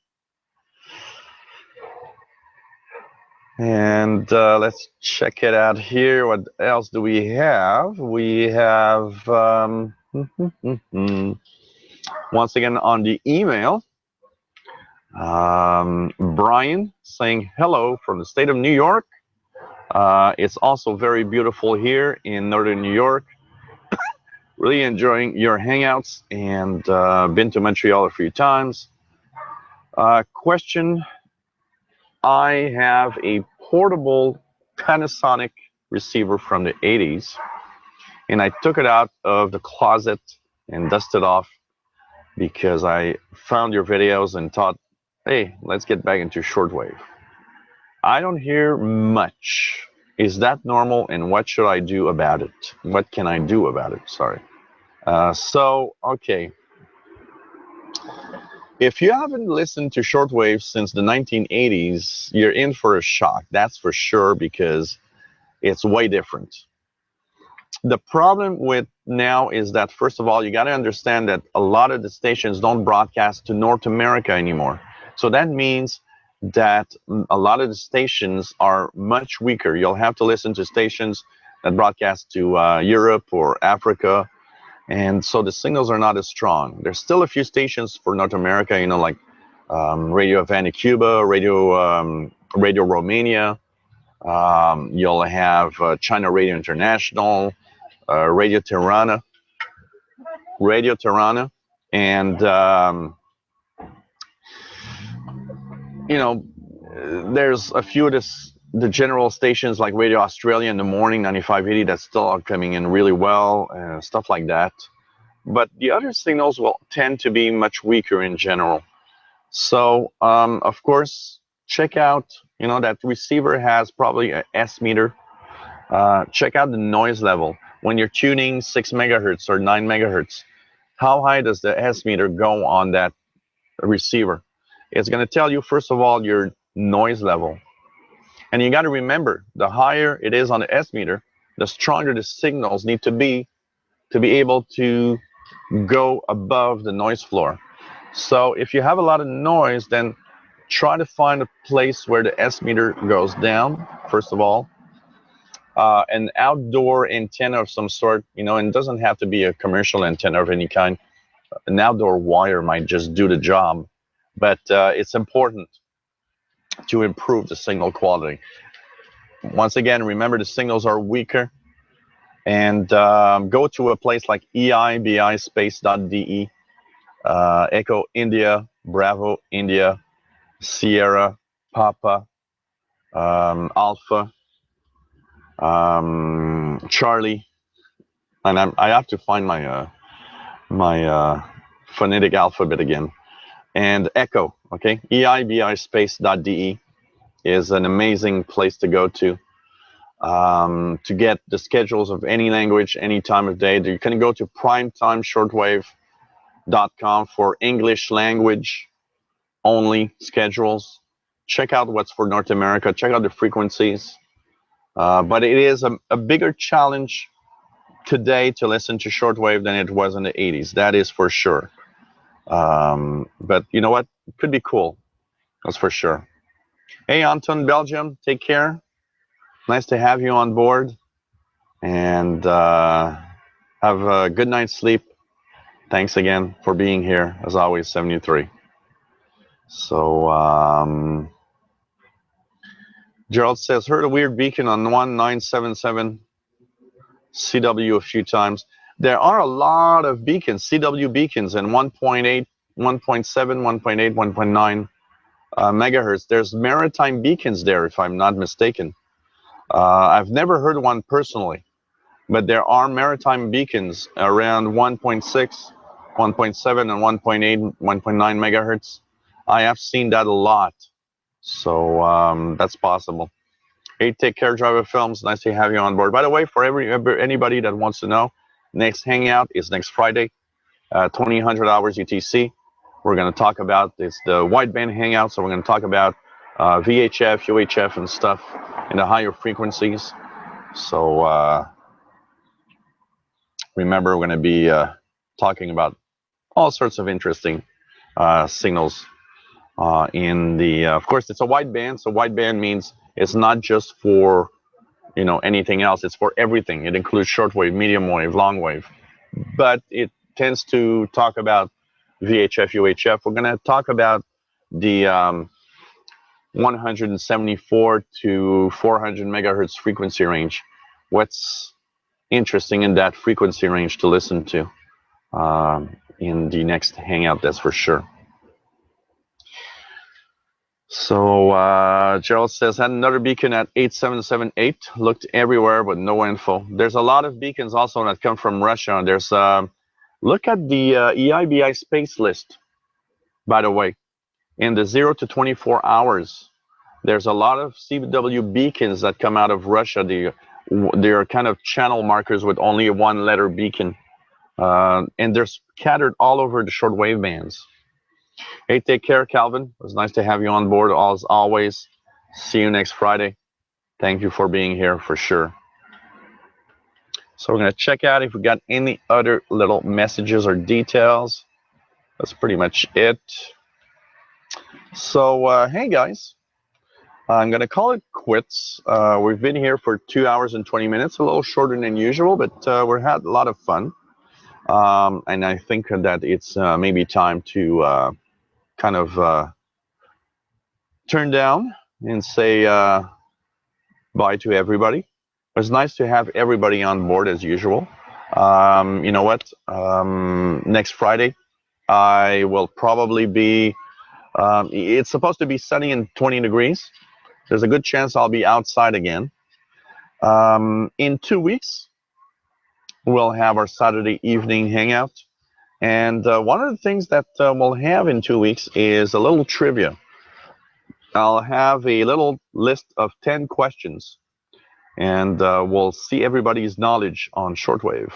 S1: And let's check it out here. What else do we have? We have, once again on the email, Brian saying hello from the state of New York. It's also very beautiful here in northern New York. Really enjoying your hangouts and been to Montreal a few times. Question, I have a portable Panasonic receiver from the 80s, and I took it out of the closet and dusted off because I found your videos and thought, hey, let's get back into shortwave. I don't hear much. Is that normal, and what should I do about it? What can I do about it? Sorry. Okay. If you haven't listened to shortwave since the 1980s, you're in for a shock. That's for sure, because it's way different. The problem with now is that, first of all, you got to understand that a lot of the stations don't broadcast to North America anymore. So that means that a lot of the stations are much weaker. You'll have to listen to stations that broadcast to Europe or Africa. And so the signals are not as strong. There's still a few stations for North America, you know, like Radio Havana, Cuba, Radio Romania. You'll have China Radio International, Radio Tirana, and you know, there's a few of the general stations like Radio Australia in the morning, 9580, that still are coming in really well, stuff like that. But the other signals will tend to be much weaker in general. So, of course, check out, you know, that receiver has probably an S meter. Check out the noise level. When you're tuning 6 megahertz or 9 megahertz, how high does the S meter go on that receiver? It's going to tell you, first of all, your noise level. And you got to remember, the higher it is on the S meter, the stronger the signals need to be able to go above the noise floor. So if you have a lot of noise, then try to find a place where the S meter goes down, first of all. An outdoor antenna of some sort, you know, and it doesn't have to be a commercial antenna of any kind. An outdoor wire might just do the job, but it's important to improve the signal quality. Once again, remember the signals are weaker, and go to a place like eibispace.de, Echo India, Bravo India, Sierra, Papa, Alpha, Charlie, and I have to find my phonetic alphabet again, and Echo. Okay, eibispace.de is an amazing place to go to get the schedules of any language, any time of day. You can go to primetimeshortwave.com for English language only schedules. Check out what's for North America. Check out the frequencies. But it is a bigger challenge today to listen to shortwave than it was in the 80s. That is for sure. But you know what? It could be cool. That's for sure. Hey, Anton, Belgium, take care. Nice to have you on board. And have a good night's sleep. Thanks again for being here, as always, 73. So, Gerald says, heard a weird beacon on 1977 CW a few times. There are a lot of beacons, CW beacons, in 1.8, 1.7, 1.8, 1.9 megahertz. There's maritime beacons there, if I'm not mistaken. I've never heard one personally, but there are maritime beacons around 1.6, 1.7, and 1.8, 1.9 megahertz. I have seen that a lot, so that's possible. Hey, take care, Driver Films. Nice to have you on board. By the way, for anybody that wants to know, next hangout is next Friday, 2000 hours UTC. We're going to talk about it's the wideband hangout, so we're going to talk about VHF, UHF, and stuff in the higher frequencies. So remember, we're going to be talking about all sorts of interesting signals in the. Of course, it's a wideband, so wideband means it's not just for anything else. It's for everything. It includes shortwave, medium wave, long wave, but it tends to talk about VHF, UHF. We're going to talk about the 174 to 400 megahertz frequency range. What's interesting in that frequency range to listen to in the next hangout, that's for sure. So Gerald says, had another beacon at 8778, looked everywhere but no info. There's a lot of beacons also that come from Russia. There's look at the EIBI space list, by the way. In the 0 to 24 hours, there's a lot of CW beacons that come out of Russia. They are kind of channel markers with only a one-letter beacon, and they're scattered all over the shortwave bands. Hey, take care, Calvin. It was nice to have you on board, as always. See you next Friday. Thank you for being here, for sure. So we're going to check out if we got any other little messages or details. That's pretty much it. So, hey, guys. I'm going to call it quits. We've been here for 2 hours and 20 minutes, a little shorter than usual, but we've had a lot of fun. And I think that it's maybe time to kind of turn down and say bye to everybody. It was nice to have everybody on board as usual. You know what? Next Friday, I will probably be, it's supposed to be sunny and 20 degrees. There's a good chance I'll be outside again. In 2 weeks, we'll have our Saturday evening hangout. And one of the things that we'll have in 2 weeks is a little trivia. I'll have a little list of 10 questions, and we'll see everybody's knowledge on shortwave.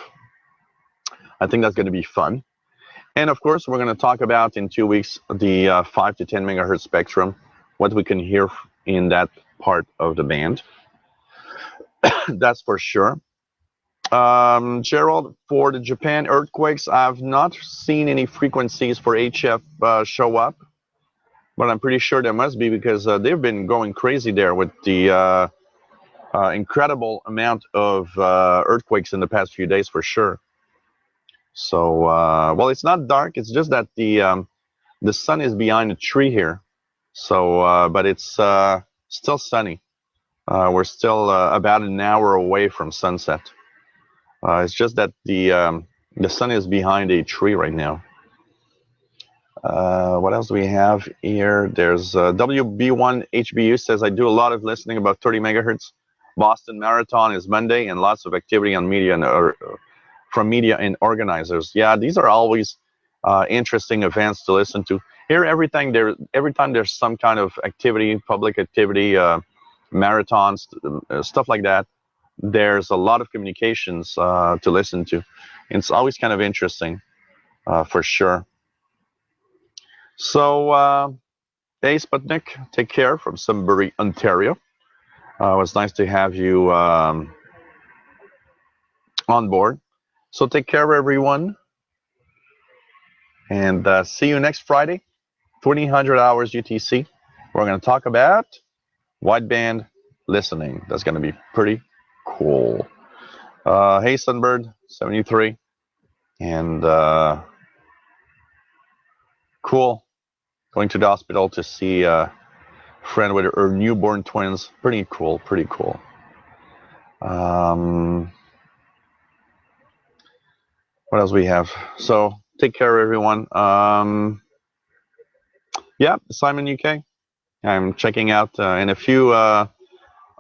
S1: I think that's going to be fun. And of course, we're going to talk about in 2 weeks the 5 to 10 megahertz spectrum, what we can hear in that part of the band. That's for sure. Gerald, for the Japan earthquakes, I've not seen any frequencies for HF show up, but I'm pretty sure there must be, because they've been going crazy there with the incredible amount of earthquakes in the past few days, for sure. So, well, it's not dark. It's just that the sun is behind a tree here. So, but it's still sunny. We're still about an hour away from sunset. It's just that the sun is behind a tree right now. What else do we have here? There's WB1HBU says, I do a lot of listening about 30 megahertz. Boston Marathon is Monday, and lots of activity on media and from media and organizers. Yeah, these are always interesting events to listen to. Here, every time there's some kind of activity, public activity, marathons, stuff like that, there's a lot of communications to listen to. It's always kind of interesting, for sure. So, hey, Sputnik, take care from Sunbury, Ontario. It was nice to have you on board. So take care, everyone, and see you next Friday, 2000 hours UTC. We're going to talk about wideband listening. That's going to be pretty cool. Hey, Sunbird 73, and cool. Going to the hospital to see a friend with her newborn twins. Pretty cool. Pretty cool. What else we have? So take care, everyone. Yeah, Simon UK. I'm checking out in a few. I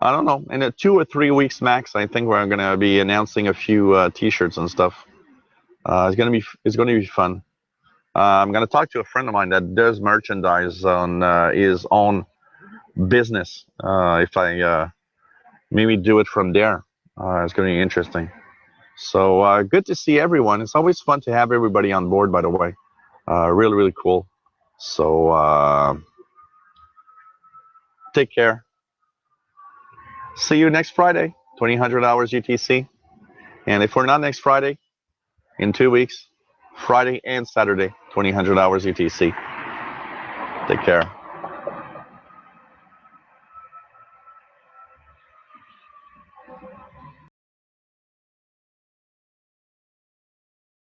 S1: don't know, in a 2 or 3 weeks max. I think we're gonna be announcing a few T-shirts and stuff. It's gonna be fun. I'm gonna talk to a friend of mine that does merchandise on his own business. If I maybe do it from there, it's gonna be interesting. So good to see everyone. It's always fun to have everybody on board. By the way, really really cool. So take care. See you next Friday, 2000 hours UTC. And if we're not next Friday, in 2 weeks, Friday and Saturday, 2000 hours UTC. Take care.